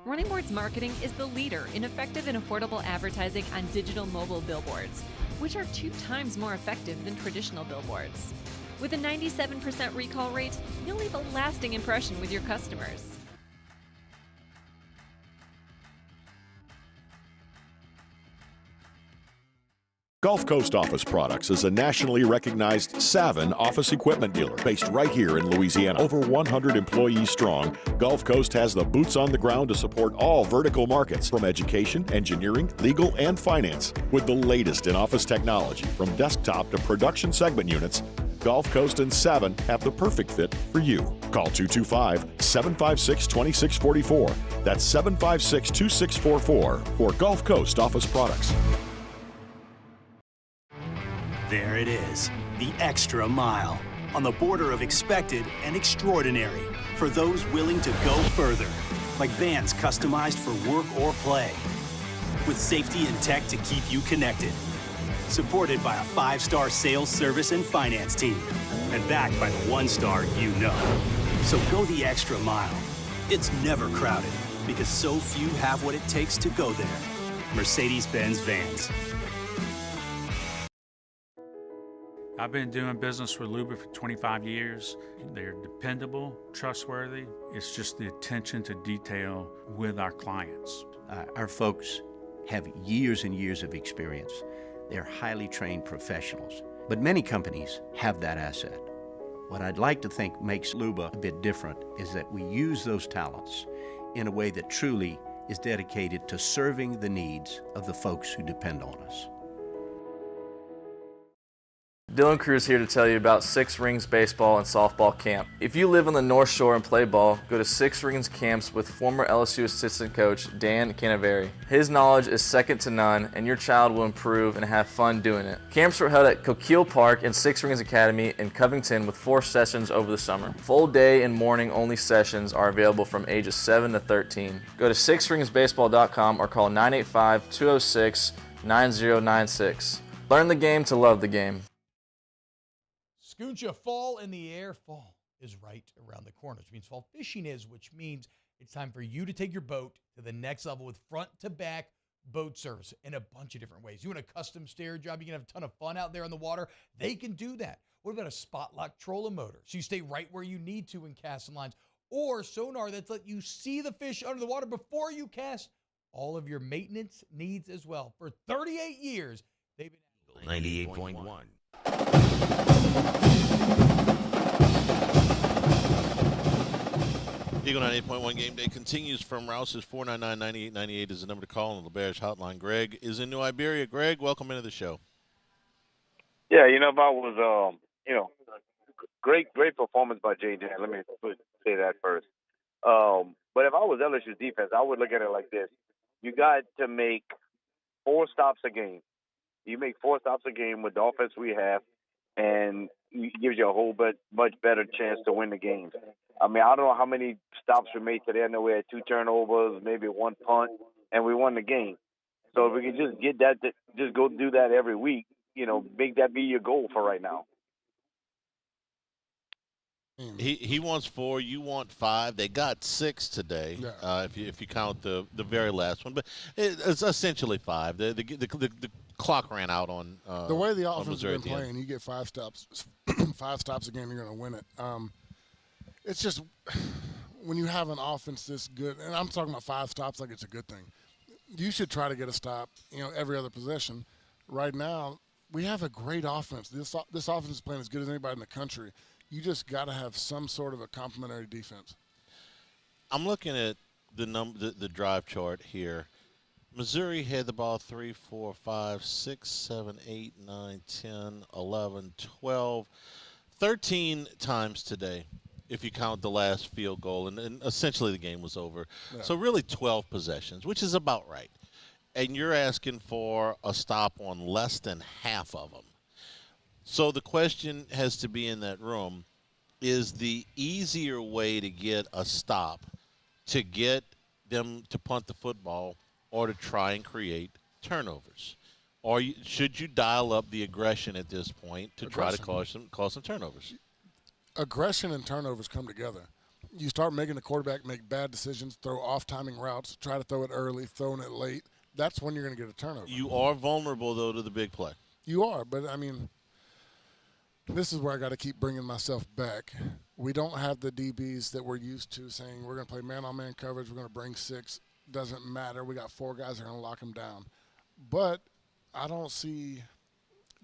Running Boards Marketing is the leader in effective and affordable advertising on digital mobile billboards, which are 2 times more effective than traditional billboards. With a 97% recall rate, you'll leave a lasting impression with your customers. Gulf Coast Office Products is a nationally recognized Savin office equipment dealer based right here in Louisiana. Over 100 employees strong, Gulf Coast has the boots on the ground to support all vertical markets, from education, engineering, legal, and finance. With the latest in office technology, from desktop to production segment units, Gulf Coast and Savin have the perfect fit for you. Call 225-756-2644. That's 756-2644 for Gulf Coast Office Products. There it is, the extra mile, on the border of expected and extraordinary, for those willing to go further, like vans customized for work or play, with safety and tech to keep you connected, supported by a 5-star sales, service, and finance team, and backed by the 1-star you know. So go the extra mile. It's never crowded, because so few have what it takes to go there. Mercedes-Benz Vans. I've been doing business with Luba for 25 years. They're dependable, trustworthy. It's just the attention to detail with our clients. Our folks have years and years of experience. They're highly trained professionals. But many companies have that asset. What I'd like to think makes Luba a bit different is that we use those talents in a way that truly is dedicated to serving the needs of the folks who depend on us. Dylan Cruz here to tell you about Six Rings Baseball and Softball Camp. If you live on the North Shore and play ball, go to Six Rings Camps with former LSU assistant coach Dan Canaveri. His knowledge is second to none, and your child will improve and have fun doing it. Camps were held at Coquille Park and Six Rings Academy in Covington with 4 sessions over the summer. Full day and morning only sessions are available from ages 7 to 13. Go to sixringsbaseball.com or call 985-206-9096. Learn the game to love the game. Scooncha, fall in the air. Fall is right around the corner, which means fall fishing is, which means it's time for you to take your boat to the next level with front-to-back boat service in a bunch of different ways. You want a custom stair job, you can have a ton of fun out there on the water. They can do that. What about a spot lock trolling motor? So you stay right where you need to in casting lines. Or sonar that's let you see the fish under the water before you cast. All of your maintenance needs as well. For 38 years, they've been 98.1. Eagle 98.1 Game Day continues from Rouse's. 499-9898 is the number to call on the Bears hotline. Greg is in New Iberia. Greg, welcome into the show. Yeah, if I was, great performance by Jaden Daniels. Let me say that first. But if I was LSU's defense, I would look at it like this. You got to make 4 stops a game. You make 4 stops a game with the offense we have, and it gives you a whole much better chance to win the game. I mean, I don't know how many stops we made today. I know we had 2 turnovers, maybe 1 punt, and we won the game. So if we can just get that, just go do that every week, make that be your goal for right now. He wants 4, you want 5. They got 6 today, if you count the very last one. But it's essentially 5. The clock ran out on the way the offense Missouri has been playing. You get 5 stops, 5 stops a game, you're going to win it. It's just when you have an offense this good, and I'm talking about 5 stops like it's a good thing. You should try to get a stop, every other possession. Right now, we have a great offense. This offense is playing as good as anybody in the country. You just got to have some sort of a complementary defense. I'm looking at the drive chart here. Missouri had the ball 3, 4, 5, 6, 7, 8, 9, 10, 11, 12, 13 times today, if you count the last field goal, and essentially the game was over. Yeah. So really 12 possessions, which is about right. And you're asking for a stop on less than half of them. So the question has to be in that room, is the easier way to get a stop to get them to punt the football or to try and create turnovers? Or should you dial up the aggression at this point to try to cause some turnovers? Aggression and turnovers come together. You start making the quarterback make bad decisions, throw off-timing routes, try to throw it early, throwing it late. That's when you're going to get a turnover. You are vulnerable, though, to the big play. You are, but, I mean, this is where I got to keep bringing myself back. We don't have the DBs that we're used to saying we're going to play man-on-man coverage, we're going to bring 6. Doesn't matter. We got 4 guys that are going to lock them down. But I don't see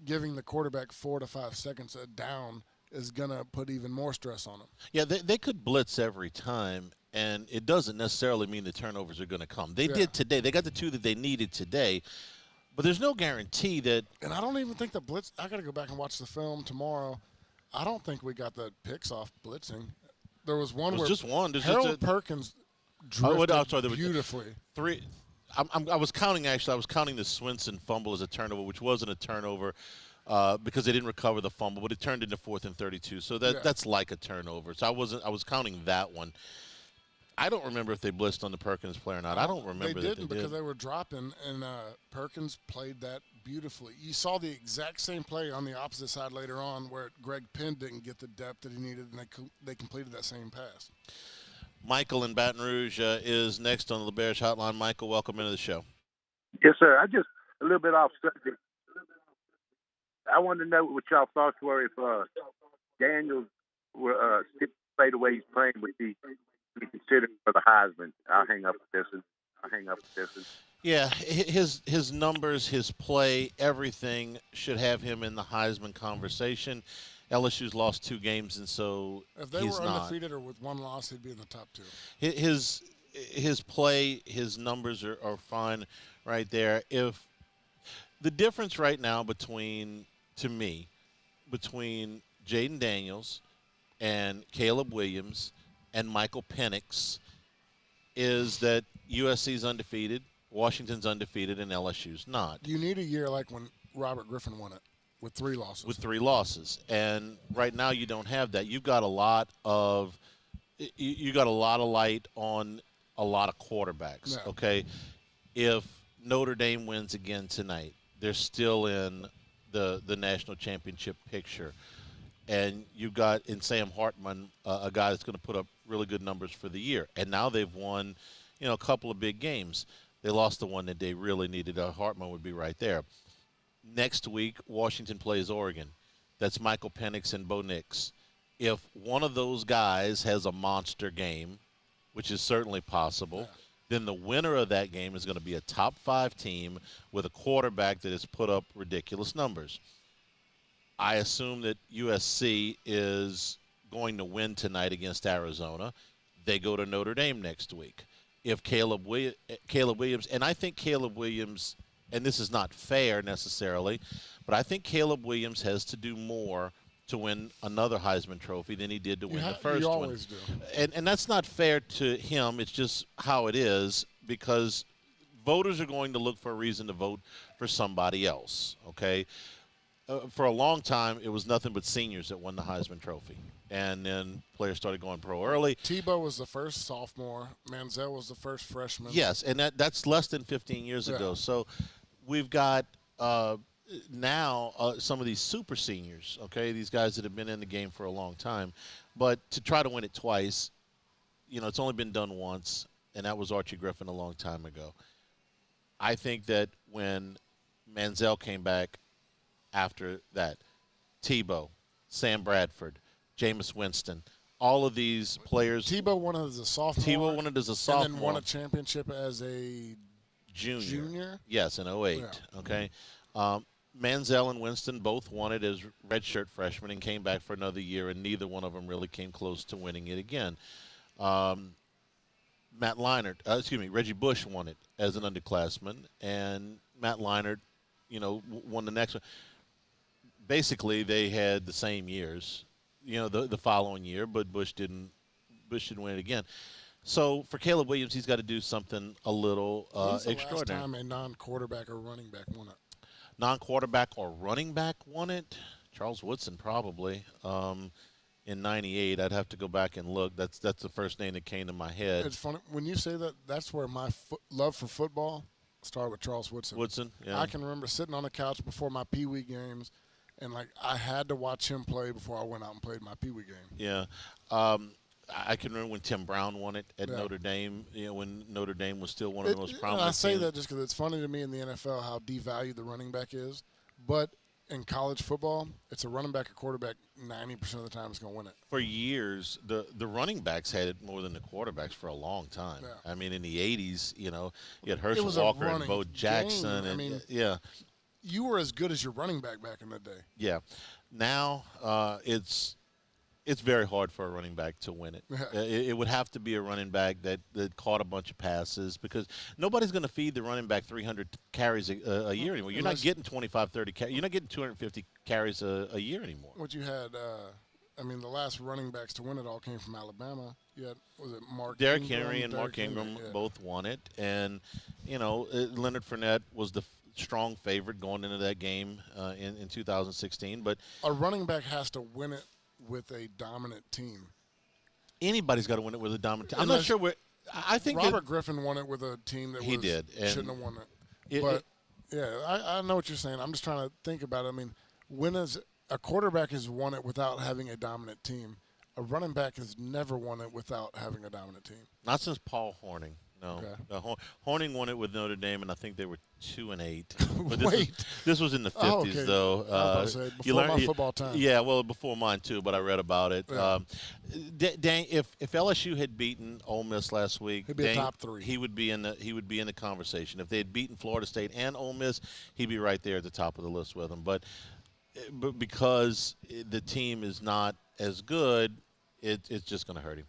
giving the quarterback 4 to 5 seconds a down is going to put even more stress on them. Yeah, they could blitz every time, and it doesn't necessarily mean the turnovers are going to come. They did today. They got the 2 that they needed today. But there's no guarantee that – and I don't even think the blitz – I got to go back and watch the film tomorrow. I don't think we got the picks off blitzing. There was one where just one. Harold Perkins drifted beautifully. 3 – I was counting, actually. I was counting the Swinson fumble as a turnover, which wasn't a turnover because they didn't recover the fumble, but it turned into 4th and 32. So that's like a turnover. So I was counting that one. I don't remember if they blitzed on the Perkins play or not. I don't remember. They didn't because they were dropping, and Perkins played that beautifully. You saw the exact same play on the opposite side later on where Greg Penn didn't get the depth that he needed, and they completed that same pass. Michael in Baton Rouge is next on the LeBear's Hotline. Michael, welcome into the show. Yes, sir. I just a little bit off subject. I wanted to know what y'all thoughts were if Daniels were play the way he's playing would be considered for the Heisman. I'll hang up with this one. Yeah, his numbers, his play, everything should have him in the Heisman conversation. LSU's lost 2 games, and so if they were undefeated or with 1 loss, he'd be in the top 2. His play, his numbers are fine right there. If the difference right now between Jaden Daniels and Caleb Williams and Michael Penix is that USC's undefeated, Washington's undefeated, and LSU's not. You need a year like when Robert Griffin won it with 3 losses. With 3 losses, and right now you don't have that. You've got a lot of light on a lot of quarterbacks. Yeah. Okay, if Notre Dame wins again tonight, they're still in the national championship picture. And you've got in Sam Hartman a guy that's going to put up really good numbers for the year. And now they've won, a couple of big games. They lost the one that they really needed. Hartman would be right there. Next week, Washington plays Oregon. That's Michael Penix and Bo Nix. If one of those guys has a monster game, which is certainly possible, then the winner of that game is going to be a top 5 team with a quarterback that has put up ridiculous numbers. I assume that USC is going to win tonight against Arizona. They go to Notre Dame next week. If Caleb Williams, and I think Caleb Williams, and this is not fair necessarily, but I think Caleb Williams has to do more to win another Heisman Trophy than he did to win the first you one. always do. And that's not fair to him. It's just how it is, because voters are going to look for a reason to vote for somebody else, okay? For a long time, it was nothing but seniors that won the Heisman Trophy. And then players started going pro early. Tebow was the first sophomore. Manziel was the first freshman. Yes, and that's less than 15 years ago. So we've got now some of these super seniors, okay, these guys that have been in the game for a long time. But to try to win it twice, it's only been done once, and that was Archie Griffin a long time ago. I think that when Manziel came back after that, Tebow, Sam Bradford, Jameis Winston, all of these players. Tebow won it as a sophomore. Tebow won it as a sophomore. And then won a championship as a junior? Yes, in 08. Yeah. Okay. Manziel and Winston both won it as redshirt freshmen and came back for another year, and neither one of them really came close to winning it again. Reggie Bush won it as an underclassman, and Matt Leinart, won the next one. Basically, they had the same years, the following year, but Bush didn't win it again. So for Caleb Williams, he's got to do something a little extraordinary. When's the last time a non-quarterback or running back won it? Non-quarterback or running back won it? Charles Woodson probably. In '98, I'd have to go back and look. That's the first name that came to my head. It's funny when you say that. That's where my love for football started with Charles Woodson. Woodson, yeah. I can remember sitting on the couch before my Pee Wee games, and I had to watch him play before I went out and played my Pee Wee game. Yeah, I can remember when Tim Brown won it at Notre Dame. When Notre Dame was still one of the most prominent. I say teams. that just because it's funny to me in the NFL how devalued the running back is, but in college football, it's a running back or quarterback 90% of the time is going to win it. For years, the running backs had it more than the quarterbacks for a long time. Yeah. I mean, in the 80s, you had Herschel Walker and Bo Jackson. And, you were as good as your running back in the day. Yeah. Now it's very hard for a running back to win it. It would have to be a running back that caught a bunch of passes, because nobody's going to feed the running back 300 carries a year anymore. You're not getting 25, 30 carries. You're not getting 250 carries a year anymore. What you had, the last running backs to win it all came from Alabama. You had, was it Derrick Henry and Mark Ingram both won it. And, Leonard Fournette was the strong favorite going into that game in 2016. But a running back has to win it with a dominant team. Anybody's got to win it with a dominant team. I'm not sure I think Robert Griffin won it with a team that shouldn't have won it. I know what you're saying. I'm just trying to think about it. I mean, a quarterback has won it without having a dominant team. A running back has never won it without having a dominant team. Not since Paul Hornung. No. Okay. Hornung won it with Notre Dame, and I think they were 2-8. But this was in the 50s, though. I was about to say, before my football time. Yeah, well, before mine too, but I read about it. Yeah. If LSU had beaten Ole Miss last week, he'd be a top 3. He would be in the conversation. If they had beaten Florida State and Ole Miss, he'd be right there at the top of the list with them. But because the team is not as good, it's just going to hurt him.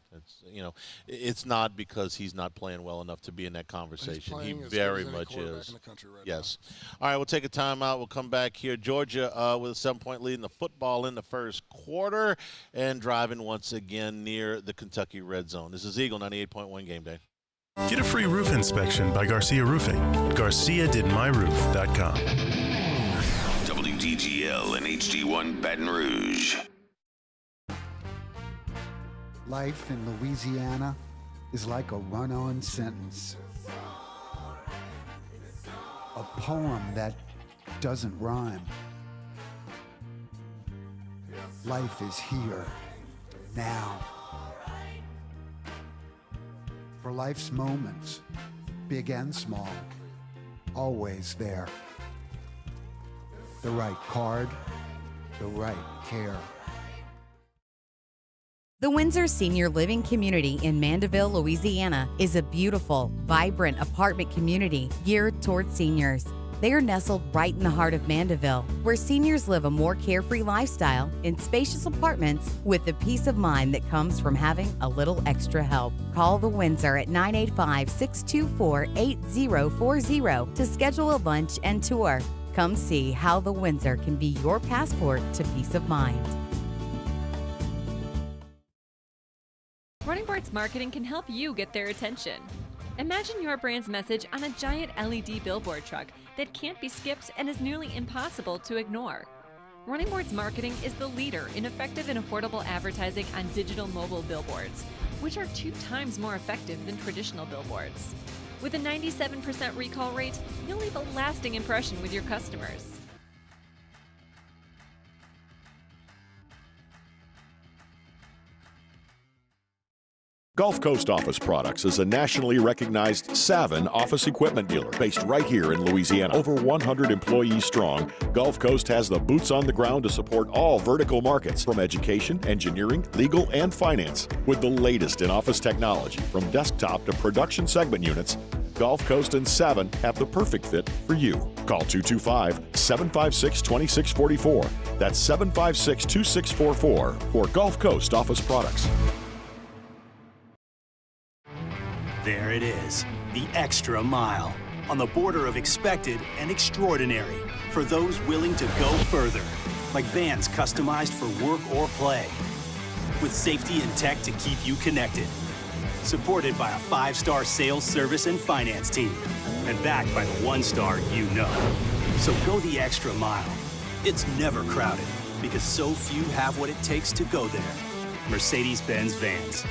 It's not because he's not playing well enough to be in that conversation. He very much is. In the country right yes. All right, we'll take a timeout. We'll come back here. Georgia with a 7-point lead in the football in the first quarter and driving once again near the Kentucky red zone. This is Eagle 98.1 Game Day. Get a free roof inspection by Garcia Roofing. GarciaDidMyRoof.com. WDGL and HD1 Baton Rouge. Life in Louisiana is like a run-on sentence. A poem that doesn't rhyme. Life is here, now. For life's moments, big and small, always there. The right card, the right care. The Windsor Senior Living Community in Mandeville, Louisiana is a beautiful, vibrant apartment community geared towards seniors. They are nestled right in the heart of Mandeville, where seniors live a more carefree lifestyle in spacious apartments with the peace of mind that comes from having a little extra help. Call the Windsor at 985-624-8040 to schedule a lunch and tour. Come see how the Windsor can be your passport to peace of mind. Sports marketing can help you get their attention. Imagine your brand's message on a giant LED billboard truck that can't be skipped and is nearly impossible to ignore. Running Boards Marketing is the leader in effective and affordable advertising on digital mobile billboards, which are 2 times more effective than traditional billboards. With a 97% recall rate, you'll leave a lasting impression with your customers. Gulf Coast Office Products is a nationally recognized Savin office equipment dealer based right here in Louisiana. Over 100 employees strong, Gulf Coast has the boots on the ground to support all vertical markets, from education, engineering, legal, and finance. With the latest in office technology, from desktop to production segment units, Gulf Coast and Savin have the perfect fit for you. Call 225-756-2644. That's 756-2644 for Gulf Coast Office Products. There it is, the extra mile, on the border of expected and extraordinary, for those willing to go further, like vans customized for work or play, with safety and tech to keep you connected, supported by a 5-star sales, service, and finance team, and backed by the 1-star you know. So go the extra mile. It's never crowded, because so few have what it takes to go there. Mercedes-Benz Vans.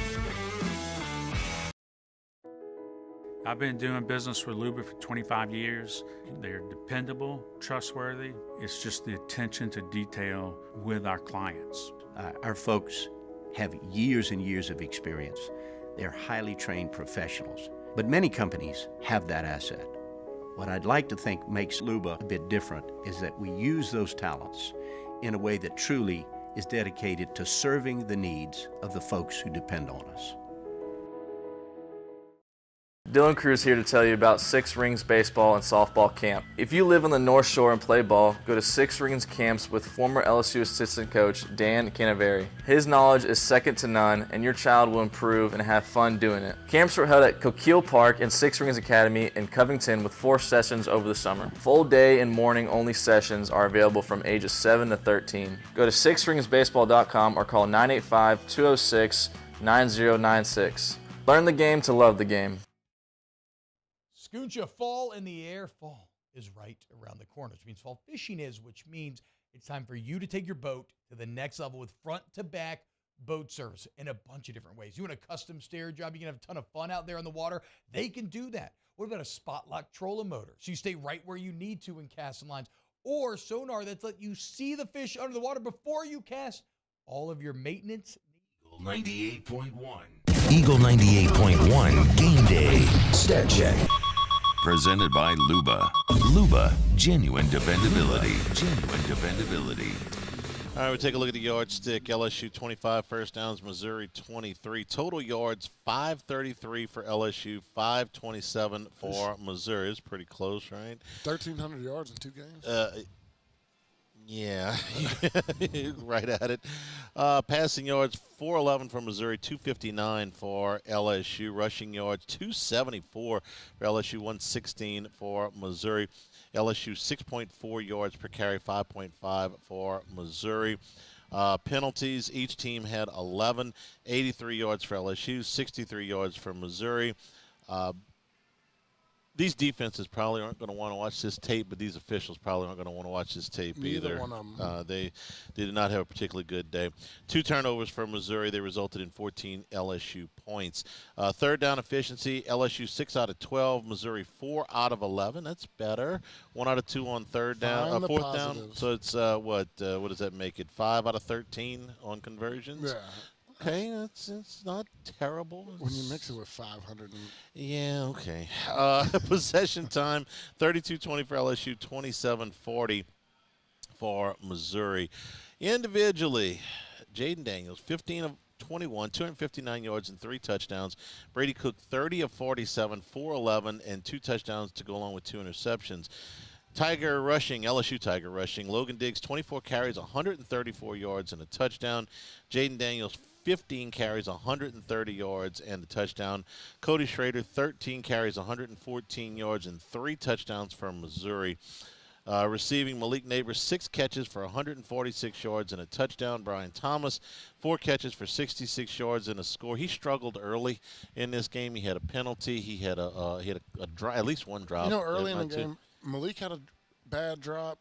I've been doing business with Luba for 25 years. They're dependable, trustworthy. It's just the attention to detail with our clients. Our folks have years and years of experience. They're highly trained professionals. But many companies have that asset. What I'd like to think makes Luba a bit different is that we use those talents in a way that truly is dedicated to serving the needs of the folks who depend on us. Dylan Cruz here to tell you about Six Rings Baseball and Softball Camp. If you live on the North Shore and play ball, go to Six Rings Camps with former LSU assistant coach Dan Canaveri. His knowledge is second to none, and your child will improve and have fun doing it. Camps were held at Coquille Park and Six Rings Academy in Covington with 4 sessions over the summer. Full day and morning only sessions are available from ages 7 to 13. Go to sixringsbaseball.com or call 985-206-9096. Learn the game to love the game. Scooncha, fall in the air. Fall is right around the corner, which means fall fishing is, which means it's time for you to take your boat to the next level with front-to-back boat service in a bunch of different ways. You want a custom stair job, you can have a ton of fun out there on the water, they can do that. What about a spot lock trolling motor? So you stay right where you need to in casting lines, or sonar that's let you see the fish under the water before you cast. All of your maintenance. 98.1. Eagle 98.1 Game Day. Stat check. Presented by Luba. Luba, genuine dependability. Genuine dependability. All right, we'll take a look at the yardstick. LSU 25 first downs, Missouri 23. Total yards 533 for LSU, 527 for Missouri. It's pretty close, right? 1,300 yards in 2 games. Yeah, right at it. Passing yards 411 for Missouri, 259 for LSU. Rushing yards 274 for LSU, 116 for Missouri. LSU 6.4 yards per carry, 5.5 for Missouri. Penalties, each team had 11, 83 yards for LSU, 63 yards for Missouri. These defenses probably aren't going to want to watch this tape, but these officials probably aren't going to want to watch this tape either. One of them. They did not have a particularly good day. 2 turnovers for Missouri. They resulted in 14 LSU points. Third down efficiency, LSU 6 out of 12, Missouri 4 out of 11. That's better. 1 out of 2 on third down, fourth down. So it's what does that make it? 5 out of 13 on conversions. Yeah. Okay, it's not terrible. When you mix it with 500. Yeah, okay. Possession time, 32-20 for LSU, 27-40 for Missouri. Individually, Jaden Daniels, 15 of 21, 259 yards and 3 touchdowns. Brady Cook, 30 of 47, 411, and 2 touchdowns to go along with 2 interceptions. Tiger rushing, LSU Tiger rushing. Logan Diggs, 24 carries, 134 yards and a touchdown. Jaden Daniels, 15 carries, 130 yards and a touchdown. Cody Schrader, 13 carries, 114 yards and 3 touchdowns from Missouri. Receiving, Malik Neighbors, 6 catches for 146 yards and a touchdown. Brian Thomas, 4 catches for 66 yards and a score. He struggled early in this game. He had a penalty. He had a at least one drop. Early in the game, Malik had a bad drop.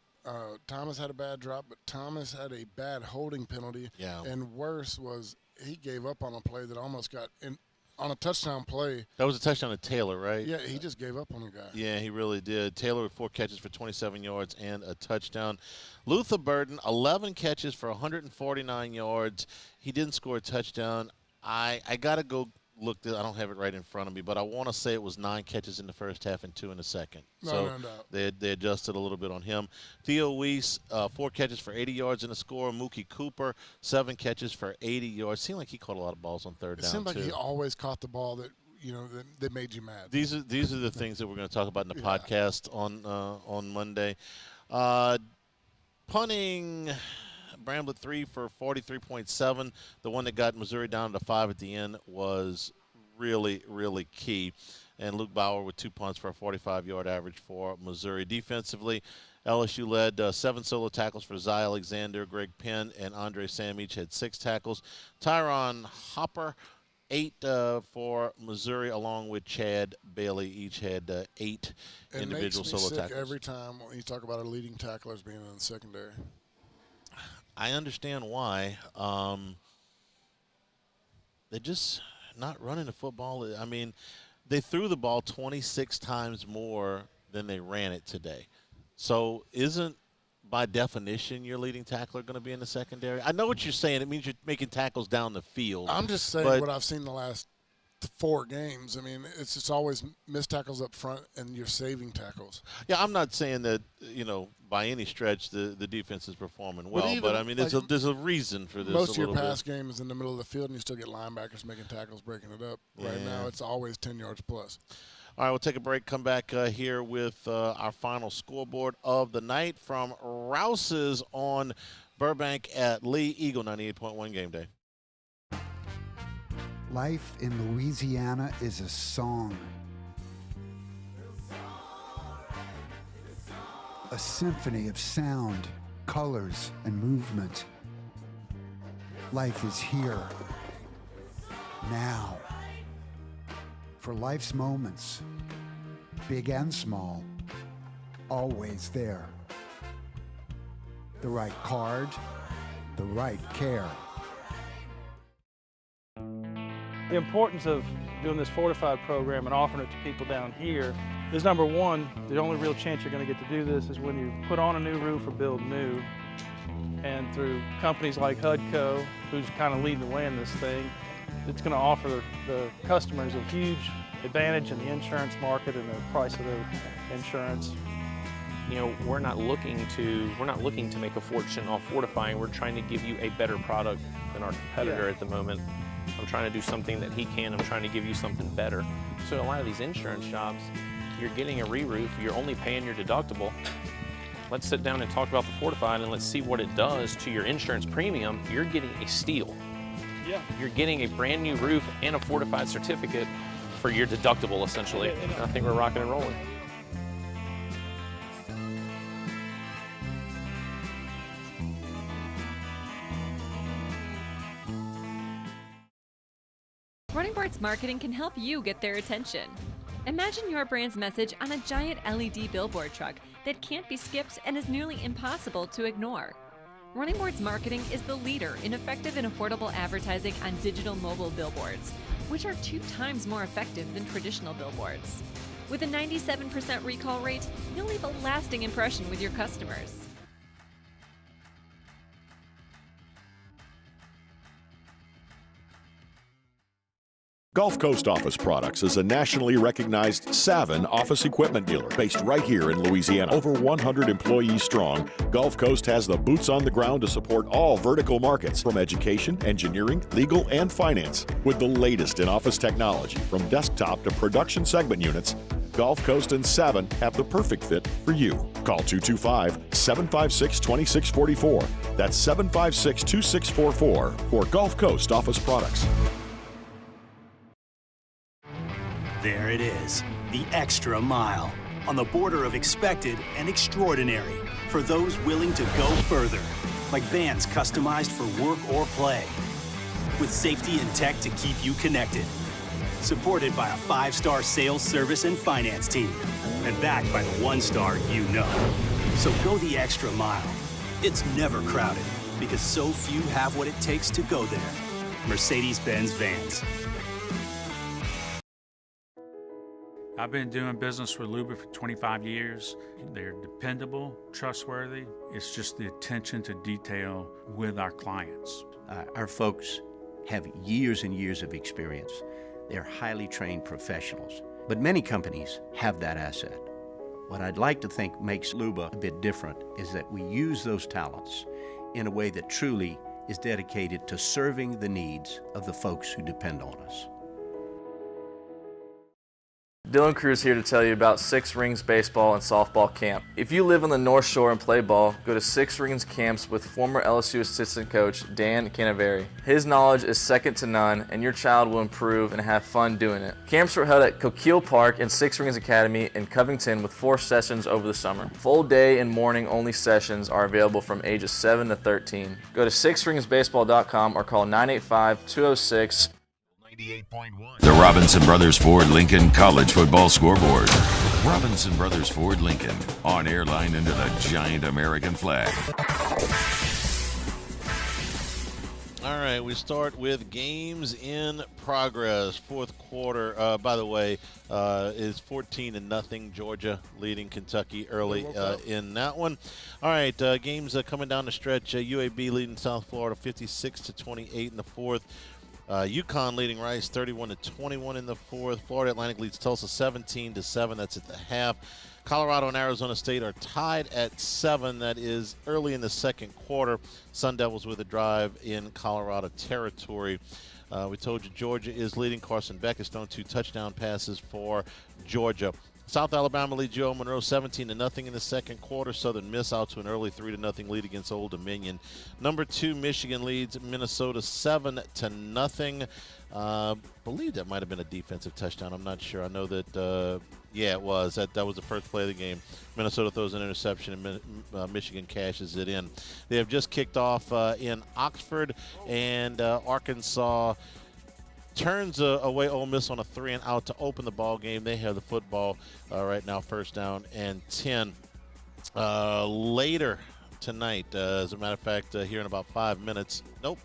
Thomas had a bad drop, but Thomas had a bad holding penalty. Yeah. And worse was he gave up on a play that almost got in on a touchdown play. That was a touchdown to Taylor, right? Yeah, he just gave up on the guy. Yeah, he really did. Taylor with 4 catches for 27 yards and a touchdown. Luther Burden, 11 catches for 149 yards. He didn't score a touchdown. I got to go look. I don't have it right in front of me, but I want to say it was 9 catches in the first half and 2 in the second. No So doubt. they adjusted a little bit on him. Theo Weiss, 4 catches for 80 yards in the score. Mookie Cooper, 7 catches for 80 yards. Seemed like he caught a lot of balls on third It down, seemed like too. he always caught the ball that that made you mad. These are the things that we're going to talk about in the podcast on Monday. Punting, Bramblett 3 for 43.7. The one that got Missouri down to 5 at the end was really, really key. And Luke Bauer with 2 punts for a 45-yard average for Missouri. Defensively, LSU led 7 solo tackles for Zy Alexander, Greg Penn, and Andre Sam each had 6 tackles. Tyron Hopper, 8 for Missouri, along with Chad Bailey. Each had 8 individual solo sick tackles. every time when you talk about our leading tacklers being in the secondary. I understand why. They're just not running the football. I mean, they threw the ball 26 times more than they ran it today. So isn't, by definition, your leading tackler going to be in the secondary? I know what you're saying. It means you're making tackles down the field. I'm just saying what I've seen the last 4 games. I mean, it's just always missed tackles up front and you're saving tackles. Yeah, I'm not saying that, by any stretch the defense is performing well, but I mean, there's a reason for this. Most of your pass game is in the middle of the field, and you still get linebackers making tackles, breaking it up. Right now, it's always 10 yards plus. All right, we'll take a break, come back here with our final scoreboard of the night from Rouse's on Burbank at Lee, Eagle 98.1 Game Day. Life in Louisiana is a song. A symphony of sound, colors, and movement. Life is here, now. For life's moments, big and small, always there. The right card, the right care. The importance of doing this fortified program and offering it to people down here is, number one, the only real chance you're going to get to do this is when you put on a new roof or build new. And through companies like HUDCO, who's kind of leading the way in this thing, it's going to offer the customers a huge advantage in the insurance market and the price of their insurance. We're not looking to make a fortune off fortifying. We're trying to give you a better product than our competitor at the moment. I'm trying to do something that he can. I'm trying to give you something better. So a lot of these insurance jobs, you're getting a re-roof, you're only paying your deductible. Let's sit down and talk about the fortified and let's see what it does to your insurance premium. You're getting a steal. Yeah. You're getting a brand new roof and a fortified certificate for your deductible, essentially. I think we're rocking and rolling. Running Boards Marketing can help you get their attention. Imagine your brand's message on a giant LED billboard truck that can't be skipped and is nearly impossible to ignore. Running Boards Marketing is the leader in effective and affordable advertising on digital mobile billboards, which are 2 times more effective than traditional billboards. With a 97% recall rate, you'll leave a lasting impression with your customers. Gulf Coast Office Products is a nationally recognized Savin office equipment dealer based right here in Louisiana. Over 100 employees strong, Gulf Coast has the boots on the ground to support all vertical markets, from education, engineering, legal, and finance. With the latest in office technology, from desktop to production segment units, Gulf Coast and Savin have the perfect fit for you. Call 225-756-2644. That's 756-2644 for Gulf Coast Office Products. There it is, the extra mile. on the border of expected and extraordinary for those willing to go further, like vans customized for work or play, with safety and tech to keep you connected. Supported by a 5-star sales, service, and finance team, and backed by the 1-star you know. So go the extra mile. It's never crowded, because so few have what it takes to go there. Mercedes-Benz Vans. I've been doing business with Luba for 25 years. They're dependable, trustworthy. It's just the attention to detail with our clients. Our folks have years and years of experience. They're highly trained professionals. But many companies have that asset. What I'd like to think makes Luba a bit different is that we use those talents in a way that truly is dedicated to serving the needs of the folks who depend on us. Dylan Cruz here to tell you about Six Rings Baseball and Softball Camp. If you live on the North Shore and play ball, go to Six Rings Camps with former LSU assistant coach Dan Canaveri. His knowledge is second to none, and your child will improve and have fun doing it. Camps were held at Coquille Park and Six Rings Academy in Covington with 4 sessions over the summer. Full day and morning only sessions are available from ages 7 to 13. Go to sixringsbaseball.com or call 985-206. The Robinson Brothers Ford Lincoln College Football Scoreboard. Robinson Brothers Ford Lincoln, on airline under the giant American flag. All right, we start with games in progress. Fourth quarter, by the way, is 14-0. Georgia leading Kentucky early in that one. All right, games coming down the stretch. UAB leading South Florida 56-28 in the fourth. UConn leading Rice 31-21 in the fourth. Florida Atlantic leads Tulsa 17-7. That's at the half. Colorado and Arizona State are tied at 7. That is early in the second quarter. Sun Devils with a drive in Colorado territory. We told you Georgia is leading. Carson Beck has thrown 2 touchdown passes for Georgia. South Alabama leads Joe Monroe 17-0 in the second quarter. Southern Miss out to an early 3-0 lead against Old Dominion. Number 2, Michigan leads Minnesota 7-0. Believe that might have been a defensive touchdown. I'm not sure. I know that, yeah, it was. That was the first play of the game. Minnesota throws an interception, and Michigan cashes it in. They have just kicked off in Oxford, and Arkansas turns away Ole Miss on a 3-and-out to open the ball game. They have the football right now, first down and 10. Later tonight, as a matter of fact, here in about 5 minutes. Nope.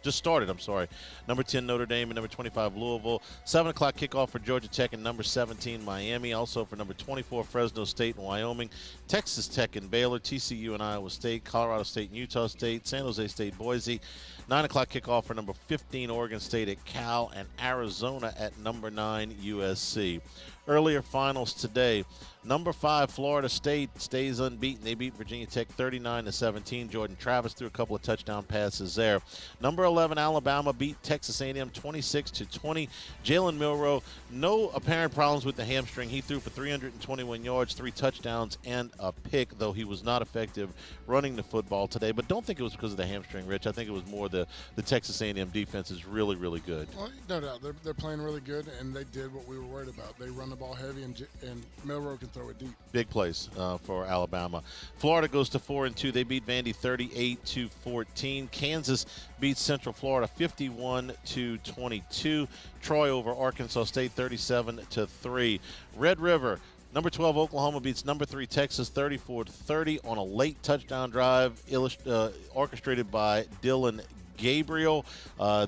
Just started, I'm sorry. Number 10, Notre Dame, and number 25, Louisville. 7 o'clock kickoff for Georgia Tech and number 17, Miami. Also for number 24, Fresno State and Wyoming. Texas Tech and Baylor. TCU and Iowa State. Colorado State and Utah State. San Jose State, Boise. 9 o'clock kickoff for number 15, Oregon State at Cal, and Arizona at number 9, USC. Earlier finals today. Number 5, Florida State stays unbeaten. They beat Virginia Tech 39-17. Jordan Travis threw a couple of touchdown passes there. Number 11, Alabama beat Texas A&M 26-20. Jalen Milroe, no apparent problems with the hamstring. He threw for 321 yards, 3 touchdowns, and a pick, though he was not effective running the football today. But don't think it was because of the hamstring, Rich. I think it was more the Texas A&M defense is really, really good. Well, no doubt. They're playing really good, and they did what we were worried about. They run the ball heavy, and Milroe can throw it deep. Big plays for Alabama. Florida goes to 4-2. They beat Vandy 38-14. Kansas beats Central Florida 51-22. Troy over Arkansas State 37-3. Red River, number 12 Oklahoma beats number 3 Texas 34-30 on a late touchdown drive orchestrated by Dylan Gabriel.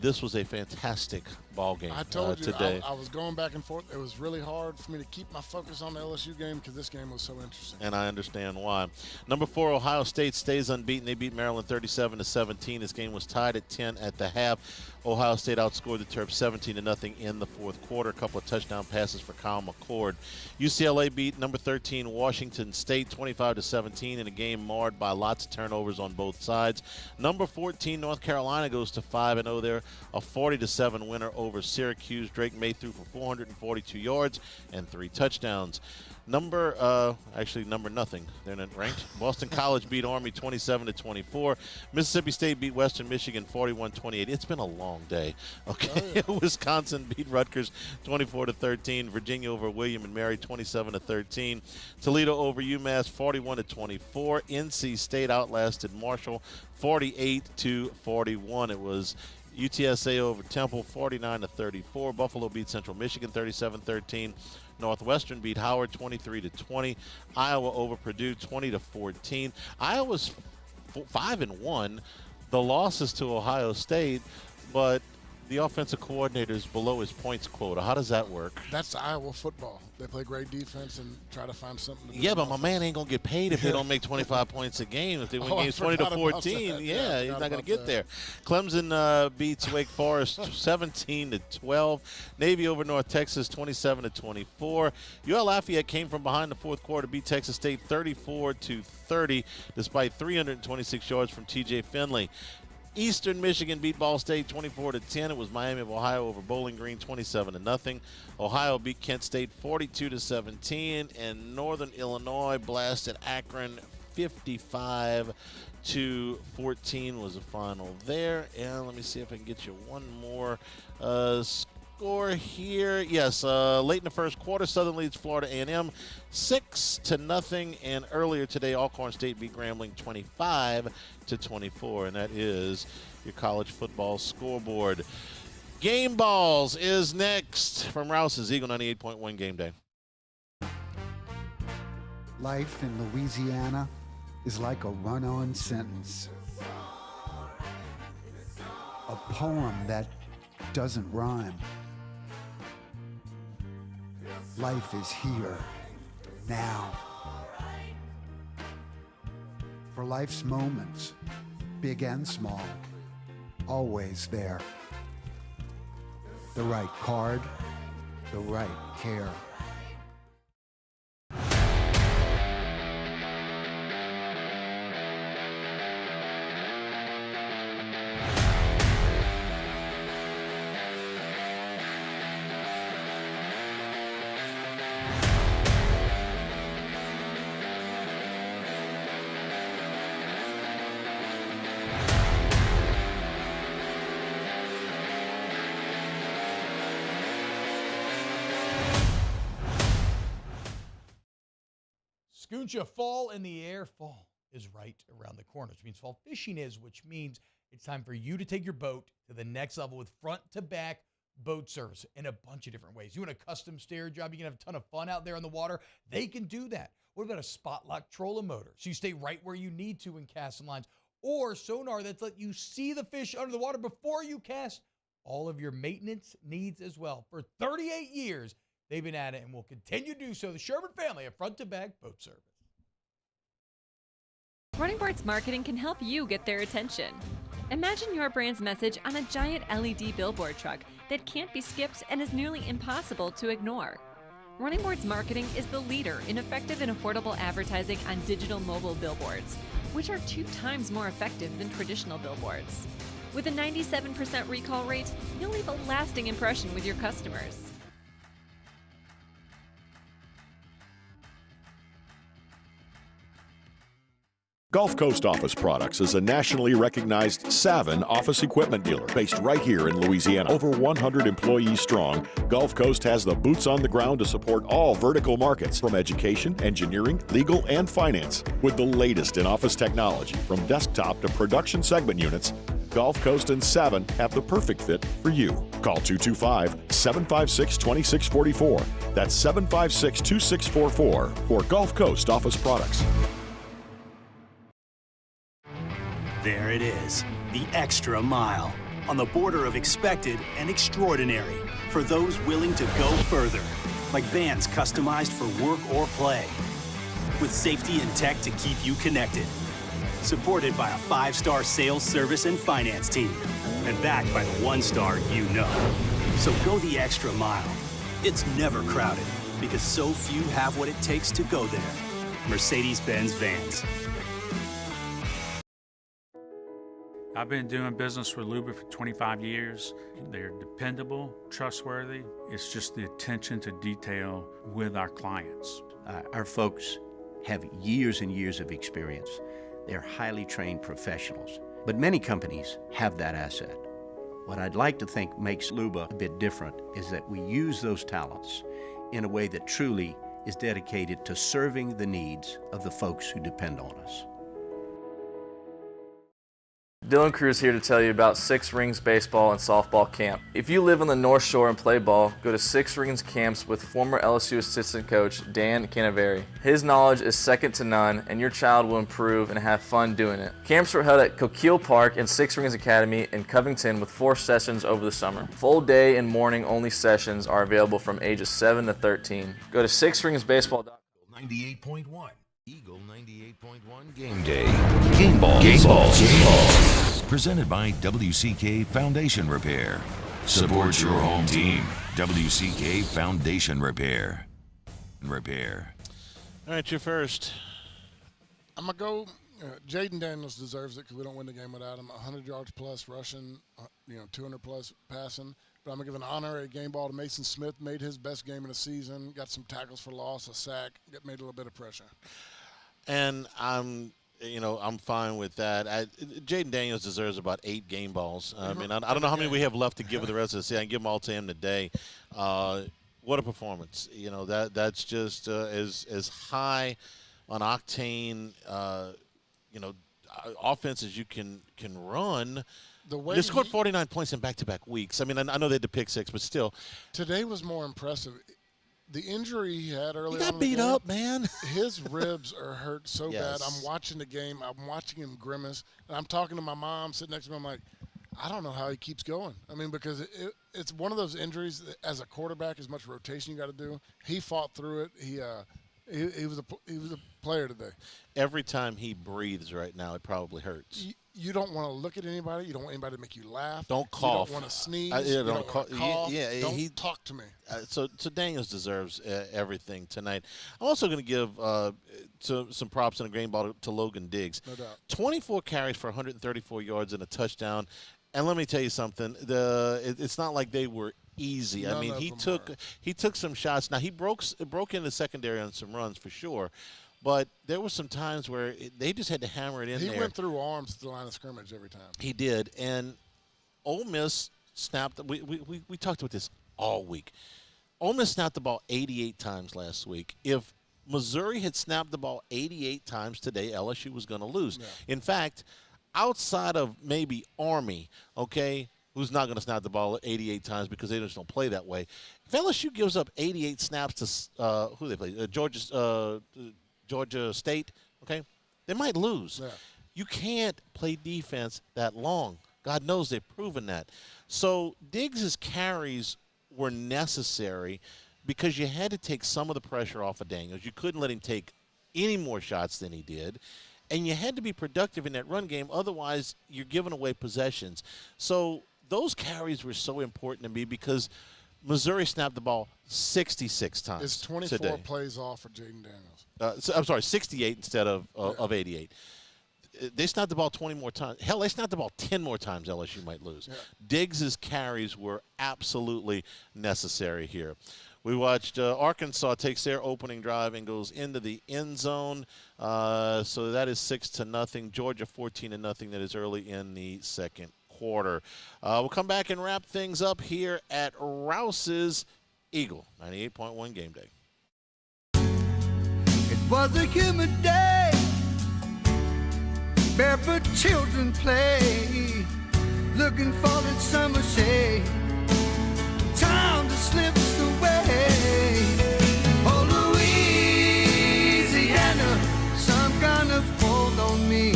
This was a fantastic ball game I told you, today. I was going back and forth. It was really hard for me to keep my focus on the LSU game because this game was so interesting. And I understand why. Number 4, Ohio State stays unbeaten. They beat Maryland 37-17. This game was tied at 10 at the half. Ohio State outscored the Terps 17-0 in the fourth quarter. A couple of touchdown passes for Kyle McCord. UCLA beat number 13 Washington State 25-17 in a game marred by lots of turnovers on both sides. Number 14 North Carolina goes to 5-0 there, a 40-7 winner over over Syracuse. Drake May threw for 442 yards and 3 touchdowns. Number nothing. They're not ranked. Boston College beat Army 27-24. Mississippi State beat Western Michigan 41-28. It's been a long day. Okay. Wisconsin beat Rutgers 24-13. Virginia over William and Mary 27-13. Toledo over UMass 41-24. NC State outlasted Marshall 48-41. It was UTSA over Temple 49-34. Buffalo beat Central Michigan 37-13. Northwestern beat Howard 23-20. Iowa over Purdue 20-14. Iowa's 5-1. The losses to Ohio State, but the offensive coordinator is below his points quota. How does that work? That's Iowa football. They play great defense and try to find something to do. Yeah, but my man ain't going to get paid if they don't make 25 points a game. If they win games 20-14, yeah, he's not going to get there. Clemson beats Wake Forest 17-12. Navy over North Texas 27-24. UL Lafayette came from behind the fourth quarter, beat Texas State 34-30, despite 326 yards from TJ Finley. Eastern Michigan beat Ball State 24-10. It was Miami of Ohio over Bowling Green 27-0. Ohio beat Kent State 42-17, and Northern Illinois blasted Akron 55-14 was the final there. And let me see if I can get you one more score here. Yes, late in the first quarter, Southern leads Florida A&M 6-0, and earlier today, Alcorn State beat Grambling 25-24, and that is your college football scoreboard. Game Balls is next from Rouse's Eagle 98.1 Game Day. Life in Louisiana is like a run-on sentence. A poem that doesn't rhyme. Life is here, now. For life's moments, big and small, always there. The right card, the right care. Scooncha, fall in the air. Fall is right around the corner, which means fall fishing is, which means it's time for you to take your boat to the next level with front-to-back boat service in a bunch of different ways. You want a custom stair job, you can have a ton of fun out there on the water. They can do that. What about a spot lock trolling motor? So you stay right where you need to in casting lines. Or sonar that's let you see the fish under the water before you cast. All of your maintenance needs as well. For 38 years, they've been at it and will continue to do so. The Sherman family of front-to-back boat service. Running Boards Marketing can help you get their attention. Imagine your brand's message on a giant LED billboard truck that can't be skipped and is nearly impossible to ignore. Running Boards Marketing is the leader in effective and affordable advertising on digital mobile billboards, which are 2 times more effective than traditional billboards. With a 97% recall rate, you'll leave a lasting impression with your customers. Gulf Coast Office Products is a nationally recognized Savin office equipment dealer based right here in Louisiana. Over 100 employees strong, Gulf Coast has the boots on the ground to support all vertical markets, from education, engineering, legal, and finance. With the latest in office technology, from desktop to production segment units, Gulf Coast and Savin have the perfect fit for you. Call 225-756-2644. That's 756-2644 for Gulf Coast Office Products. There it is, the extra mile, on the border of expected and extraordinary, for those willing to go further, like vans customized for work or play, with safety and tech to keep you connected, supported by a 5-star sales, service, and finance team, and backed by the 1-star you know. So go the extra mile. It's never crowded, because so few have what it takes to go there. Mercedes-Benz Vans. I've been doing business with Luba for 25 years. They're dependable, trustworthy. It's just the attention to detail with our clients. Our folks have years and years of experience. They're highly trained professionals. But many companies have that asset. What I'd like to think makes Luba a bit different is that we use those talents in a way that truly is dedicated to serving the needs of the folks who depend on us. Dylan Cruz here to tell you about Six Rings Baseball and Softball Camp. If you live on the North Shore and play ball, go to Six Rings Camps with former LSU assistant coach Dan Canaveri. His knowledge is second to none, and your child will improve and have fun doing it. Camps were held at Coquille Park and Six Rings Academy in Covington with 4 sessions over the summer. Full day and morning only sessions are available from ages 7 to 13. Go to sixringsbaseball.com. 98.1. Eagle 98.1 Game Day. Game Balls. Game Balls. Game Balls. Presented by WCK Foundation Repair. Support your home team. WCK Foundation Repair. Repair. All right, you first. I'm going to go. Jaden Daniels deserves it because we don't win the game without him. 100 yards plus rushing, 200 plus passing. But I'm going to give an honorary game ball to Mason Smith. Made his best game of the season. Got some tackles for loss, a sack. Made a little bit of pressure. And I'm fine with that. Jaden Daniels deserves about 8 game balls. I mean, I don't know how many we have left to give with the rest of the season. I can give them all to him today. What a performance! That's just as high on octane, offense as you can run. They scored 49 points in back-to-back weeks. I mean, I know they had the pick 6, but still. Today was more impressive. The injury he had earlier. He got beat up, man. His bits are hurt so Yes. bad. I'm watching the game. I'm watching him grimace. And I'm talking to my mom sitting next to me. I'm like, I don't know how he keeps going. I mean, because it's one of those injuries that as a quarterback, as much rotation you got to do. He fought through it. He was a player today. Every time he breathes right now, it probably hurts. You don't want to look at anybody. You don't want anybody to make you laugh. Don't cough. You don't want to sneeze. You don't want to cough. Don't talk to me. So Daniels deserves everything tonight. I'm also going to give some props and a green ball to Logan Diggs. No doubt. 24 carries for 134 yards and a touchdown. And let me tell you something. It's not like they were easy. I mean, he took some shots. Now he broke in the secondary on some runs for sure. But there were some times where they just had to hammer it in there. He went through arms at the line of scrimmage every time. He did. And Ole Miss snapped. We talked about this all week. Ole Miss snapped the ball 88 times last week. If Missouri had snapped the ball 88 times today, LSU was going to lose. Yeah. In fact, outside of maybe Army, who's not going to snap the ball 88 times because they just don't play that way. If LSU gives up 88 snaps to who they play, Georgia State, they might lose. Yeah. You can't play defense that long. God knows they've proven that. So Diggs' carries were necessary because you had to take some of the pressure off of Daniels. You couldn't let him take any more shots than he did. And you had to be productive in that run game. Otherwise, you're giving away possessions. So those carries were so important to me because Missouri snapped the ball 66 times. It's 24 today. Plays off for Jaden Daniels. I'm sorry, 68 instead of 88. They snapped the ball 20 more times. Hell, they snapped the ball 10 more times. LSU might lose. Yeah. Diggs' carries were absolutely necessary here. We watched Arkansas takes their opening drive and goes into the end zone. So that is 6-0. Georgia 14-0. That is early in the second quarter. We'll come back and wrap things up here at Rouse's Eagle 98.1 Game Day. It was a humid day, barefoot children play, looking for that summer shade. Time just slips away. Oh, Louisiana, some kind of hold on me.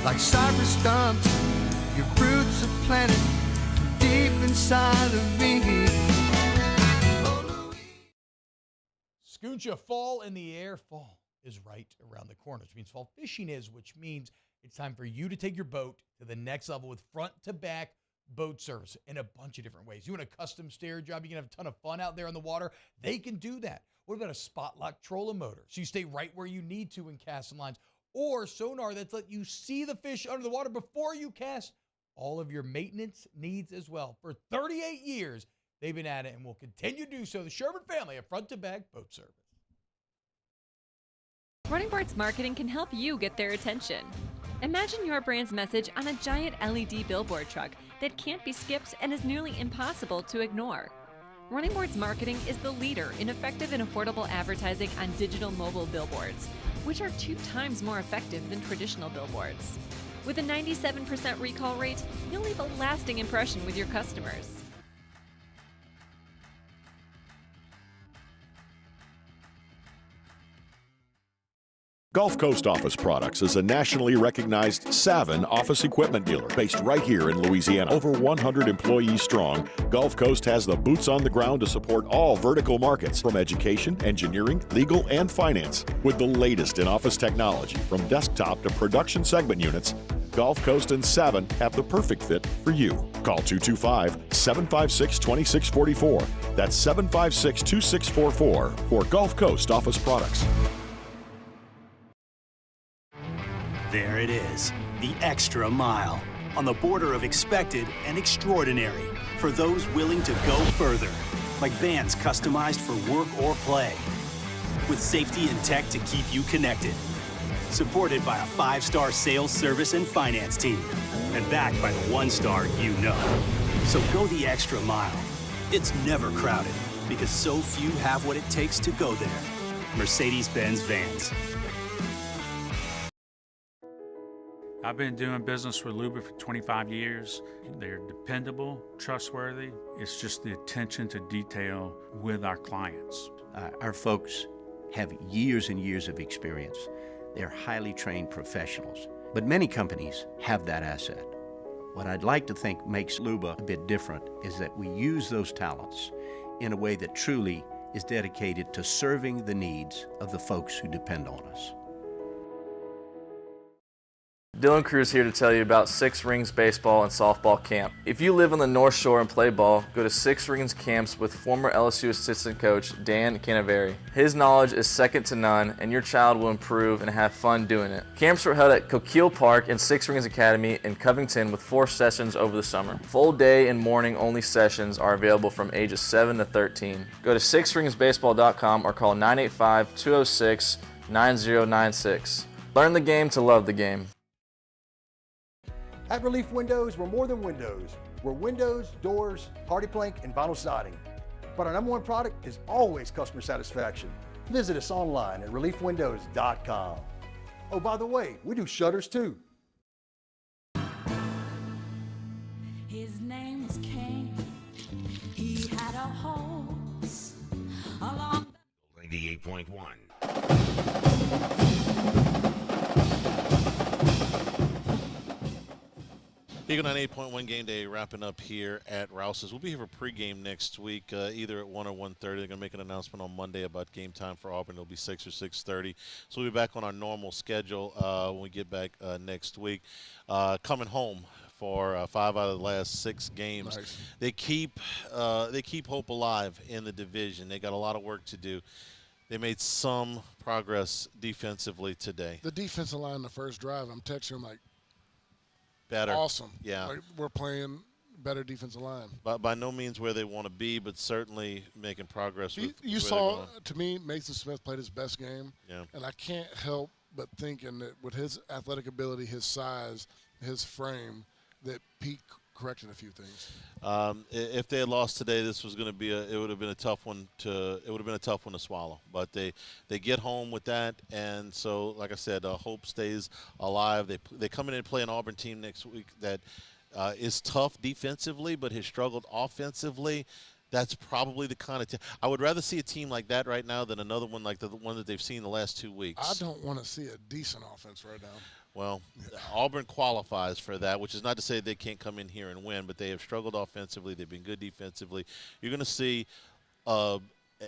Like cypress stumps, your roots are planted deep inside of me. Scooncha, fall in the air. Fall is right around the corner, which means fall fishing is, which means it's time for you to take your boat to the next level with front-to-back boat service in a bunch of different ways. You want a custom stair job, you can have a ton of fun out there on the water. They can do that. What about a spot lock trolling motor? So you stay right where you need to in casting lines. or sonar that's let you see the fish under the water before you cast. All of your maintenance needs as well. For 38 years, they've been at it and will continue to do so. The Sherman family of front-to-back boat service. Running Boards Marketing can help you get their attention. Imagine your brand's message on a giant LED billboard truck that can't be skipped and is nearly impossible to ignore. Running Boards Marketing is the leader in effective and affordable advertising on digital mobile billboards, which are 2 times more effective than traditional billboards. With a 97% recall rate, you'll leave a lasting impression with your customers. Gulf Coast Office Products is a nationally recognized Savin office equipment dealer based right here in Louisiana. Over 100 employees strong, Gulf Coast has the boots on the ground to support all vertical markets from education, engineering, legal, and finance. With the latest in office technology from desktop to production segment units, Gulf Coast and Savin have the perfect fit for you. Call 225-756-2644. That's 756-2644 for Gulf Coast Office Products. There it is, the extra mile, on the border of expected and extraordinary, for those willing to go further, like vans customized for work or play, with safety and tech to keep you connected, supported by a 5-star sales, service, and finance team, and backed by the 1-star you know. So go the extra mile. It's never crowded, because so few have what it takes to go there. Mercedes-Benz Vans. I've been doing business with Luba for 25 years. They're dependable, trustworthy. It's just the attention to detail with our clients. Our folks have years and years of experience. They're highly trained professionals, but many companies have that asset. What I'd like to think makes Luba a bit different is that we use those talents in a way that truly is dedicated to serving the needs of the folks who depend on us. Dylan Cruz here to tell you about Six Rings Baseball and Softball Camp. If you live on the North Shore and play ball, go to Six Rings Camps with former LSU assistant coach Dan Canaveri. His knowledge is second to none, and your child will improve and have fun doing it. Camps were held at Coquille Park and Six Rings Academy in Covington with 4 sessions over the summer. Full day and morning only sessions are available from ages 7 to 13. Go to sixringsbaseball.com or call 985-206-9096. Learn the game to love the game. At Relief Windows, we're more than windows. We're windows, doors, hardy plank, and vinyl siding. But our #1 product is always customer satisfaction. Visit us online at reliefwindows.com. Oh, by the way, we do shutters too. His name was King. He had a horse along 98.1. Eagle 98.1 Game Day wrapping up here at Rouse's. We'll be here for pregame next week, either at 1 or 1:30. They're going to make an announcement on Monday about game time for Auburn. It'll be 6 or 6:30. So we'll be back on our normal schedule when we get back next week. Coming home for 5 out of the last 6 games. Nice. They keep hope alive in the division. They got a lot of work to do. They made some progress defensively today. The defensive line, the first drive, I'm texting them like, better. Awesome. Yeah. Like, we're playing better defensive line. By no means where they want to be, but certainly making progress. You saw, to me, Mason Smith played his best game. Yeah. And I can't help but thinking that with his athletic ability, his size, his frame, that Pete corrected a few things. If they had lost today, this was going to be it would have been a tough one to swallow. But they get home with that, and so like I said, hope stays alive. They come in and play an Auburn team next week that is tough defensively, but has struggled offensively. That's probably the kind of I would rather see a team like that right now than another one like the one that they've seen the last 2 weeks. I don't want to see a decent offense right now. Well, Auburn qualifies for that, which is not to say they can't come in here and win, but they have struggled offensively. They've been good defensively. You're going to see an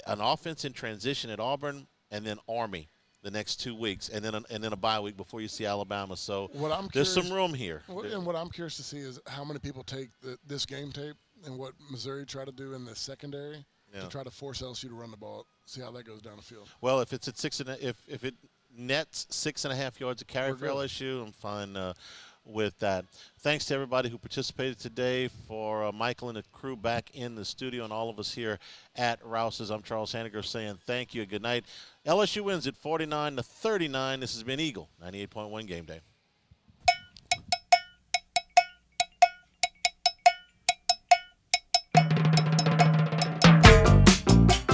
offense in transition at Auburn and then Army the next 2 weeks, and then a bye week before you see Alabama. So there's some room here. And what I'm curious to see is how many people take this game tape and what Missouri tried to do in the secondary to try to force LSU to run the ball. See how that goes down the field. Well, if it's at 6 and if nets, 6.5 yards of carry for LSU. I'm fine with that. Thanks to everybody who participated today. For Michael and the crew back in the studio and all of us here at Rouse's, I'm Charles Hanniger saying thank you and good night. LSU wins at 49-39. This has been Eagle 98.1 Game Day.